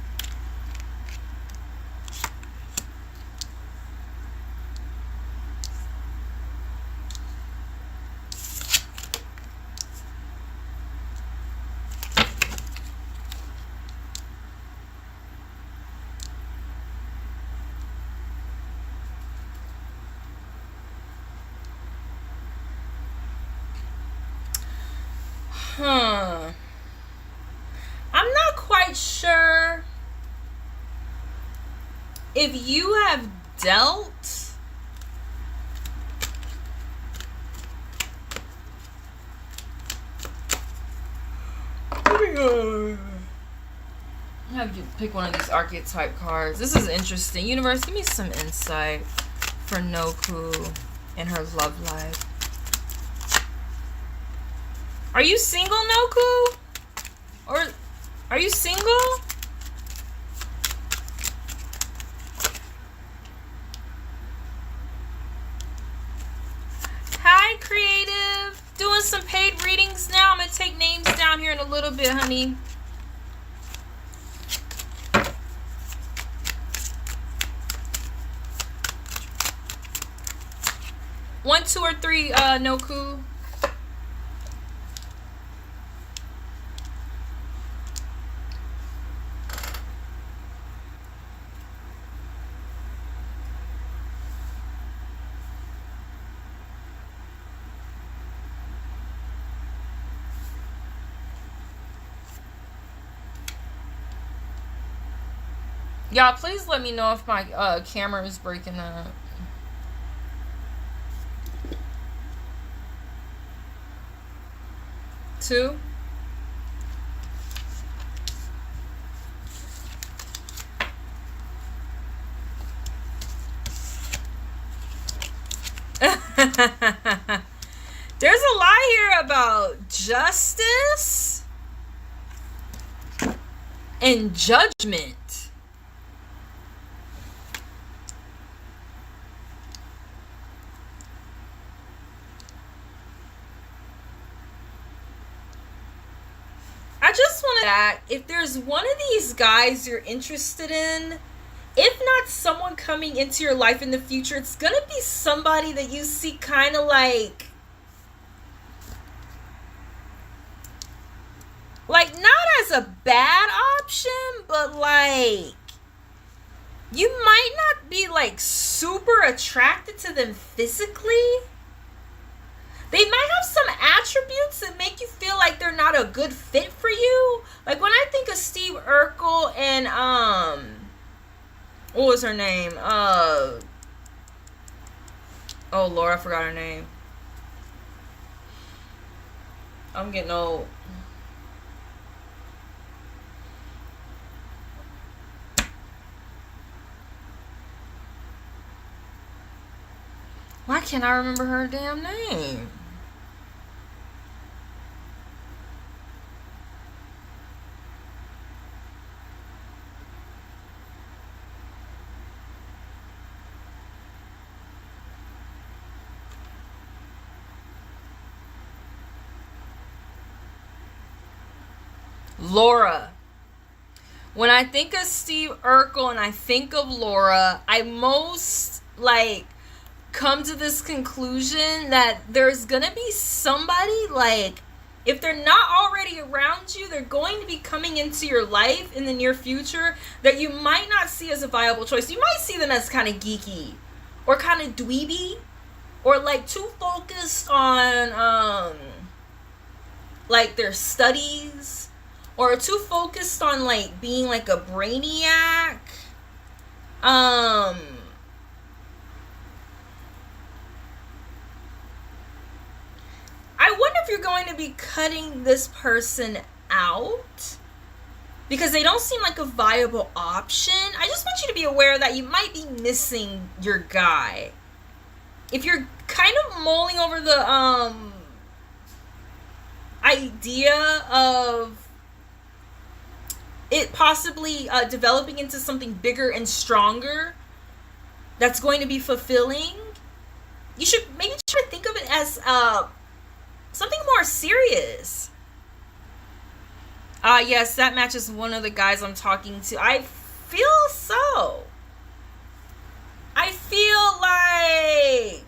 I'm not quite sure if you have dealt have you pick one of these archetype cards. This is interesting. Universe, give me some insight for Noku in her love life. Are you single, Noku? Or are you single? Hi, Creative. Doing some paid readings now. I'm going to take names down here in a little bit, honey. One, two, or three, Noku. Y'all, please let me know if my camera is breaking up. Two. There's a lot here about justice and judgment. I just want to ask, if there's one of these guys you're interested in, if not someone coming into your life in the future, it's going to be somebody that you see kind of like not as a bad option, but like you might not be like super attracted to them physically. They might have some attributes that make you feel like they're not a good fit for you. Like when I think of Steve Urkel and what was her name? Oh Lord, I forgot her name. I'm getting old. Why can't I remember her damn name? Laura. When I think of Steve Urkel and I think of Laura, I most like come to this conclusion that there's gonna be somebody, like, if they're not already around you, they're going to be coming into your life in the near future that you might not see as a viable choice. You might see them as kind of geeky or kind of dweeby or like too focused on like their studies, or too focused on like being like a brainiac. I wonder if you're going to be cutting this person out because they don't seem like a viable option. I just want you to be aware that you might be missing your guy. If you're kind of mulling over the idea of it possibly developing into something bigger and stronger that's going to be fulfilling, you should maybe try to think of it as something more serious. Yes, that matches one of the guys I'm talking to. I feel so. I feel like,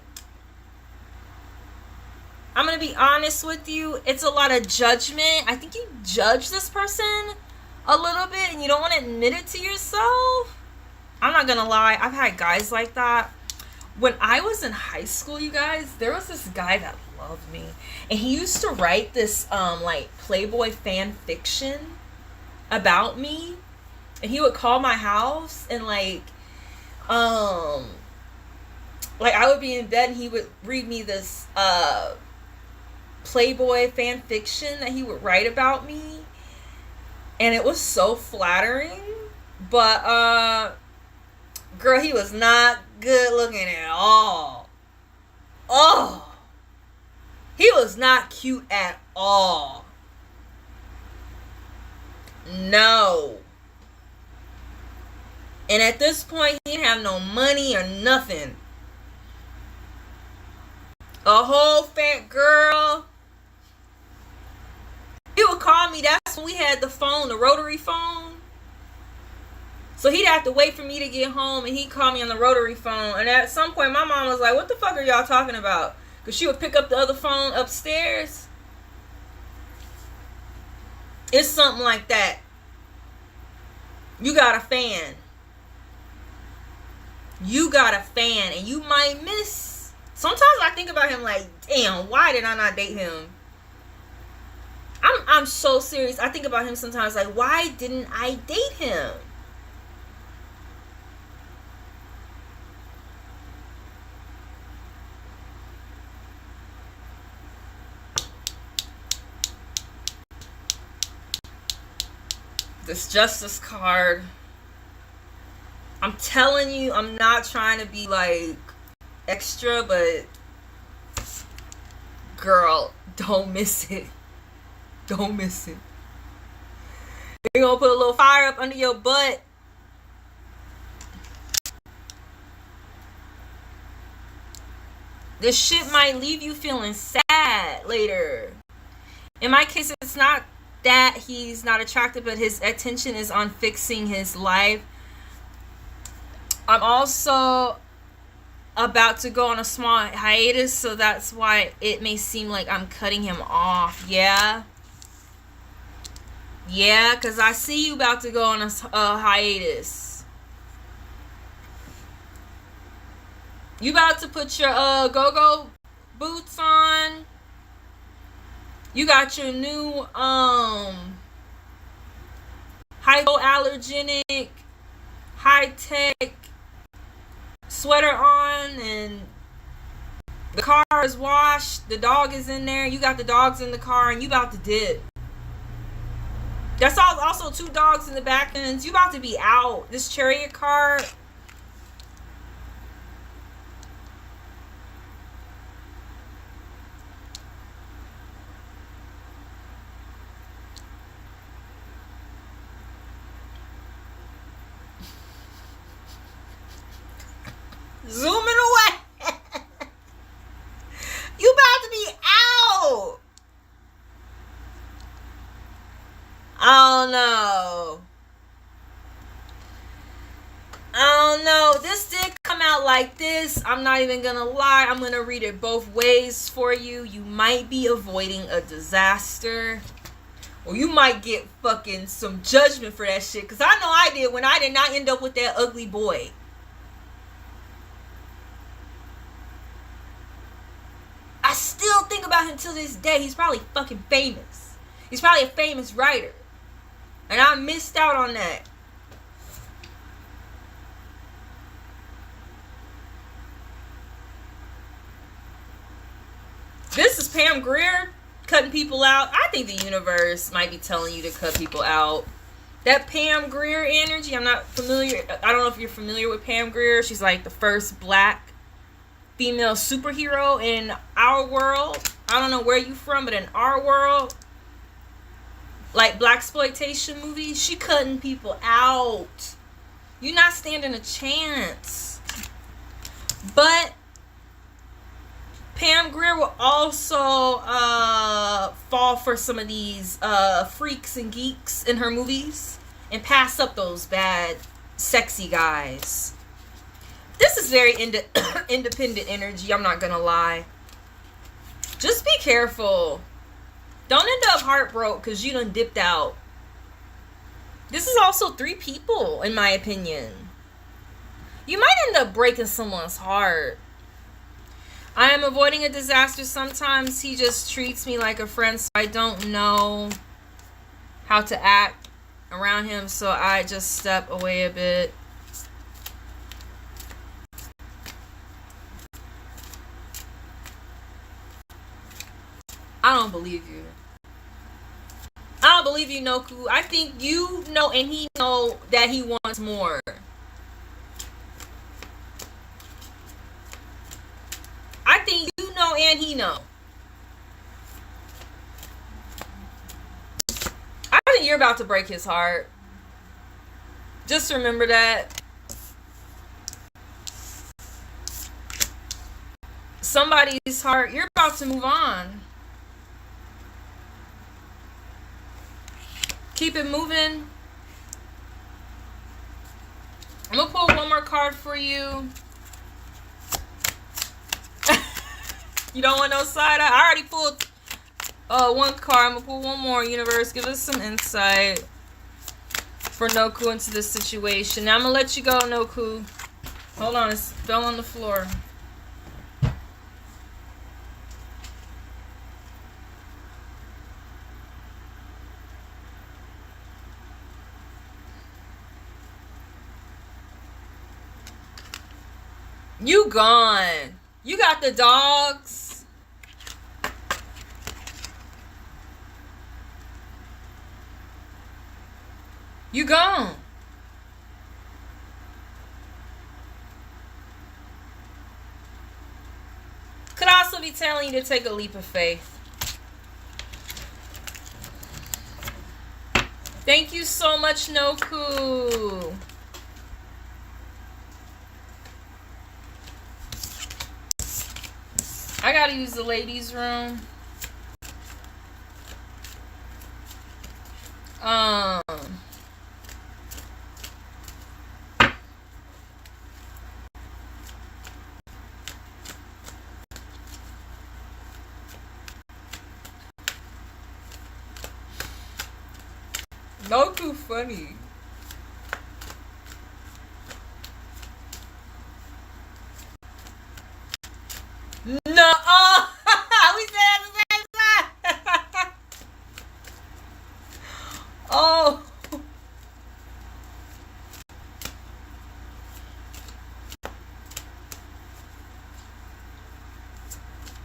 I'm going to be honest with you, it's a lot of judgment. I think you judge this person a little bit and you don't want to admit it to yourself. I'm not going to lie, I've had guys like that. When I was in high school, you guys, there was this guy that loved me, and he used to write this like Playboy fan fiction about me, and he would call my house and like I would be in bed and he would read me this Playboy fan fiction that he would write about me, and it was so flattering. But girl, he was not good looking at all. Oh, he was not cute at all. No. And at this point, he didn't have no money or nothing. A whole fat girl. He would call me. That's when we had the phone, the rotary phone. So he'd have to wait for me to get home, and he'd call me on the rotary phone. And at some point, my mom was like, what the fuck are y'all talking about? Because she would pick up the other phone upstairs. It's something like that. You got a fan. You got a fan, and you might miss. Sometimes I think about him like, damn, why did I not date him? I'm so serious. I think about him sometimes like, why didn't I date him? This Justice card. I'm telling you, I'm not trying to be like extra, but girl, don't miss it. Don't miss it. You're gonna put a little fire up under your butt. This shit might leave you feeling sad later. In my case, it's not that he's not attractive, but his attention is on fixing his life. I'm also about to go on a small hiatus, so that's why it may seem like I'm cutting him off. Yeah, because I see you about to go on a hiatus. You about to put your go-go boots on. You got your new hypoallergenic high-tech sweater on, and the car is washed, the dog is in there, you got the dogs in the car, and you about to dip. That's also 2 dogs in the back ends. You about to be out. This Chariot card. Zooming away. You about to be out. I don't know. This did come out like this. I'm not even gonna lie. I'm gonna read it both ways for you. You might be avoiding a disaster, or you might get fucking some judgment for that shit. Because I know I did when I did not end up with that ugly boy. I still think about him till this day. He's probably fucking famous. He's probably a famous writer. And I missed out on that. This is Pam Grier cutting people out. I think the universe might be telling you to cut people out. That Pam Grier energy, I'm not familiar. I don't know if you're familiar with Pam Grier. She's like the first black female superhero in our world. I don't know where you from, but in our world, like blaxploitation movies, she cutting people out. You're not standing a chance. But Pam Grier will also fall for some of these freaks and geeks in her movies and pass up those bad, sexy guys. This is very independent energy, I'm not gonna lie. Just be careful. Don't end up heartbroken because you done dipped out. This is also 3 people, in my opinion. You might end up breaking someone's heart. I am avoiding a disaster. Sometimes he just treats me like a friend, so I don't know how to act around him, so I just step away a bit. I don't believe you. I don't believe you, Noku. I think you know and he know that he wants more. I think you know and he know. I think you're about to break his heart. Just remember that. Somebody's heart, you're about to move on. Keep it moving. I'm gonna pull one more card for you. You don't want no side eye? I already pulled one card. I'm gonna pull one more. Universe, give us some insight for Noku into this situation. Now I'm gonna let you go, Noku. Hold on, it fell on the floor. You gone. You got the dogs. You gone. Could also be telling you to take a leap of faith. Thank you so much, Noku. I gotta use the ladies' room. Noku funny. No, we said at the same time. Oh.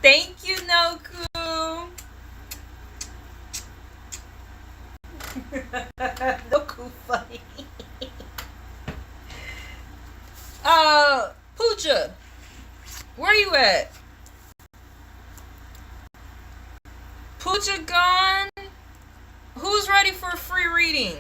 Thank you, Noku. Noku funny. Pooja, where you at? Pooja gone? Who's ready for a free reading?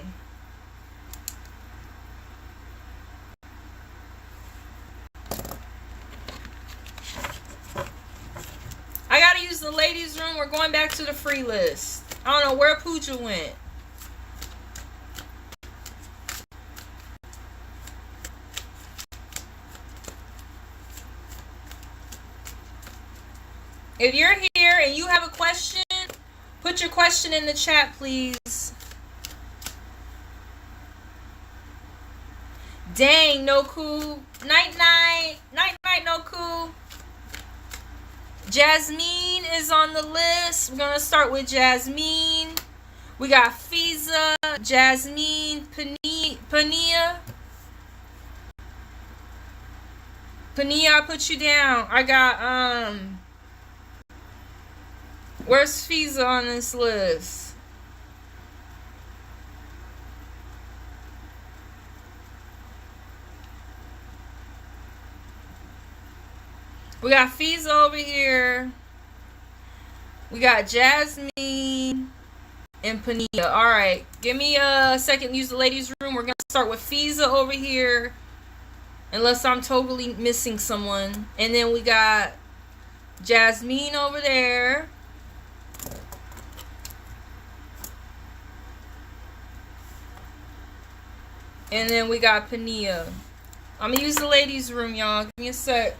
I gotta use the ladies' room. We're going back to the free list. I don't know where Pooja went. If you're here and you have a question, put your question in the chat, please. Dang, Noku. Night, night. Night, night, Noku. Jasmine is on the list. We're going to start with Jasmine. We got Fiza, Jasmine, Pania. Pania, I put you down. I got, where's Fiza on this list? We got Fiza over here. We got Jasmine and Pania. Alright. Give me a second to use the ladies' room. We're going to start with Fiza over here. Unless I'm totally missing someone. And then we got Jasmine over there. And then we got Pania. I'm going to use the ladies' room, y'all. Give me a sec.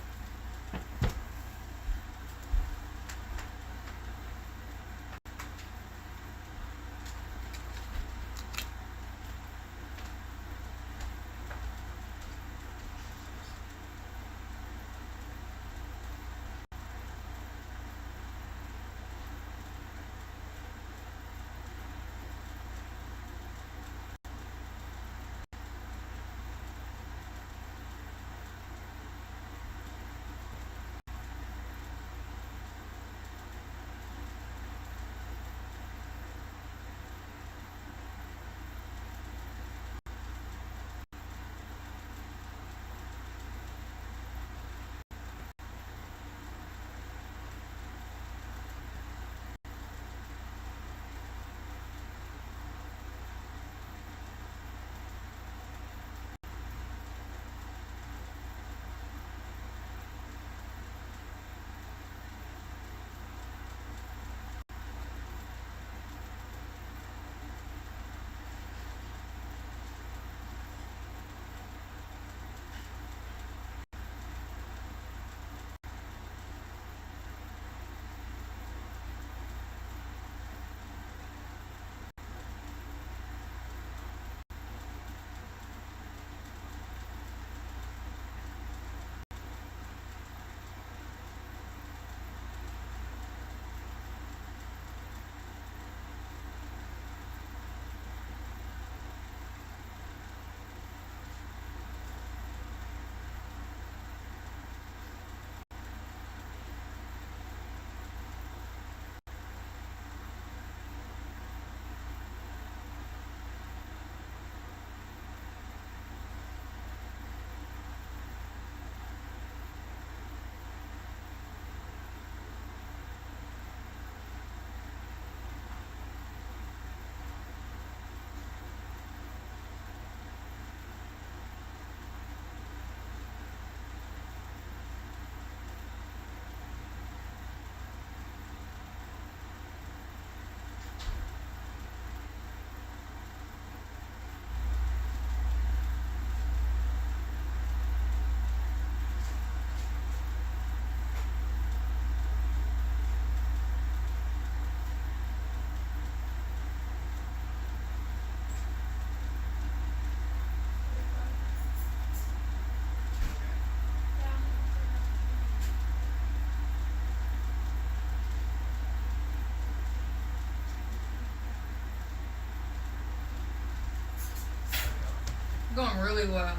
Going really well.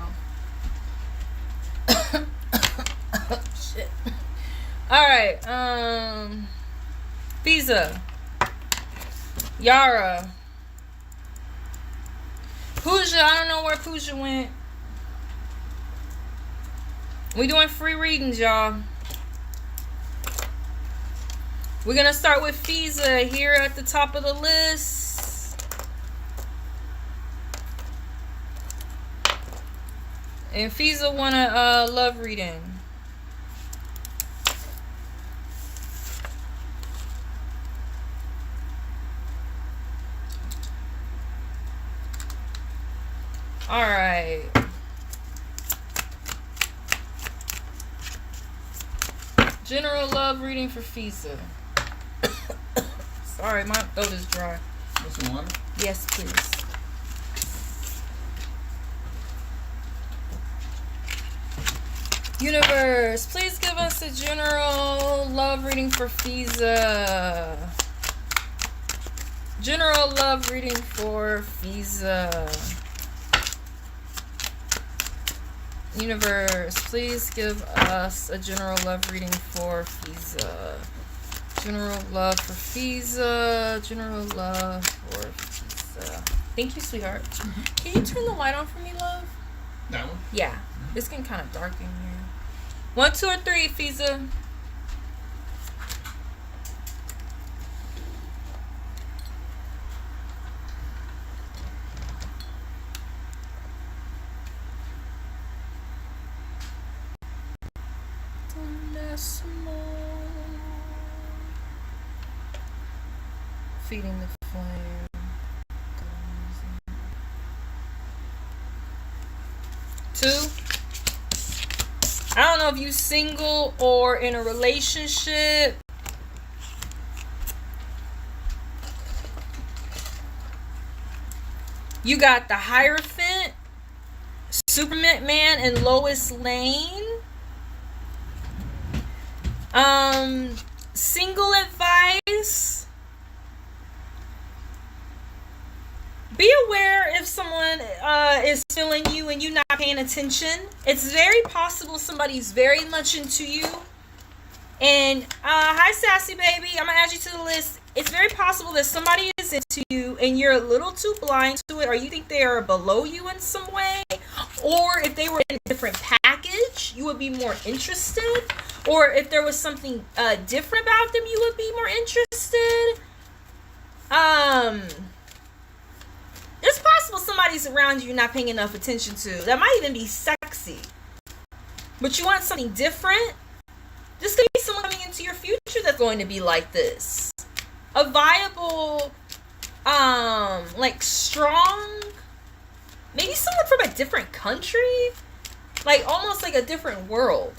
Shit. Alright, Visa. Yara. Pooja, I don't know where Pooja went. We doing free readings, y'all. We're gonna start with Visa here at the top of the list. And Visa want a love reading. All right. General love reading for Visa. Sorry, my throat is dry. Want some water? Yes, please. Universe, please give us a general love reading for Visa. General love reading for Visa. Universe, please give us a general love reading for Visa. General love for Visa. General love for Visa. Thank you, sweetheart. Mm-hmm. Can you turn the light on for me, love? That one? Yeah. Mm-hmm. It's getting kind of dark in here. 1, 2, or 3, Visa. Feeding the flame. 2. I don't know if you single or in a relationship. You got the Hierophant, Superman Man, and Lois Lane. Single advice. Be aware if someone is feeling you and you not paying attention. It's very possible somebody's very much into you. And hi, sassy baby. I'm gonna add you to the list. It's very possible that somebody is into you and you're a little too blind to it, or you think they are below you in some way, or if they were in a different package, you would be more interested, or if there was something different about them, you would be more interested. It's possible somebody's around you you're not paying enough attention to. That might even be sexy. But you want something different? This could be someone coming into your future that's going to be like this. A viable, like strong, maybe someone from a different country. Like almost like a different world.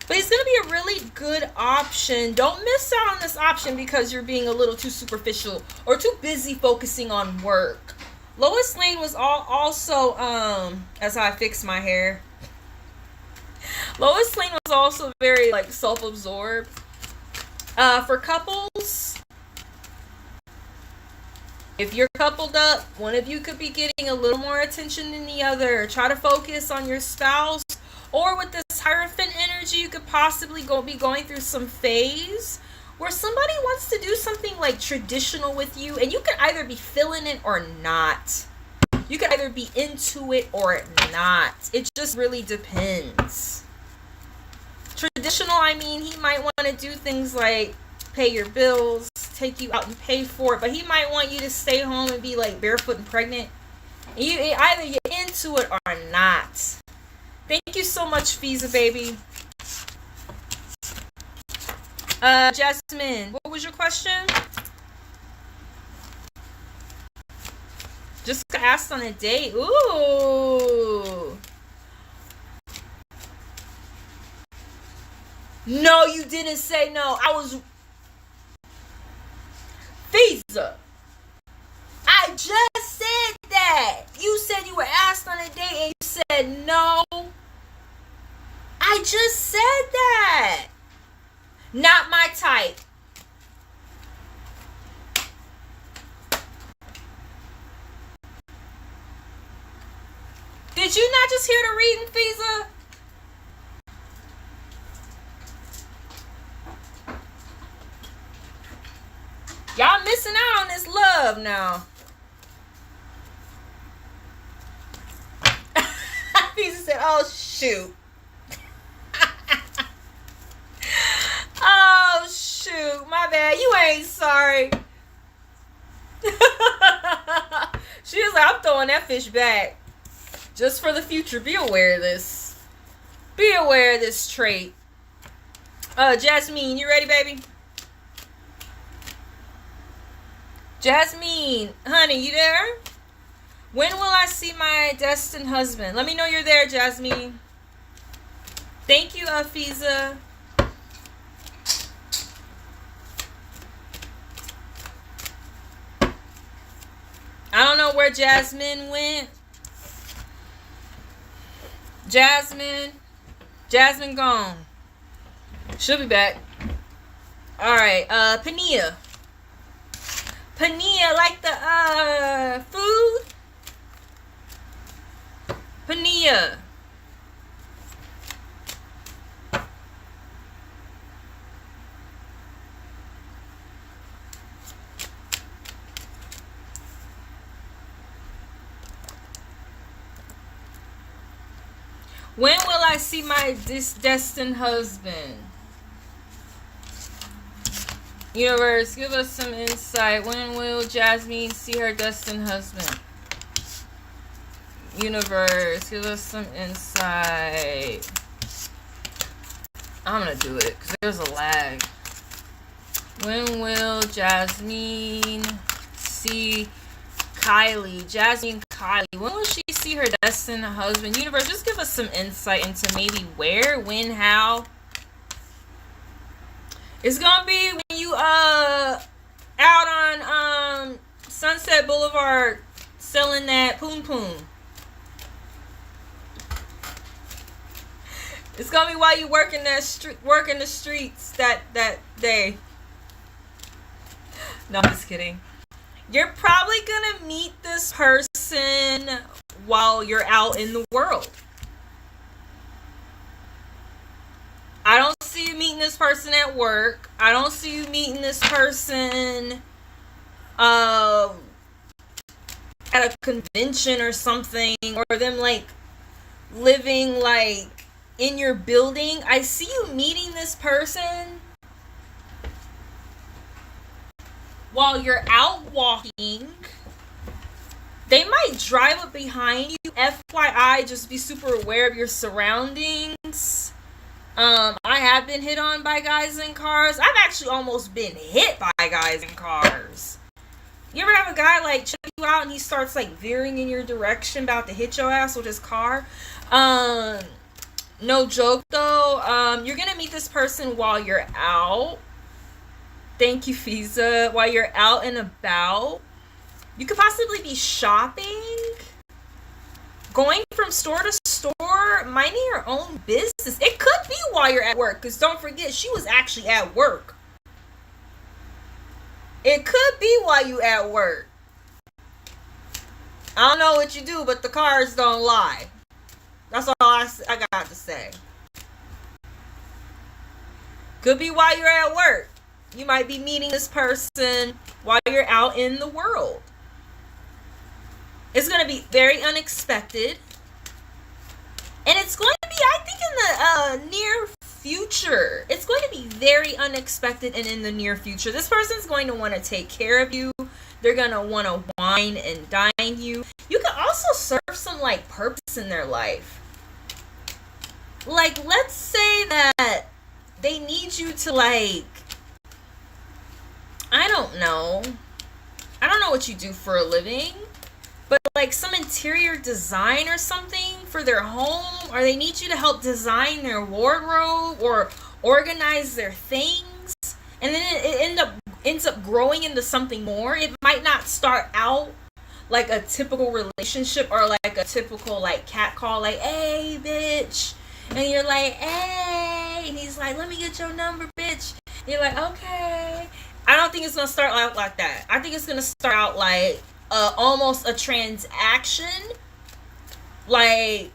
But it's going to be a really good option. Don't miss out on this option because you're being a little too superficial or too busy focusing on work. Lois Lane was also, that's how I fix my hair. Lois Lane was also very like self-absorbed. For couples, if you're coupled up, one of you could be getting a little more attention than the other. Try to focus on your spouse. Or with this Hierophant energy, you could possibly be going through some phase where somebody wants to do something like traditional with you, and you can either be feeling it or not. You can either be into it or not. It just really depends. Traditional, I mean, he might want to do things like pay your bills, take you out and pay for it, but he might want you to stay home and be like barefoot and pregnant. And either you're into it or not. Thank you so much, Visa baby. Jasmine, what was your question? Just asked on a date. Ooh. No, you didn't say no. I was... Visa. I just said that. You said you were asked on a date and you said no. I just said that. Not my type. Did you not just hear the reading, Fiza? Y'all missing out on this love now. Fiza said, oh, shoot. Oh, shoot. My bad. You ain't sorry. She was like, I'm throwing that fish back. Just for the future. Be aware of this. Be aware of this trait. Jasmine, you ready, baby? Jasmine, honey, you there? When will I see my destined husband? Let me know you're there, Jasmine. Thank you, Afiza. I don't know where Jasmine went. Jasmine gone. She'll be back. Alright, Pania. Pania, like the food? Pania. When will I see my destined husband? Universe, give us some insight. When will Jasmine see her destined husband? Universe, give us some insight. I'm gonna do it because there's a lag. When will Jasmine see Kylie? Jasmine Kylie. When will she see her destined husband? Universe, just give us some insight into maybe where, when, how. It's gonna be when you out on Sunset Boulevard selling that poon poon. It's gonna be while you working the streets that day. No, I'm just kidding. You're probably gonna meet this person while you're out in the world. I don't see you meeting this person at work. I don't see you meeting this person at a convention or something, or them like living like in your building. I see you meeting this person while you're out walking. They might drive up behind you. FYI, just be super aware of your surroundings. I have been hit on by guys in cars. I've actually almost been hit by guys in cars. You ever have a guy like check you out and he starts like veering in your direction about to hit your ass with his car? No joke though. You're gonna meet this person while you're out. Thank you, Fiza. While you're out and about. You could possibly be shopping, going from store to store, minding your own business. It could be while you're at work, because don't forget, she was actually at work. It could be while you at work. I don't know what you do, but the cards don't lie. That's all I got to say. Could be while you're at work. You might be meeting this person while you're out in the world. It's going to be very unexpected. And it's going to be, I think, in the near future. It's going to be very unexpected and in the near future. This person's going to want to take care of you. They're going to want to wine and dine you. You can also serve some, like, purpose in their life. Like, let's say that they need you to, like, I don't know what you do for a living, but like some interior design or something for their home, or they need you to help design their wardrobe or organize their things, and then it ends up growing into something more. It might not start out like a typical relationship or like a typical like cat call, like, hey bitch, and you're like, hey, and he's like, let me get your number, bitch. And you're like, okay. I don't think it's going to start out like that. I think it's going to start out like almost a transaction. Like,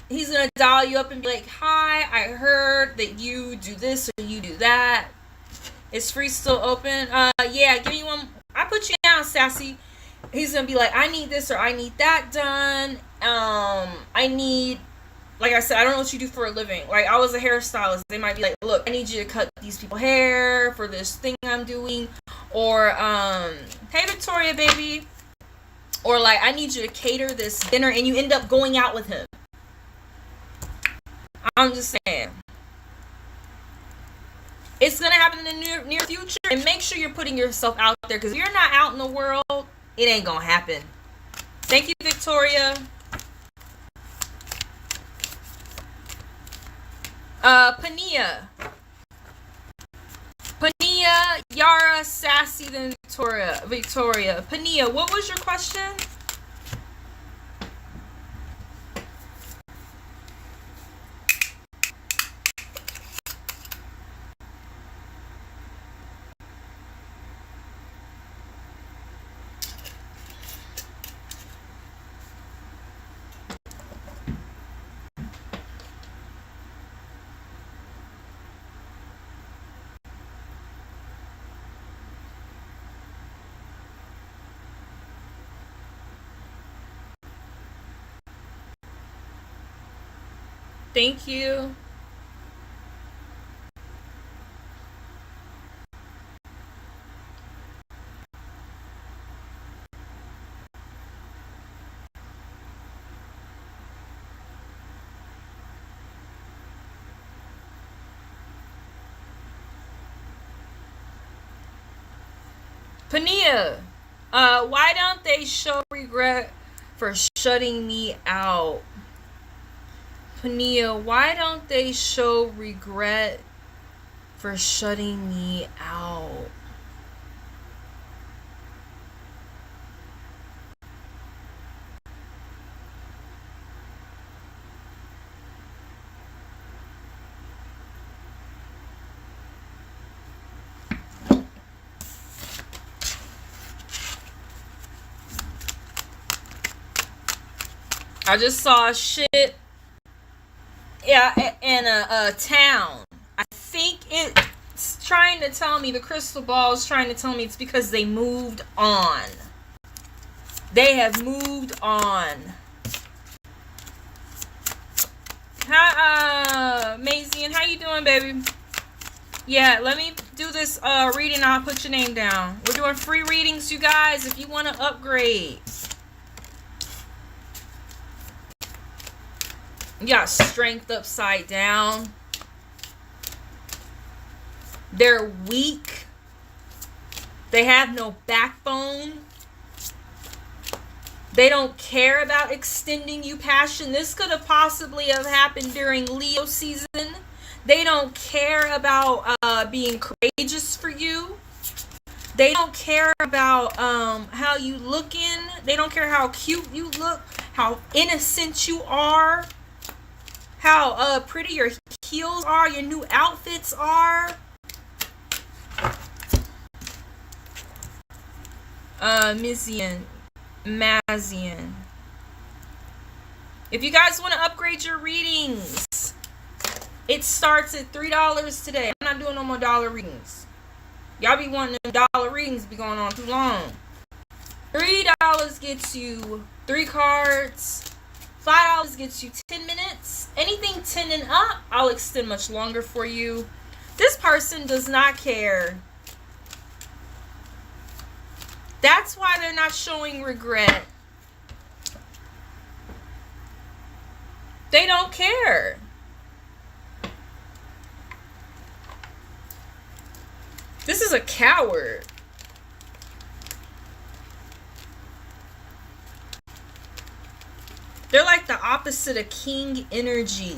he's gonna dial you up and be like, hi, I heard that you do this or you do that. Is free still open? Yeah, give me one. I put you down, Sassy. He's gonna be like, I need this or I need that done. I need, like I said, I don't know what you do for a living. Like, I was a hairstylist. They might be like, look, I need you to cut these people hair for this thing I'm doing. Or, hey, Victoria, baby. Or, like, I need you to cater this dinner, and you end up going out with him. I'm just saying. It's going to happen in the near future. And make sure you're putting yourself out there. Because if you're not out in the world, it ain't going to happen. Thank you, Victoria. Pania, Yara, Sassy, then Victoria. Pania, what was your question? Thank you. Pania, why don't they show regret for shutting me out? Pania, why don't they show regret for shutting me out? I just saw shit, yeah, in a town. I think it's trying to tell me, the crystal ball is trying to tell me it's because they moved on. They have moved on. Hi, Maisie, how you doing, baby? Yeah, let me do this reading. I'll put your name down. We're doing free readings, you guys, if you want to upgrade. You got strength upside down. They're weak. They have no backbone. They don't care about extending you passion. This could have possibly have happened during Leo season. They don't care about being courageous for you. They don't care about how you looking. They don't care how cute you look, how innocent you are, how pretty your heels are, your new outfits are. Mazian. If you guys want to upgrade your readings, it starts at $3 today. I'm not doing no more dollar readings. Y'all be wanting them dollar readings be going on too long. $3 gets you 3 cards. $5 gets you 10 minutes. Anything 10 and up, I'll extend much longer for you. This person does not care. That's why they're not showing regret. They don't care. This is a coward. They're like the opposite of king energy.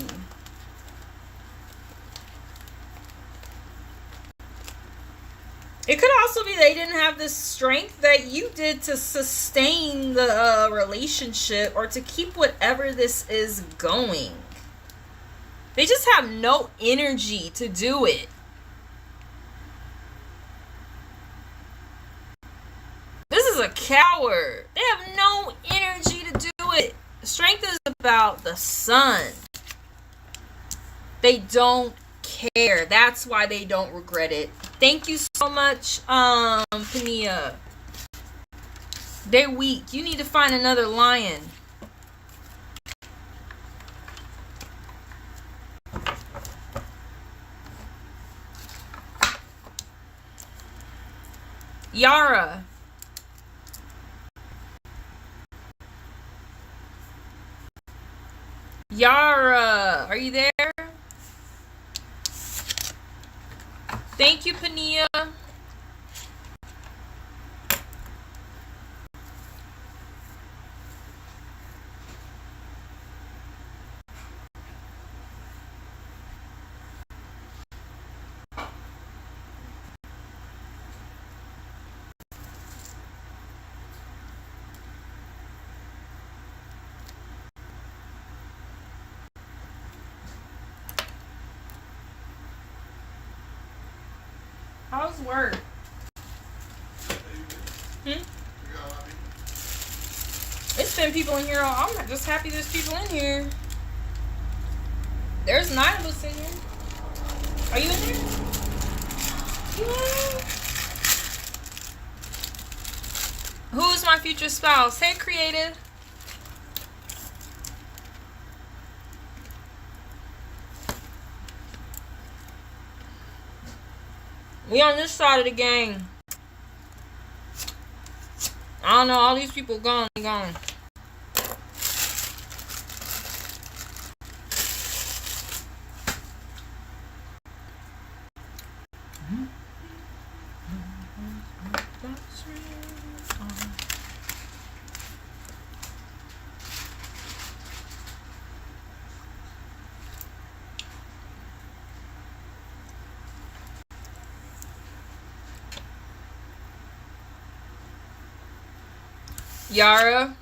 It could also be they didn't have the strength that you did to sustain the relationship or to keep whatever this is going. They just have no energy to do it. This is a coward. They have no energy to do it. Strength is about the sun. They don't care. That's why they don't regret it. Thank you so much, Pania. They're weak. You need to find another lion. Yara. Yara, are you there? Thank you, Pania. How's work? It's been people in here. I'm not just happy there's people in here. There's 9 of us in here. Are you in there? Yeah. Who is my future spouse? Hey, creative. We on this side of the game. I don't know. All these people gone. Yara,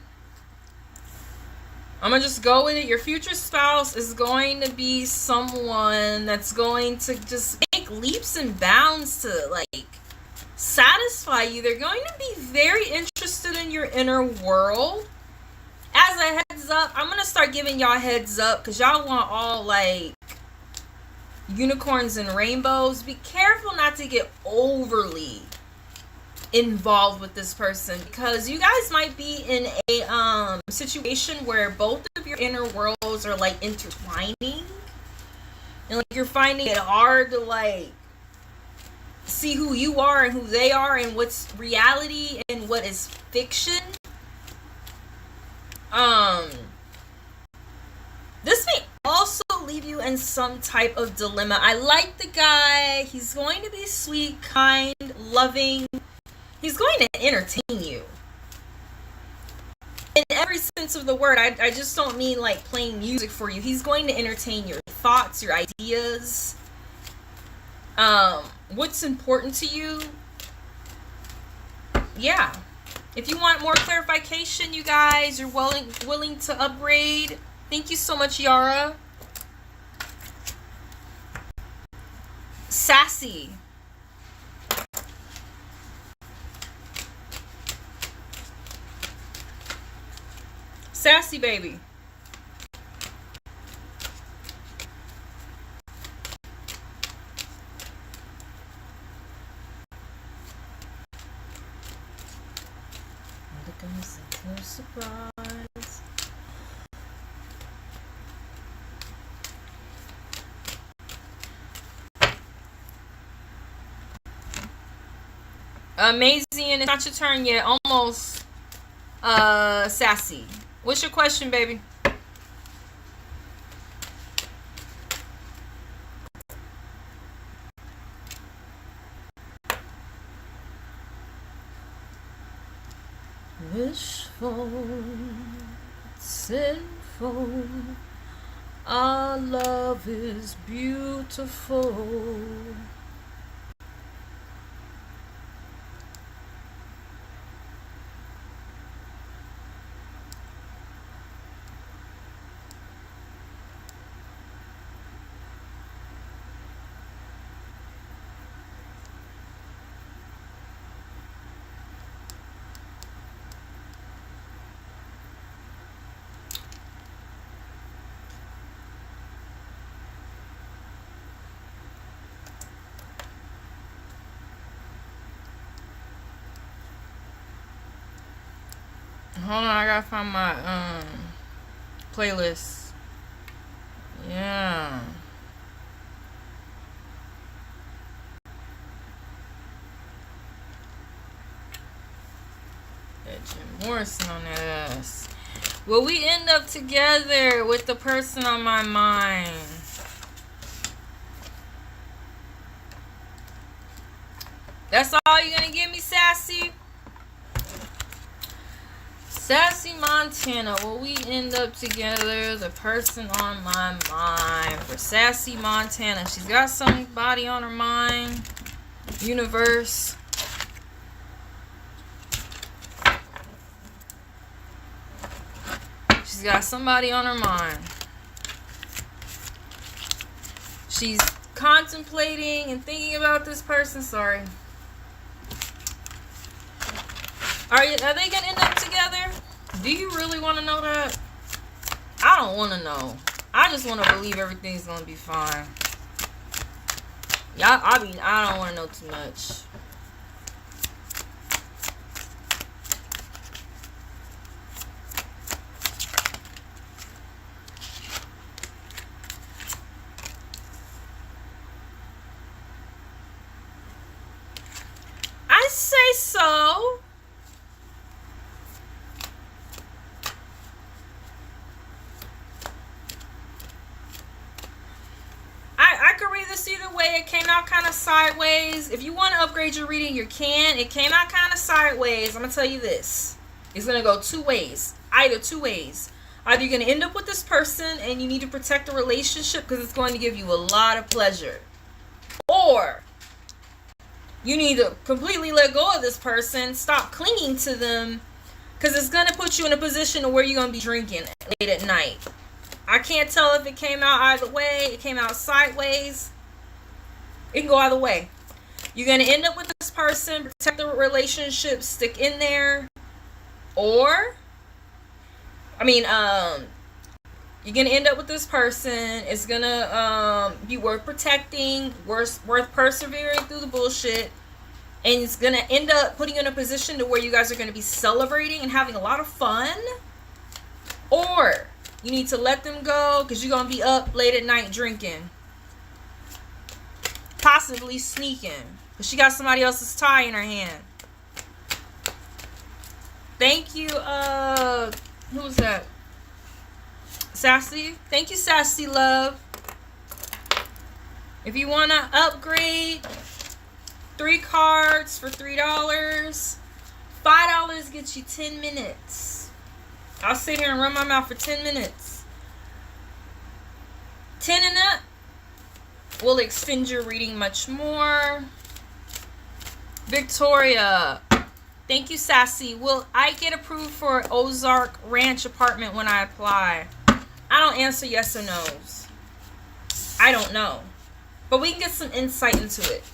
I'm gonna just go with it. Your future spouse is going to be someone that's going to just make leaps and bounds to like satisfy you. They're going to be very interested in your inner world. As a heads up, I'm gonna start giving y'all heads up because y'all want all like unicorns and rainbows. Be careful not to get overly involved with this person because you guys might be in a situation where both of your inner worlds are like intertwining and like you're finding it hard to like see who you are and who they are and what's reality and what is fiction. This may also leave you in some type of dilemma. I like the guy. He's going to be sweet, kind, loving. He's going to entertain you. In every sense of the word, I just don't mean like playing music for you. He's going to entertain your thoughts, your ideas, what's important to you. Yeah. If you want more clarification, you guys, you're willing to upgrade. Thank you so much, Yara. Sassy. Sassy baby. No surprise. Amazing, it's not your turn yet. Almost. Sassy. What's your question, baby? Wishful, sinful, our love is beautiful. Hold on, I gotta find my playlist. Yeah. That Jim Morrison on that ass. Will we end up together with the person on my mind? That's all you're gonna give me, Sassy? Sassy Montana, will we end up together? The person on my mind for Sassy Montana. She's got somebody on her mind. Universe. She's got somebody on her mind. She's contemplating and thinking about this person. Sorry. Are they gonna end up together? Do you really want to know that? I don't want to know. I just want to believe everything's gonna be fine. Yeah, I mean, I don't want to know too much. I say so. I could read this either way. It came out kind of sideways. If you want to upgrade your reading, you can. It came out kind of sideways. I'm going to tell you this. It's going to go two ways. Either two ways. Either you're going to end up with this person and you need to protect the relationship because it's going to give you a lot of pleasure. Or you need to completely let go of this person. Stop clinging to them because it's going to put you in a position where you're going to be drinking late at night. I can't tell if it came out either way. It came out sideways. It can go either way. You're going to end up with this person, protect the relationship, stick in there. Or, you're going to end up with this person. It's going to be worth protecting, worth persevering through the bullshit. And it's going to end up putting you in a position to where you guys are going to be celebrating and having a lot of fun. Or you need to let them go because you're going to be up late at night drinking. Possibly sneaking. Because she got somebody else's tie in her hand. Thank you, who was that? Sassy? Thank you, Sassy Love. If you want to upgrade 3 cards for $3, $5 gets you 10 minutes. I'll sit here and run my mouth for 10 minutes. 10 and up will extend your reading much more. Victoria, thank you, Sassy. Will I get approved for Ozark Ranch apartment when I apply? I don't answer yes or no's. I don't know. But we can get some insight into it.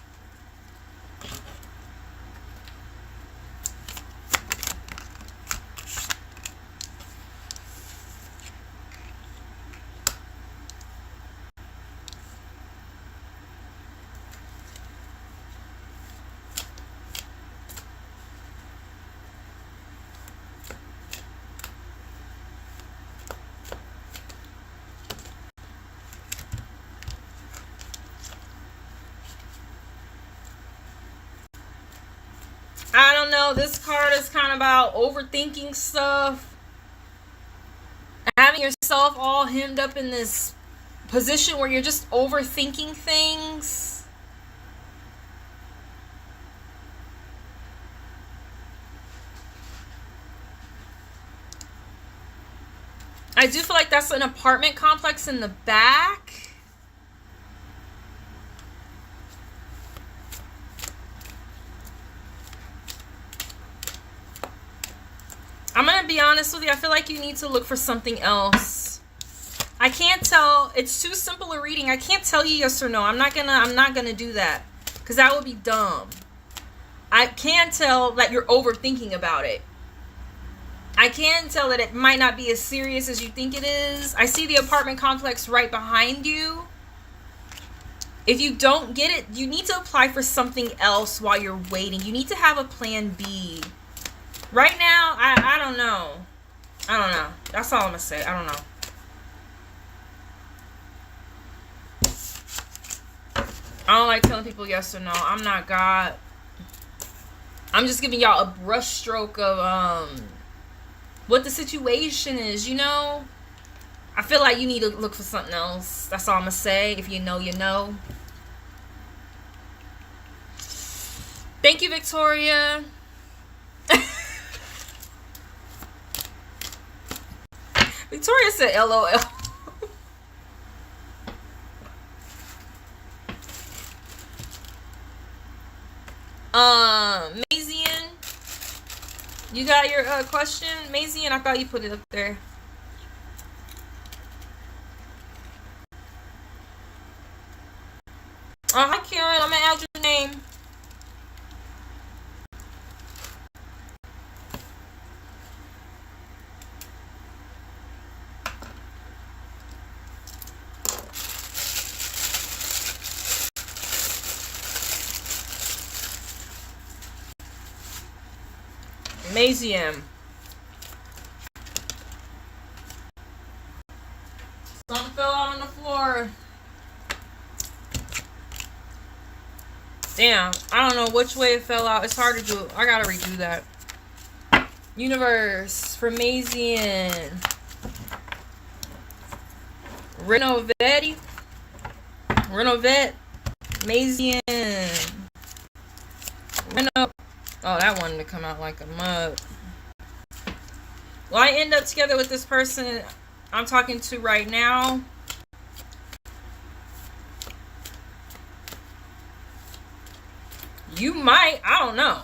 I don't know. This card is kind of about overthinking stuff. Having yourself all hemmed up in this position where you're just overthinking things. I do feel like that's an apartment complex in the back. I'm going to be honest with you. I feel like you need to look for something else. I can't tell. It's too simple a reading. I can't tell you yes or no. I'm not going to do that because that would be dumb. I can tell that you're overthinking about it. I can tell that it might not be as serious as you think it is. I see the apartment complex right behind you. If you don't get it, you need to apply for something else while you're waiting. You need to have a plan B. Right now, I don't know. I don't know. That's all I'm gonna say. I don't know. I don't like telling people yes or no. I'm not God. I'm just giving y'all a brush stroke of what the situation is, you know? I feel like you need to look for something else. That's all I'm gonna say. If you know, you know. Thank you, Victoria. Victoria said LOL. Mazian, you got your question? Mazian, I thought you put it up there. Hi, Karen. I'm gonna add your name. Mazian. Something fell out on the floor. Damn, I don't know which way it fell out. It's hard to do. I gotta redo that. Universe for Mazian. Renovette. Mazian. Oh, that wanted to come out like a mug. Well, I end up together with this person I'm talking to right now. You might. I don't know.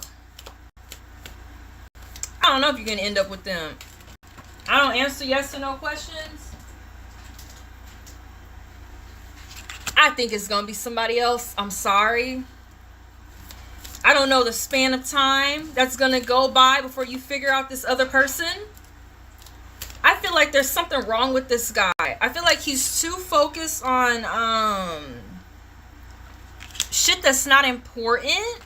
I don't know if you're going to end up with them. I don't answer yes or no questions. I think it's going to be somebody else. I'm sorry. I don't know the span of time that's going to go by before you figure out this other person. I feel like there's something wrong with this guy. I feel like he's too focused on shit that's not important.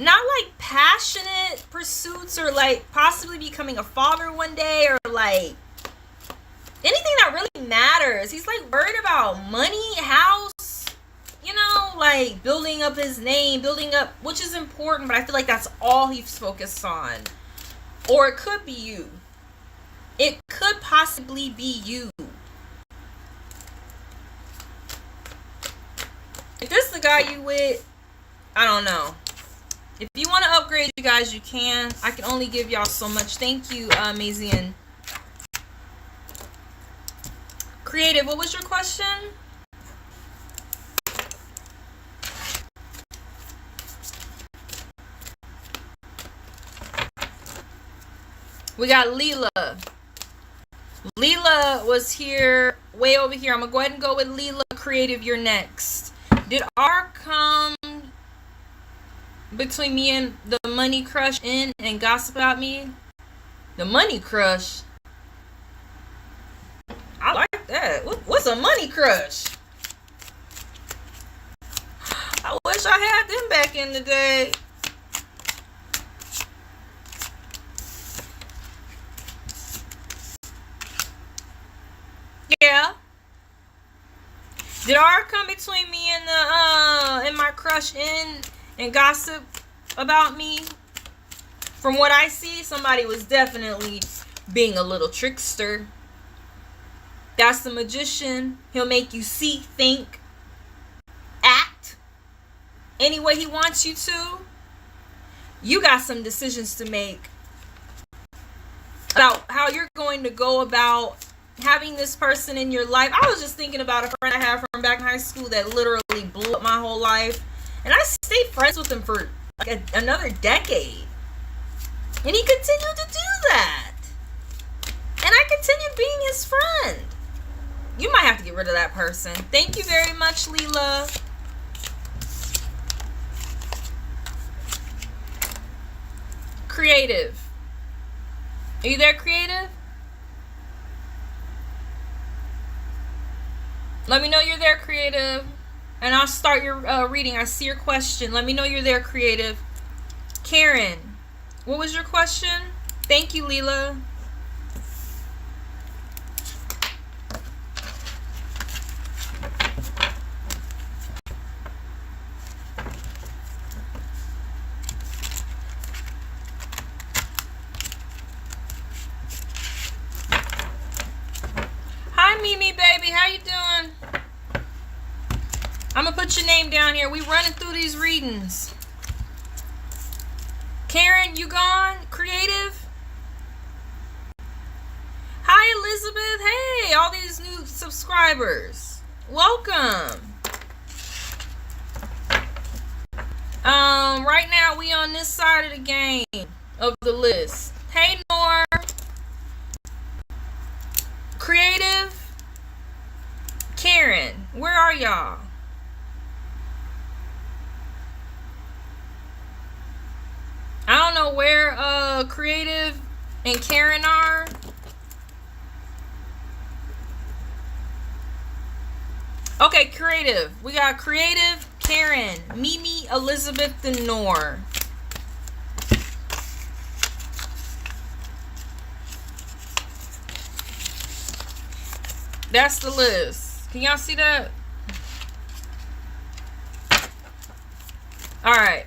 Not like passionate pursuits or like possibly becoming a father one day or like anything that really matters. He's like worried about money, house, you know, like building up his name, which is important, but I feel like that's all he's focused on. Or it could be you. It could possibly be you. If this is the guy you with, I don't know. If you want to upgrade, you guys, you can. I can only give y'all so much. Thank you, Mazian. Creative, what was your question? We got Leela. Leela was here, way over here. I'm going to go ahead and go with Leela. Creative, you're next. Did R come between me and the money crush in and gossip about me? The money crush? I like that. What's a money crush? I wish I had them back in the day. Yeah. Did R come between me and my crush in and gossip about me? From what I see, somebody was definitely being a little trickster. That's the magician. He'll make you see, think, act any way he wants you to. You got some decisions to make about how you're going to go about having this person in your life. I was just thinking about a friend I had from back in high school that literally blew up my whole life. And I stayed friends with him for like another decade. And he continued to do that. And I continued being his friend. You might have to get rid of that person. Thank you very much, Leela. Creative. Are you there, Creative? Let me know you're there, Creative. And I'll start your reading. I see your question. Let me know you're there, Creative. Karen, what was your question? Thank you, Leela. Hi, Mimi, baby. How you doing? I'm going to put your name down here. We running through these readings. Karen, you gone? Creative? Hi, Elizabeth. Hey, all these new subscribers. Welcome. Right now we on this side of the game of the list. Hey, Nor. Creative. Karen, where are y'all? I don't know where Creative and Karen are. Okay, Creative. We got Creative, Karen, Mimi, Elizabeth, and Nor. That's the list. Can y'all see that? Alright.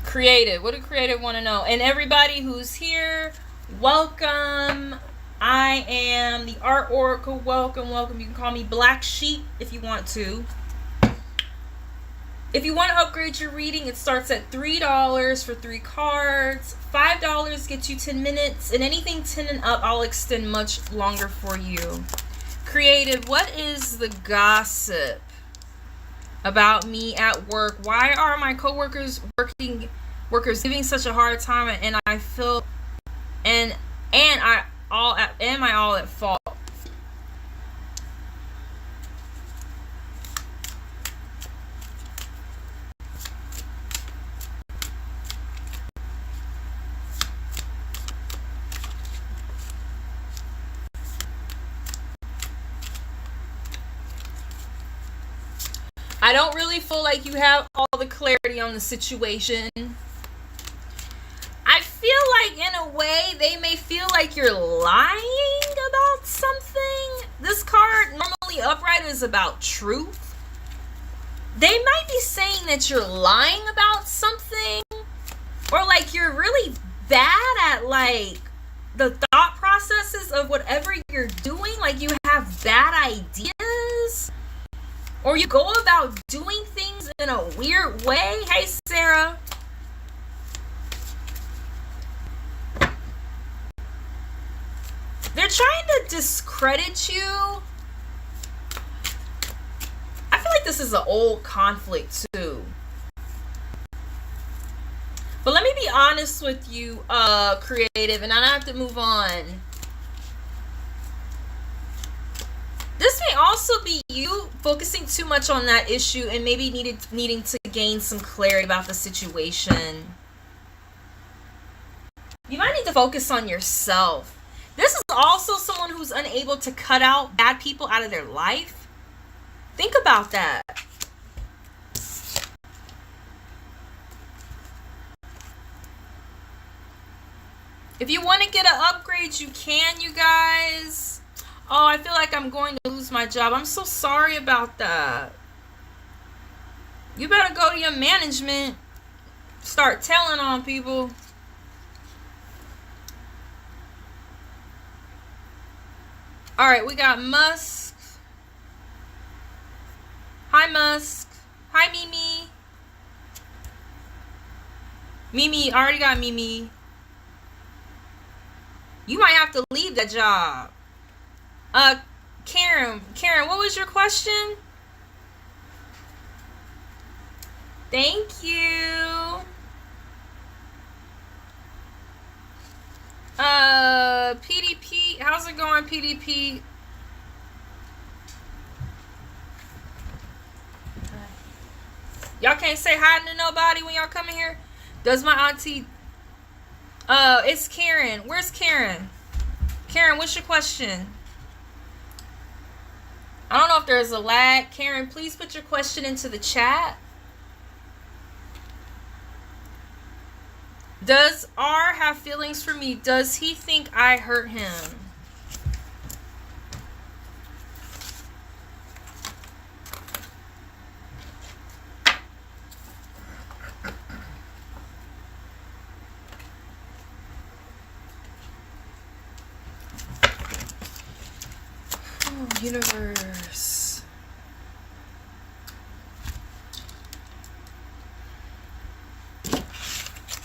Creative. What do Creative want to know? And everybody who's here, welcome. I am the Art Oracle. Welcome, welcome. You can call me Black Sheep if you want to. If you want to upgrade your reading, it starts at $3 for 3 cards. $5 gets you 10 minutes. And anything 10 and up, I'll extend much longer for you. Creative, what is the gossip about me at work? Why are my coworkers giving such a hard time, and I feel am I all at fault? I don't really feel like you have all the clarity on the situation. I feel like in a way they may feel like you're lying about something. This card, normally upright, is about truth. They might be saying that you're lying about something, or like you're really bad at like the thought processes of whatever you're doing. Like you have bad ideas, or you go about doing things in a weird way. Hey, Sarah. They're trying to discredit you. I feel like this is an old conflict too. But let me be honest with you, Creative, and I have to move on. This may also be you focusing too much on that issue and maybe needing to gain some clarity about the situation. You might need to focus on yourself. This is also someone who's unable to cut out bad people out of their life. Think about that. If you want to get an upgrade, you can, you guys. Oh, I feel like I'm going to lose my job. I'm so sorry about that. You better go to your management. Start telling on people. All right, we got Musk. Hi, Musk. Hi, Mimi. Mimi, I already got Mimi. You might have to leave that job. Karen, what was your question? Thank you. PDP, how's it going, PDP? Y'all can't say hi to nobody when y'all come in here? Does my auntie... it's Karen. Where's Karen? Karen, what's your question? I don't know if there's a lag. Karen, please put your question into the chat. Does R have feelings for me? Does he think I hurt him? Oh, universe.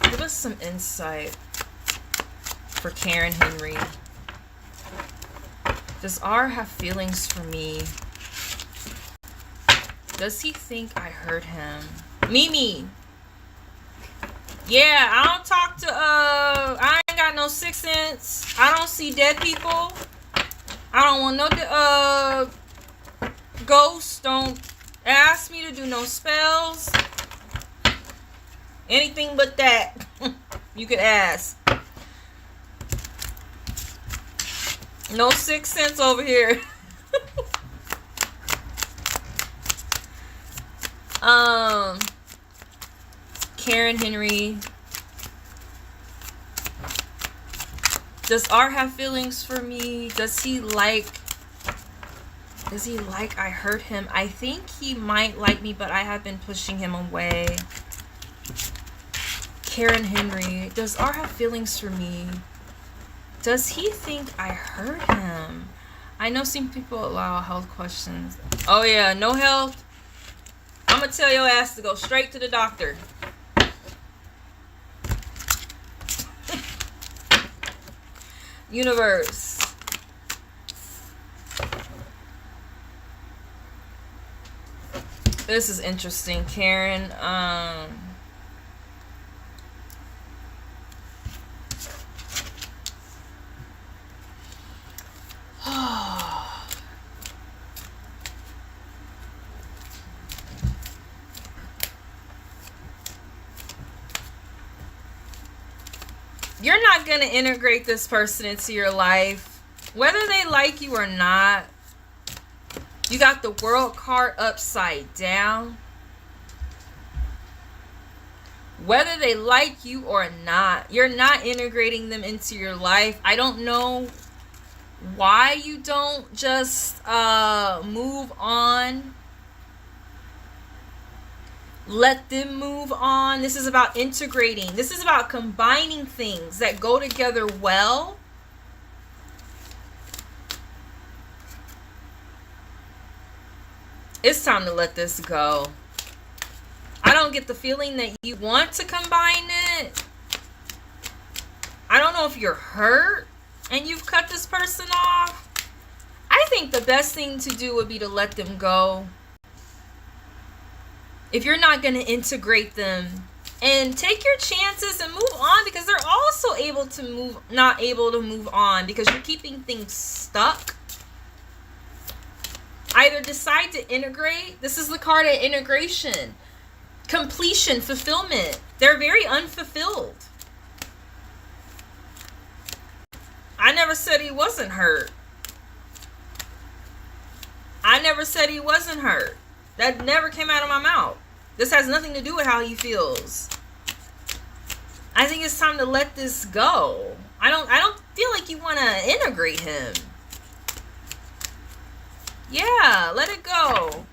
Give us some insight for Karen Henry. Does R have feelings for me? Does he think I hurt him? Mimi. Yeah, I don't talk to, I ain't got no sixth sense. I don't see dead people. I don't want no, ghosts. Don't ask me to do no spells. Anything but that. You could ask. No sixth sense over here. Karen Henry. Does R have feelings for me? Does he like I hurt him? I think he might like me, but I have been pushing him away. Karen Henry. Does R have feelings for me? Does he think I hurt him? I know some people allow health questions. Oh yeah, no health. I'm gonna tell your ass to go straight to the doctor. Universe. This is interesting, Karen. You're not going to integrate this person into your life, whether they like you or not. You got the World card upside down. Whether they like you or not, you're not integrating them into your life. I don't know why you don't just move on. Let them move on. This is about integrating. This is about combining things that go together well. It's time to let this go. I don't get the feeling that you want to combine it. I don't know if you're hurt and you've cut this person off. I think the best thing to do would be to let them go. If you're not going to integrate them, and take your chances and move on, because they're also not able to move on because you're keeping things stuck. Either decide to integrate. This is the card of integration, completion, fulfillment. They're very unfulfilled. I never said he wasn't hurt. I never said he wasn't hurt. That never came out of my mouth. This has nothing to do with how he feels. I think it's time to let this go. I don't feel like you want to integrate him. Yeah, let it go.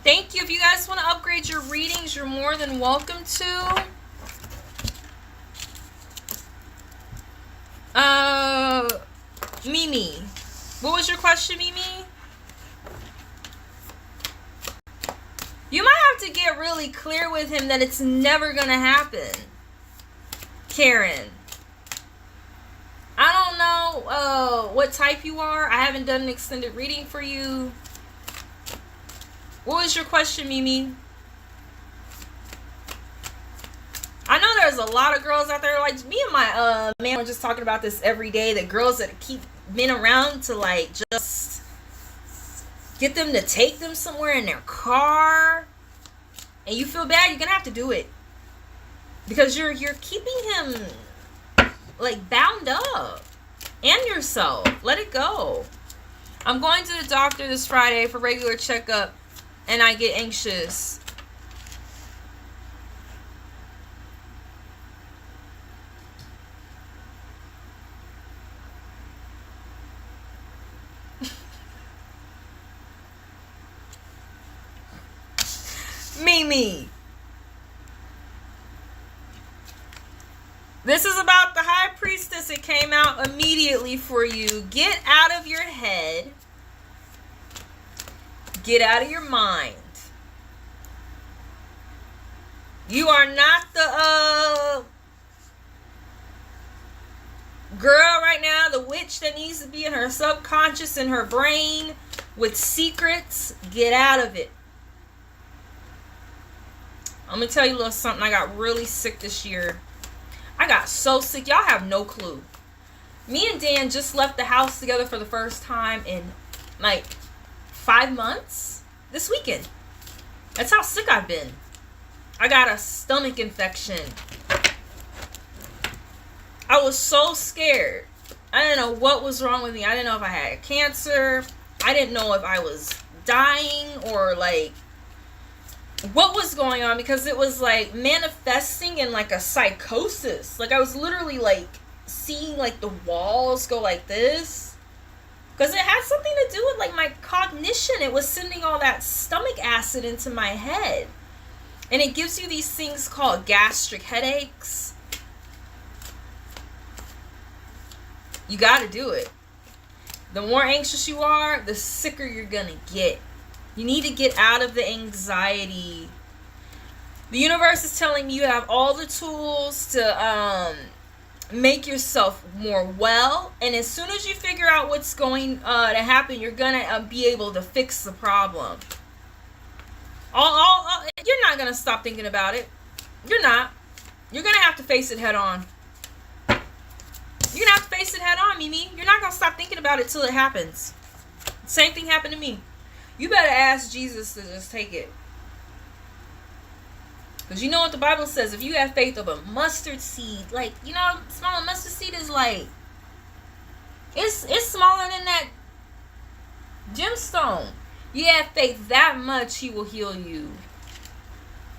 Thank you. If you guys want to upgrade your readings, you're more than welcome to. Mimi. What was your question, Mimi? You might have to get really clear with him that it's never going to happen. Karen. I don't know what type you are. I haven't done an extended reading for you. What was your question, Mimi? I know there's a lot of girls out there, like me and my man were just talking about this every day, that girls that keep men around to like just get them to take them somewhere in their car, and you feel bad, you're gonna have to do it because you're keeping him like bound up, and yourself. Let it go. I'm going to the doctor this Friday for regular checkup, and I get anxious. Mimi. This is about the High Priestess. It came out immediately for you. Get out of your head. Get out of your mind. You are not the girl right now, the witch that needs to be in her subconscious, in her brain with secrets. Get out of it. I'm gonna tell you a little something. I got really sick this year. I got so sick. Y'all have no clue. Me and Dan just left the house together for the first time in like 5 months this weekend. That's how sick I've been. I got a stomach infection. I was so scared. I didn't know what was wrong with me. I didn't know if I had cancer. I didn't know if I was dying or like what was going on, because it was like manifesting in like a psychosis. Like I was literally like seeing like the walls go like this, because it had something to do with like my cognition. It was sending all that stomach acid into my head, and it gives you these things called gastric headaches. You got to do it. The more anxious you are, the sicker you're gonna get. You need to get out of the anxiety. The universe is telling you have all the tools to make yourself more well. And as soon as you figure out what's going to happen, you're going to be able to fix the problem. You're not going to stop thinking about it. You're not. You're going to have to face it head on. You're going to have to face it head on, Mimi. You're not going to stop thinking about it till it happens. Same thing happened to me. You better ask Jesus to just take it. Because you know what the Bible says. If you have faith of a mustard seed, like, you know, small mustard seed is like, it's smaller than that gemstone. You have faith that much, he will heal you.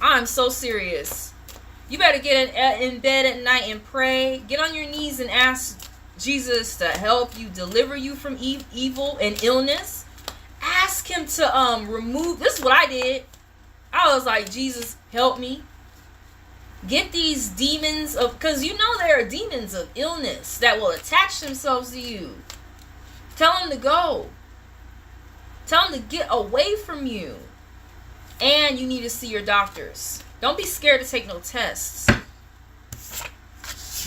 I'm so serious. You better get in bed at night and pray. Get on your knees and ask Jesus to help you, deliver you from evil and illness. Ask him to remove. This is what I did. I was like, Jesus, help me. Get these demons of, because you know there are demons of illness that will attach themselves to you. Tell them to go. Tell them to get away from you. And you need to see your doctors. Don't be scared to take no tests.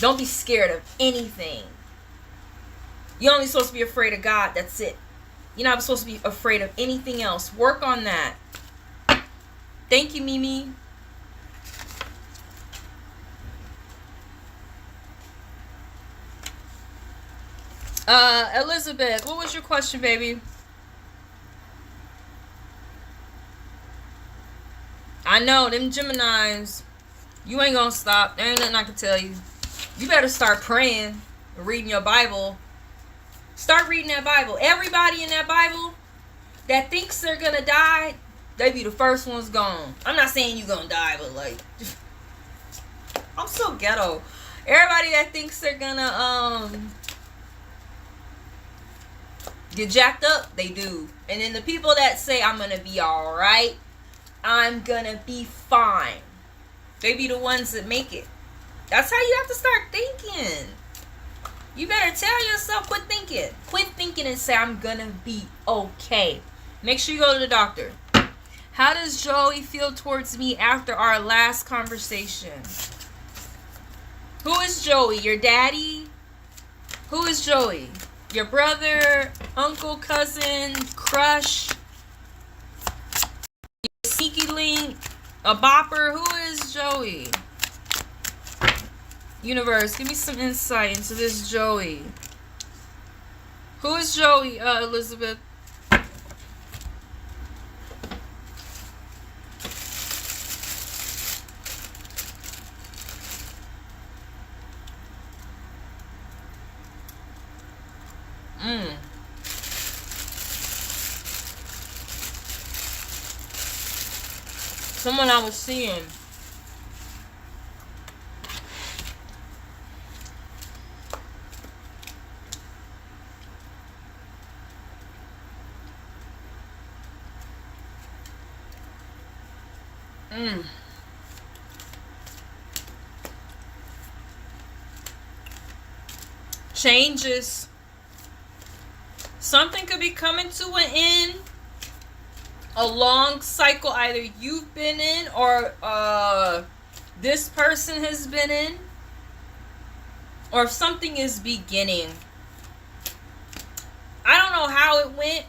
Don't be scared of anything. You're only supposed to be afraid of God. That's it. You're not supposed to be afraid of anything else. Work on that. Thank you, Mimi. Elizabeth, what was your question, baby? I know, them Geminis, you ain't gonna stop. There ain't nothing I can tell you. You better start praying, reading your Bible. Start reading that Bible. Everybody in that Bible that thinks they're gonna die, they be the first ones gone. I'm not saying you gonna die, but like, I'm so ghetto. Everybody that thinks they're gonna get jacked up, they do. And then the people that say, I'm gonna be alright, I'm gonna be fine, they be the ones that make it. That's how you have to start thinking. You better tell yourself, quit thinking. Quit thinking and say, I'm gonna be okay. Make sure you go to the doctor. How does Joey feel towards me after our last conversation? Who is Joey? Your daddy? Who is Joey? Your brother, uncle, cousin, crush? Your sneaky link? A bopper? Who is Joey? Universe, give me some insight into this Joey. Who is Joey, Elizabeth? Someone I was seeing. Changes. Something could be coming to an end. A long cycle either you've been in or this person has been in. Or if something is beginning. I don't know how it went.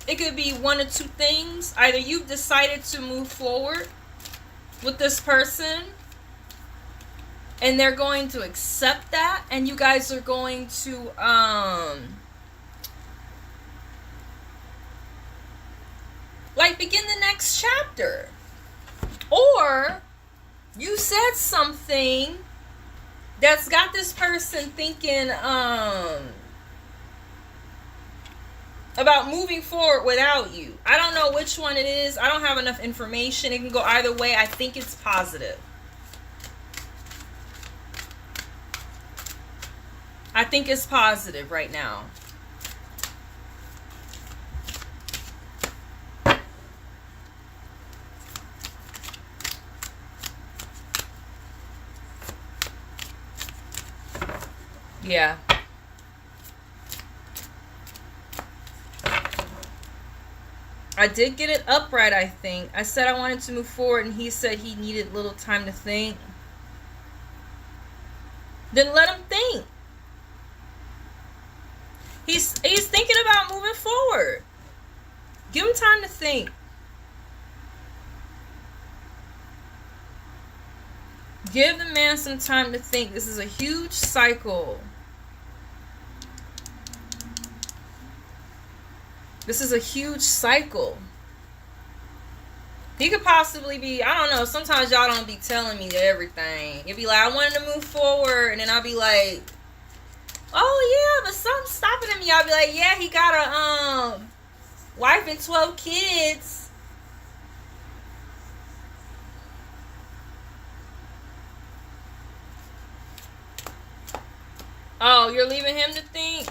It could be one of two things. Either you've decided to move forward with this person and they're going to accept that, and you guys are going to like begin the next chapter. Or you said something that's got this person thinking about moving forward without you. I don't know which one it is. I don't have enough information. It can go either way. I think it's positive. I think it's positive right now. Yeah. I did get it upright, I think. I said I wanted to move forward, and he said he needed a little time to think. Then let him think. He's thinking about moving forward. Give him time to think. Give the man some time to think. This is a huge cycle. This is a huge cycle. He could possibly be, I don't know, sometimes y'all don't be telling me everything. You'd be like, I wanted to move forward, and then I'll be like, oh yeah, but something's stopping him. Y'all be like, yeah, he got a wife and 12 kids. Oh, you're leaving him to think?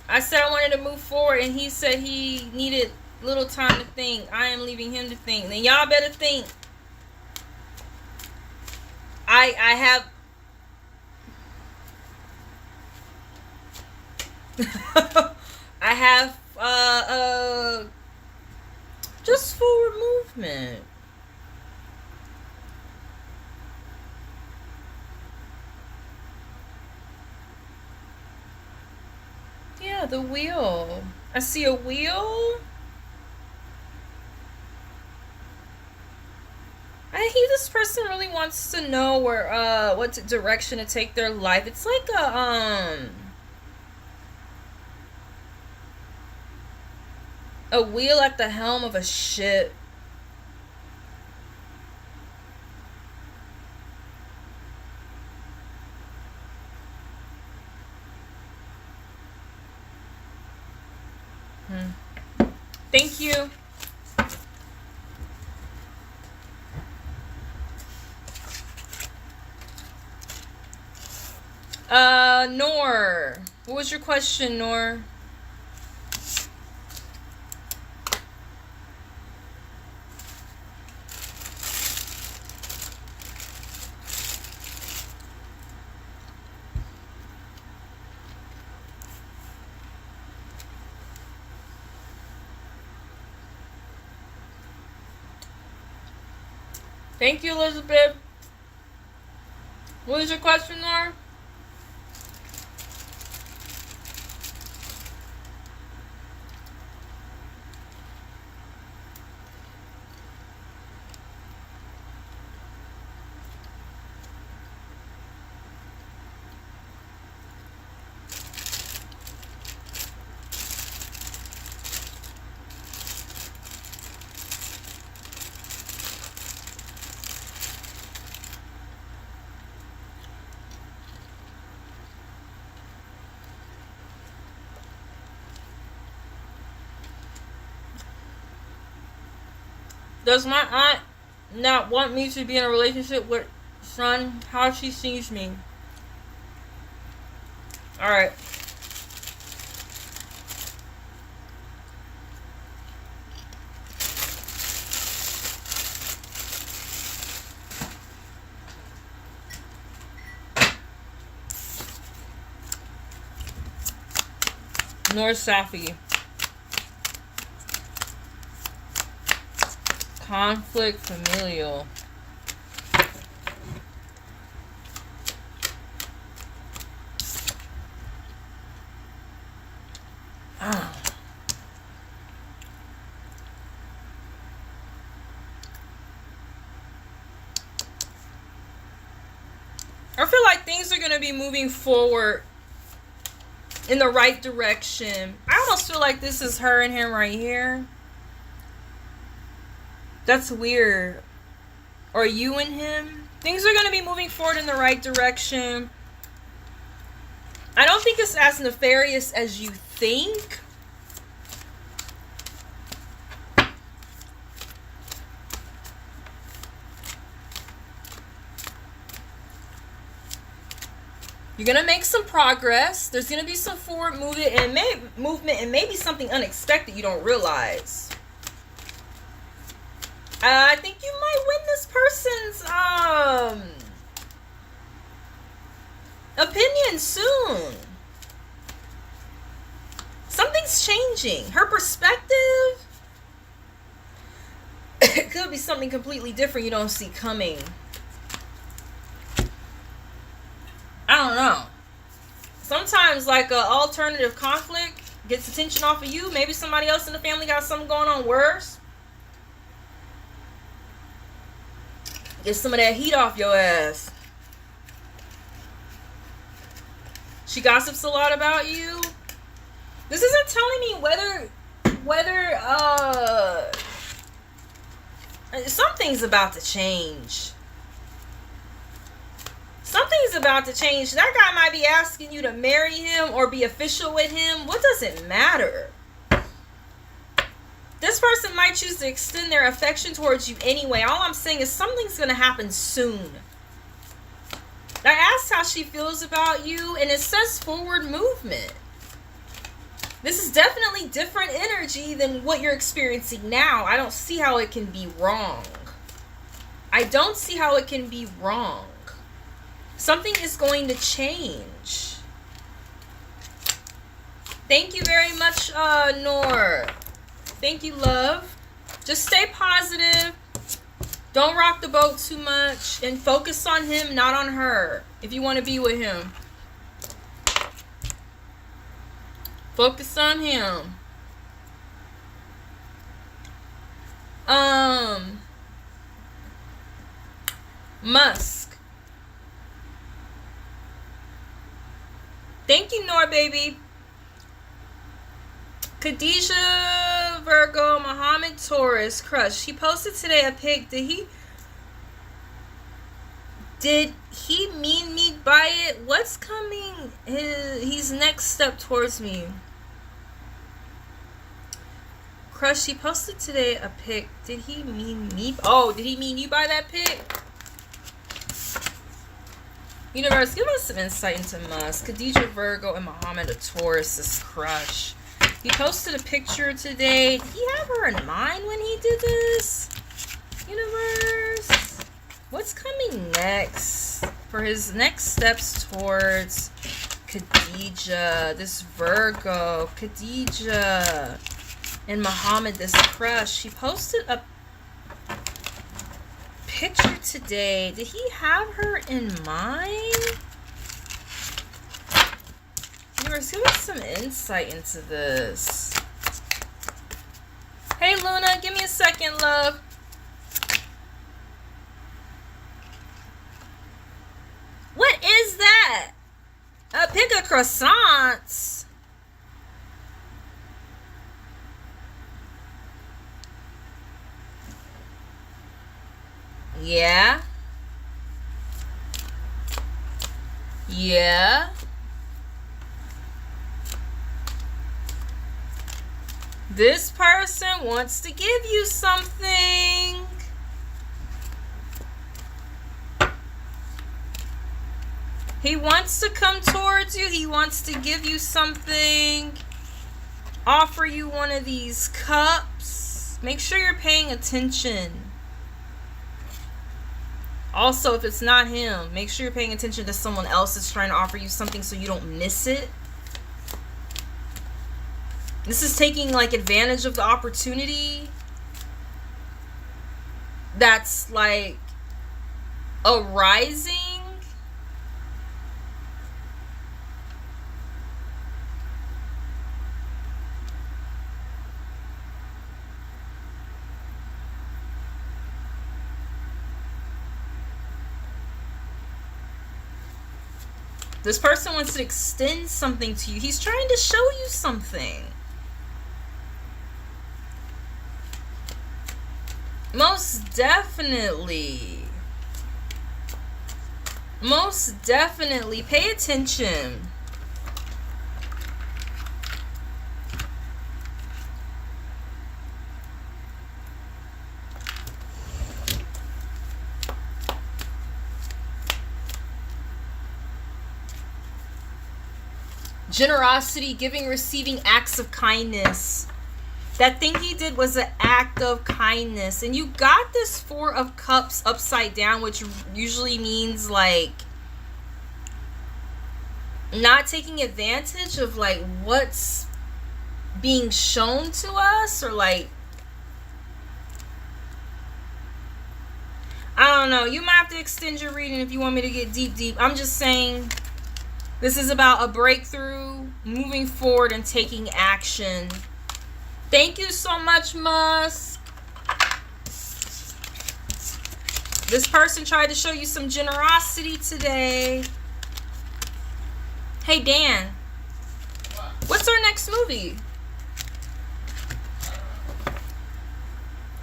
I said I wanted to move forward, and he said he needed a little time to think. I am leaving him to think. Then y'all better think. I have... I have just forward movement. Yeah, the wheel. I see a wheel. This person really wants to know where what direction to take their life. It's like a wheel at the helm of a ship. Thank you. Noor. What was your question, Noor? Thank you, Elizabeth. What was your question, Noor? Does my aunt not want me to be in a relationship with son? How she sees me? Alright. North Safi. Conflict, familial. I feel like things are going to be moving forward in the right direction. I almost feel like this is her and him right here. That's weird. Or you and him. Things are going to be moving forward in the right direction. I don't think it's as nefarious as you think. You're going to make some progress. There's going to be some forward movement and maybe something unexpected you don't realize. I think you might win this person's opinion soon. Something's changing. Her perspective, it could be something completely different you don't see coming. I don't know. Sometimes like an alternative conflict gets attention off of you. Maybe somebody else in the family got something going on worse. Get some of that heat off your ass. She gossips a lot about you. This isn't telling me whether something's about to change. Something's about to change. That guy might be asking you to marry him or be official with him. What does it matter? This person might choose to extend their affection towards you anyway. All I'm saying is something's going to happen soon. I asked how she feels about you, and it says forward movement. This is definitely different energy than what you're experiencing now. I don't see how it can be wrong. I don't see how it can be wrong. Something is going to change. Thank you very much, Noor. Thank you, love. Just stay positive. Don't rock the boat too much. And focus on him, not on her. If you want to be with him. Focus on him. Musk. Thank you, Noor, baby. Khadijah, Virgo, Muhammad, Taurus, crush. He posted today a pic. Did he mean me by it? What's coming? He's next step towards me. Crush, he posted today a pic. Did he mean me? Oh, did he mean you by that pic? Universe, give us some insight into Musk. Khadijah, Virgo, and Muhammad, a Taurus' crush. He posted a picture today. Did he have her in mind when he did this? Universe, what's coming next for his next steps towards Khadijah, this Virgo, Khadijah, and Muhammad, this crush? He posted a picture today. Did he have her in mind? Universe, give us some insight into this. Hey, Luna, give me a second, love. What is that? A pic of croissants. Yeah. Yeah. This person wants to give you something. He wants to come towards you. He wants to give you something. Offer you one of these cups. Make sure you're paying attention. Also, if it's not him, make sure you're paying attention to someone else that's trying to offer you something so you don't miss it. This is taking like advantage of the opportunity that's like arising. This person wants to extend something to you. He's trying to show you something. Most definitely. Most definitely. Pay attention. Generosity, giving, receiving, acts of kindness. That thing he did was an act of kindness. And you got this Four of Cups upside down, which usually means like not taking advantage of like what's being shown to us, or like, I don't know. You might have to extend your reading if you want me to get deep. I'm just saying this is about a breakthrough, moving forward and taking action. Thank you so much, Musk. This person tried to show you some generosity today. Hey, Dan. What's our next movie?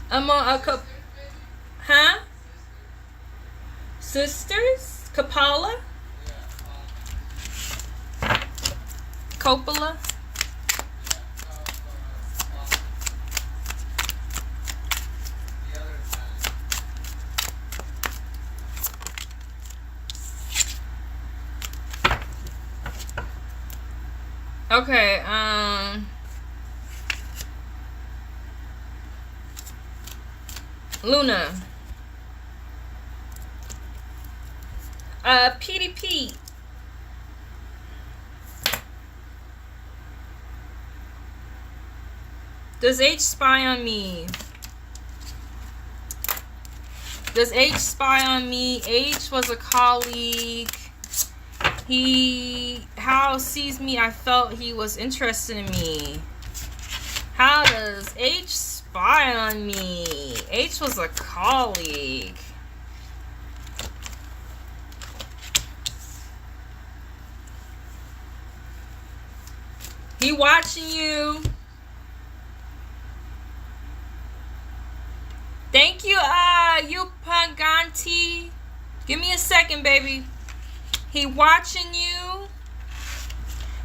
Huh? Sisters? Coppola? Coppola? Okay, Luna. PDP. Does H spy on me? Does H spy on me? H was a colleague. How sees me, I felt he was interested in me. How does H spy on me? H was a colleague. He watching you. Thank you, Yupaganti. Give me a second, baby. He watching you.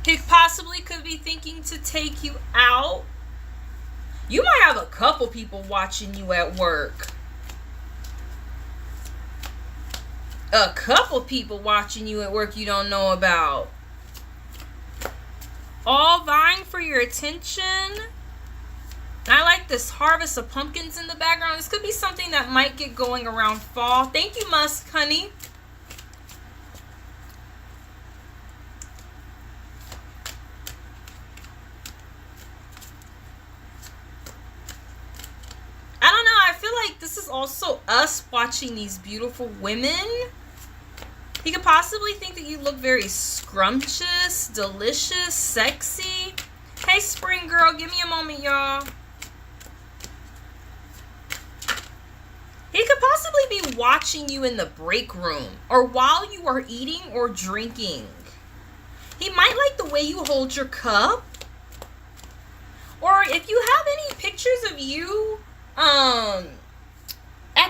He possibly could be thinking to take you out. You might have a couple people watching you at work. A couple people watching you at work you don't know about. All vying for your attention. I like this harvest of pumpkins in the background. This could be something that might get going around fall. Thank you, Musk, honey. I don't know. I feel like this is also us watching these beautiful women. He could possibly think that you look very scrumptious, delicious, sexy. Hey, Spring Girl, give me a moment, y'all. He could possibly be watching you in the break room or while you are eating or drinking. He might like the way you hold your cup. Or if you have any pictures of you at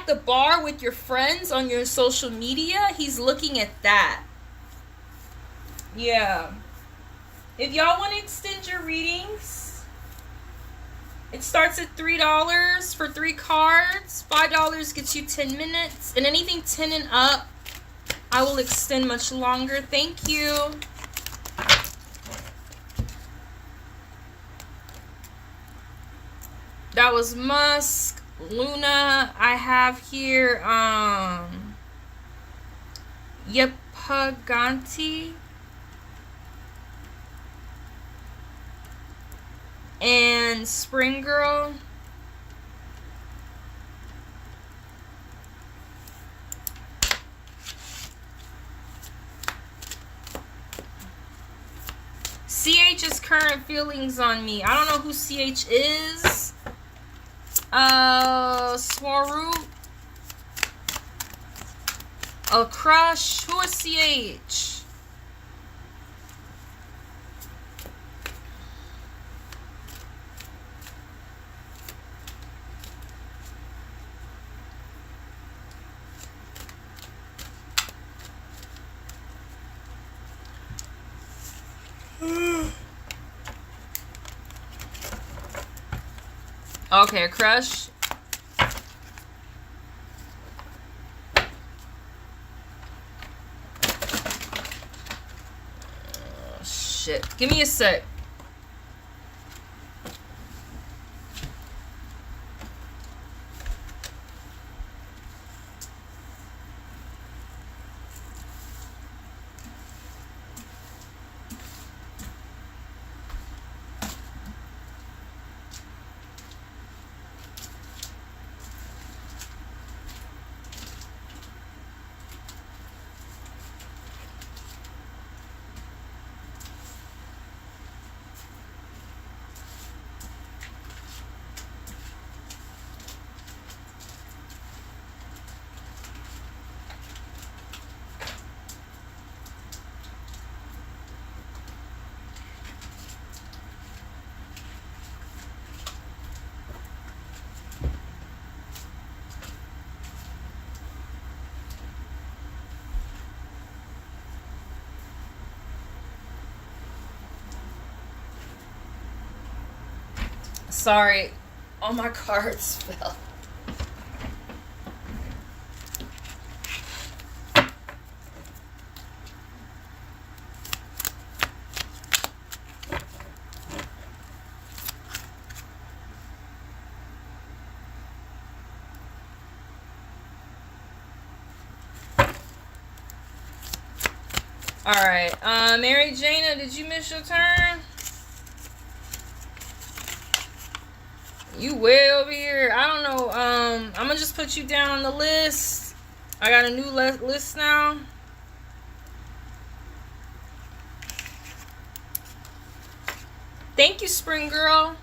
the bar with your friends on your social media, he's looking at that. Yeah. If y'all want to extend your readings, it starts at $3 for 3 cards. $5 gets you 10 minutes. And anything 10 and up, I will extend much longer. Thank you. That was Musk. Luna. I have here Yepaganti. on Spring Girl. CH's current feelings on me. I don't know who CH is. Swaroop. A crush. Who is CH? Okay, a crush. Oh, shit. Give me a sec. Sorry, all my cards fell. Alright, Mary Jana, did you miss your turn? You way over here. I don't know. I'm gonna just put you down on the list. I got a new list now. Thank you, Spring Girl.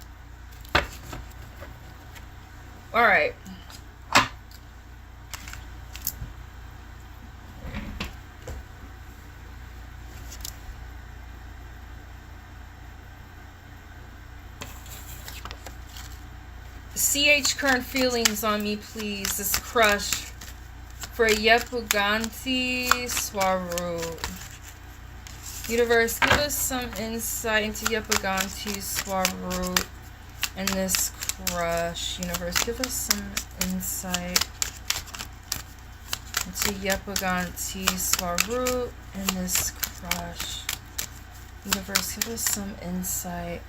Alright. CH current feelings on me, please. This crush for Yepuganti Swaroop. Universe, give us some insight into Yepuganti Swaroop and this crush. Universe, give us some insight into Yepuganti Swaroop and this crush. Universe, give us some insight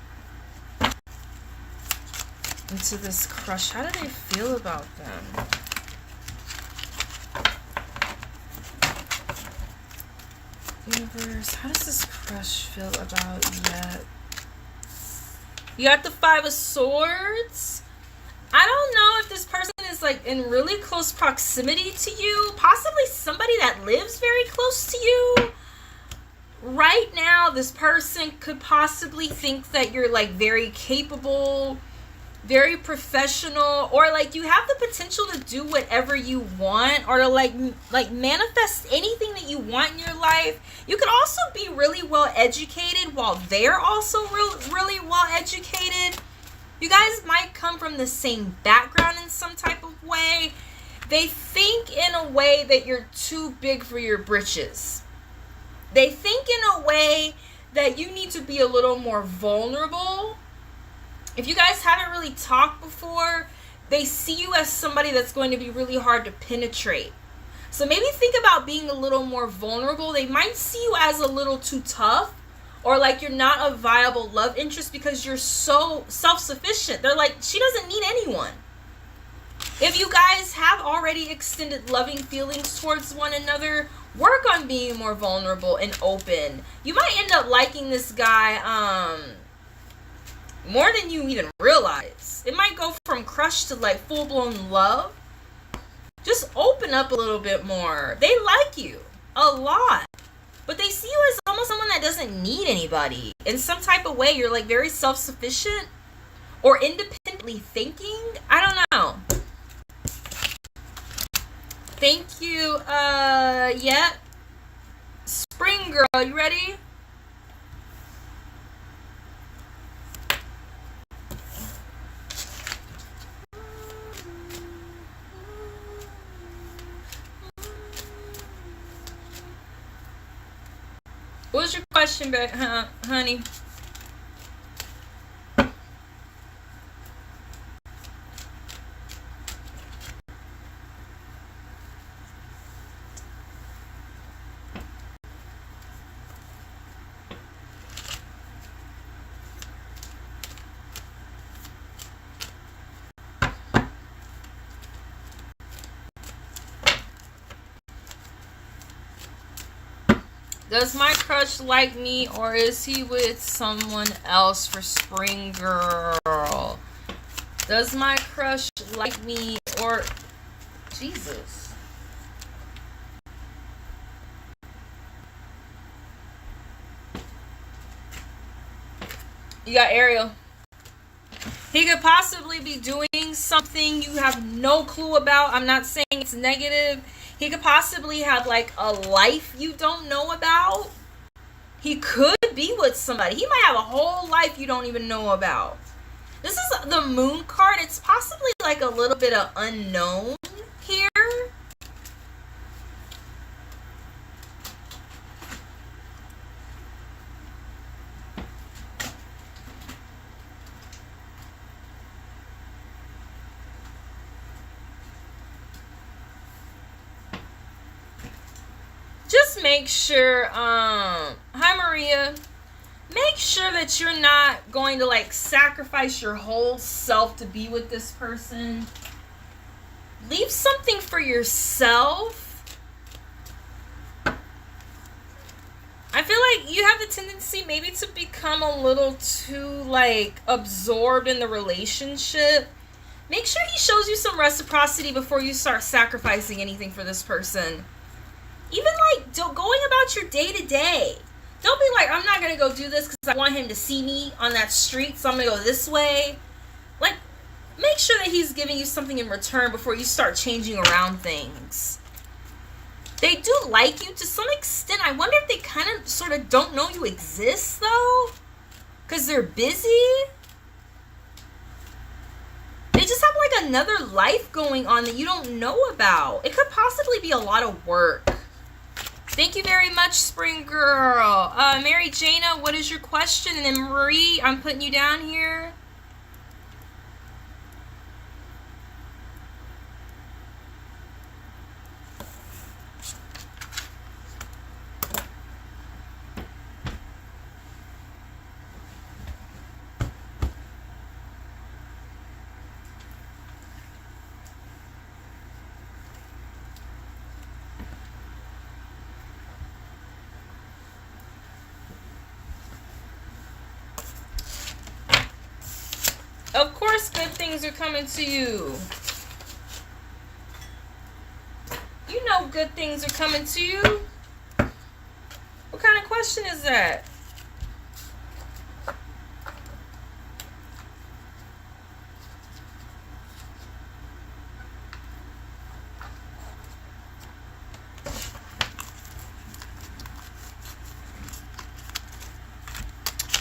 into this crush. How do they feel about them? Universe, how does this crush feel about Yep? You got the Five of Swords. I don't know if this person is like in really close proximity to you. Possibly somebody that lives very close to you. Right now, this person could possibly think that you're like very capable, very professional, or like you have the potential to do whatever you want, or to like manifest anything that you want in your life. You could also be really well educated while they're also really well educated. You guys might come from the same background in some type of way. They think in a way that you're too big for your britches. They think in a way that you need to be a little more vulnerable. If you guys haven't really talked before, they see you as somebody that's going to be really hard to penetrate. So maybe think about being a little more vulnerable. They might see you as a little too tough, or like you're not a viable love interest because you're so self-sufficient. They're like, she doesn't need anyone. If you guys have already extended loving feelings towards one another, work on being more vulnerable and open. You might end up liking this guy, More than you even realize. It might go from crush to like full-blown love. Just open up a little bit more. They like you a lot, but they see you as almost someone that doesn't need anybody. In some type of way, you're like very self-sufficient or independently thinking. I don't know. Thank you. Yeah. Spring girl, you ready? What's your question, honey? Does my crush like me, or is he with someone else? For spring girl. Does my crush like me, or... Jesus. You got Ariel. He could possibly be doing something you have no clue about. I'm not saying it's negative. He could possibly have like a life you don't know about. He could be with somebody. He might have a whole life you don't even know about. This is the moon card. It's possibly like a little bit of unknown here. Just make sure, hi Maria, make sure that you're not going to like sacrifice your whole self to be with this person. Leave something for yourself. I feel like you have the tendency maybe to become a little too like absorbed in the relationship. Make sure he shows you some reciprocity before you start sacrificing anything for this person. Even like going about your day to day. Don't be like, I'm not going to go do this because I want him to see me on that street, so I'm going to go this way. Like, make sure that he's giving you something in return before you start changing around things. They do like you to some extent. I wonder if they kind of sort of don't know you exist though, because they're busy. They just have like another life going on that you don't know about. It could possibly be a lot of work. Thank you very much, Spring Girl. Mary Jana, what is your question? And then Marie, I'm putting you down here. Of course, good things are coming to you. You know good things are coming to you. What kind of question is that?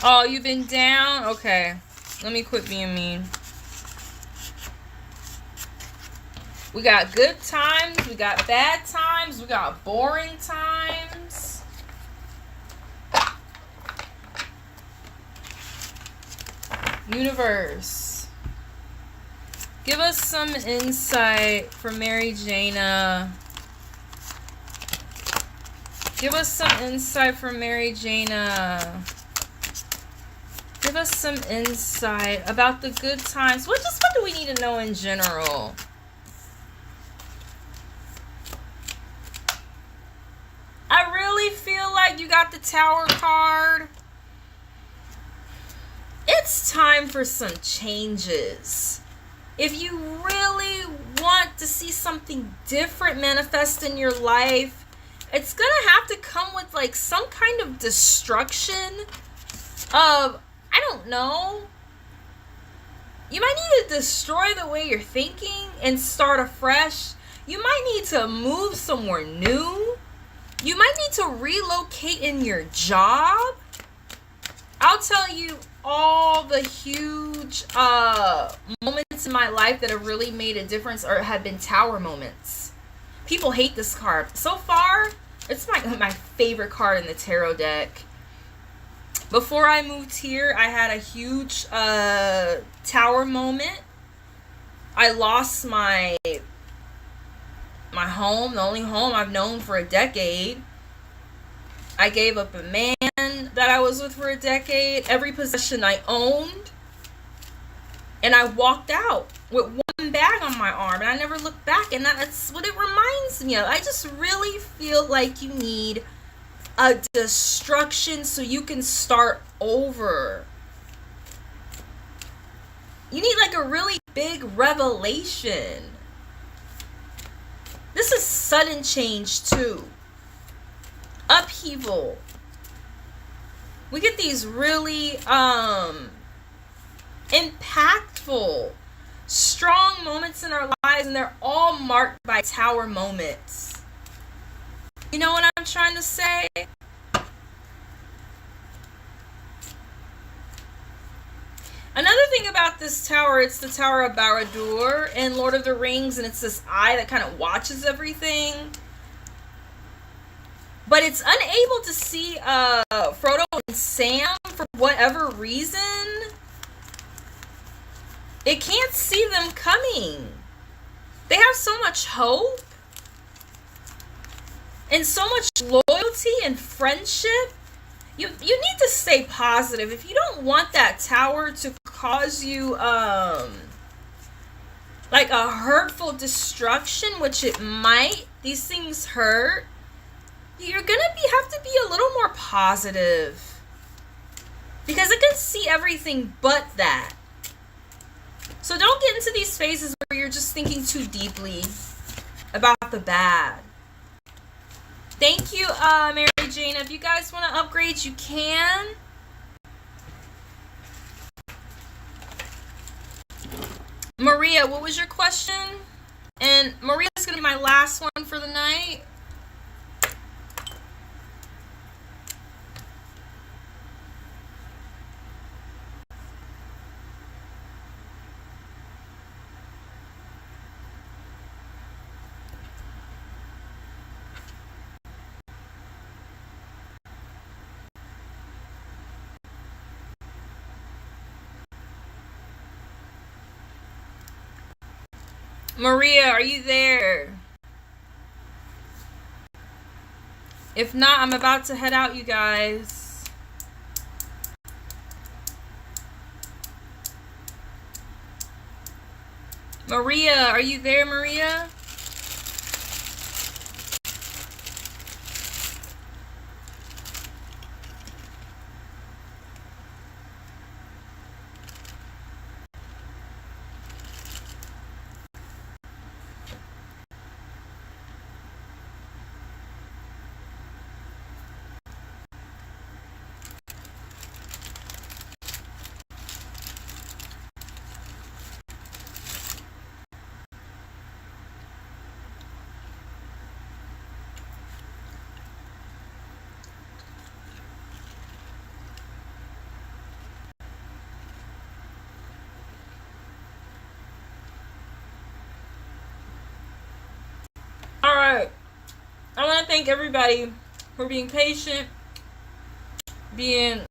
Oh, you've been down? Okay. Let me quit being mean. We got good times. We got bad times. We got boring times. Universe. Give us some insight for Mary Jana. Give us some insight for Mary Jana. Give us some insight about the good times. What do we need to know in general? I really feel like you got the Tower card. it's time for some changes. If you really want to see something different manifest in your life, it's gonna have to come with like some kind of destruction of, I don't know, you might need to destroy the way you're thinking and start afresh. You might need to move somewhere new. You might need to relocate in your job. I'll tell you all the huge moments in my life that have really made a difference or have been tower moments. People hate this card. So far, it's my favorite card in the tarot deck. Before I moved here, I had a huge tower moment. I lost my home, the only home I've known for a decade. I gave up a man that I was with for a decade, every possession I owned, and I walked out with one bag on my arm, and I never looked back, and that's what it reminds me of. I just really feel like you need a destruction so you can start over. You need like a really big revelation. This is sudden change too. Upheaval. We get these really impactful, strong moments in our lives, and they're all marked by tower moments. You know what I'm trying to say? Another thing about this tower, it's the Tower of Barad-dûr in Lord of the Rings, and it's this eye that kind of watches everything. But it's unable to see Frodo and Sam for whatever reason. It can't see them coming. They have so much hope and so much loyalty and friendship. You need to stay positive. If you don't want that tower to cause you like a hurtful destruction, which it might, these things hurt, you're gonna have to be a little more positive, because it can see everything but that. So don't get into these phases where you're just thinking too deeply about the bad. Thank you, Mary Jane. If you guys want to upgrade, you can. Maria, what was your question? And Maria's going to be my last one for the night. Maria, are you there? If not, I'm about to head out, you guys. Maria, are you there, Maria? Alright, I want to thank everybody for being patient, being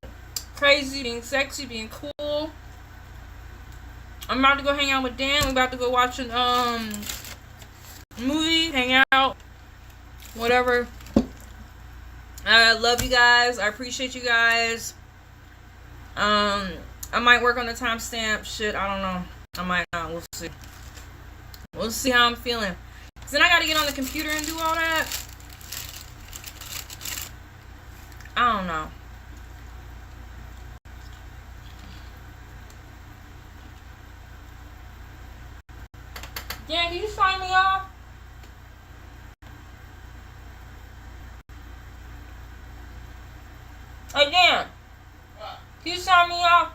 crazy, being sexy, being cool. I'm about to go hang out with Dan. We're about to go watch a movie, hang out, whatever. I love you guys. I appreciate you guys. I might work on the timestamp shit. I don't know. I might not. We'll see. We'll see how I'm feeling. Then I gotta get on the computer and do all that. I don't know. Dan, can you sign me off? Hey, Dan. Can you sign me off?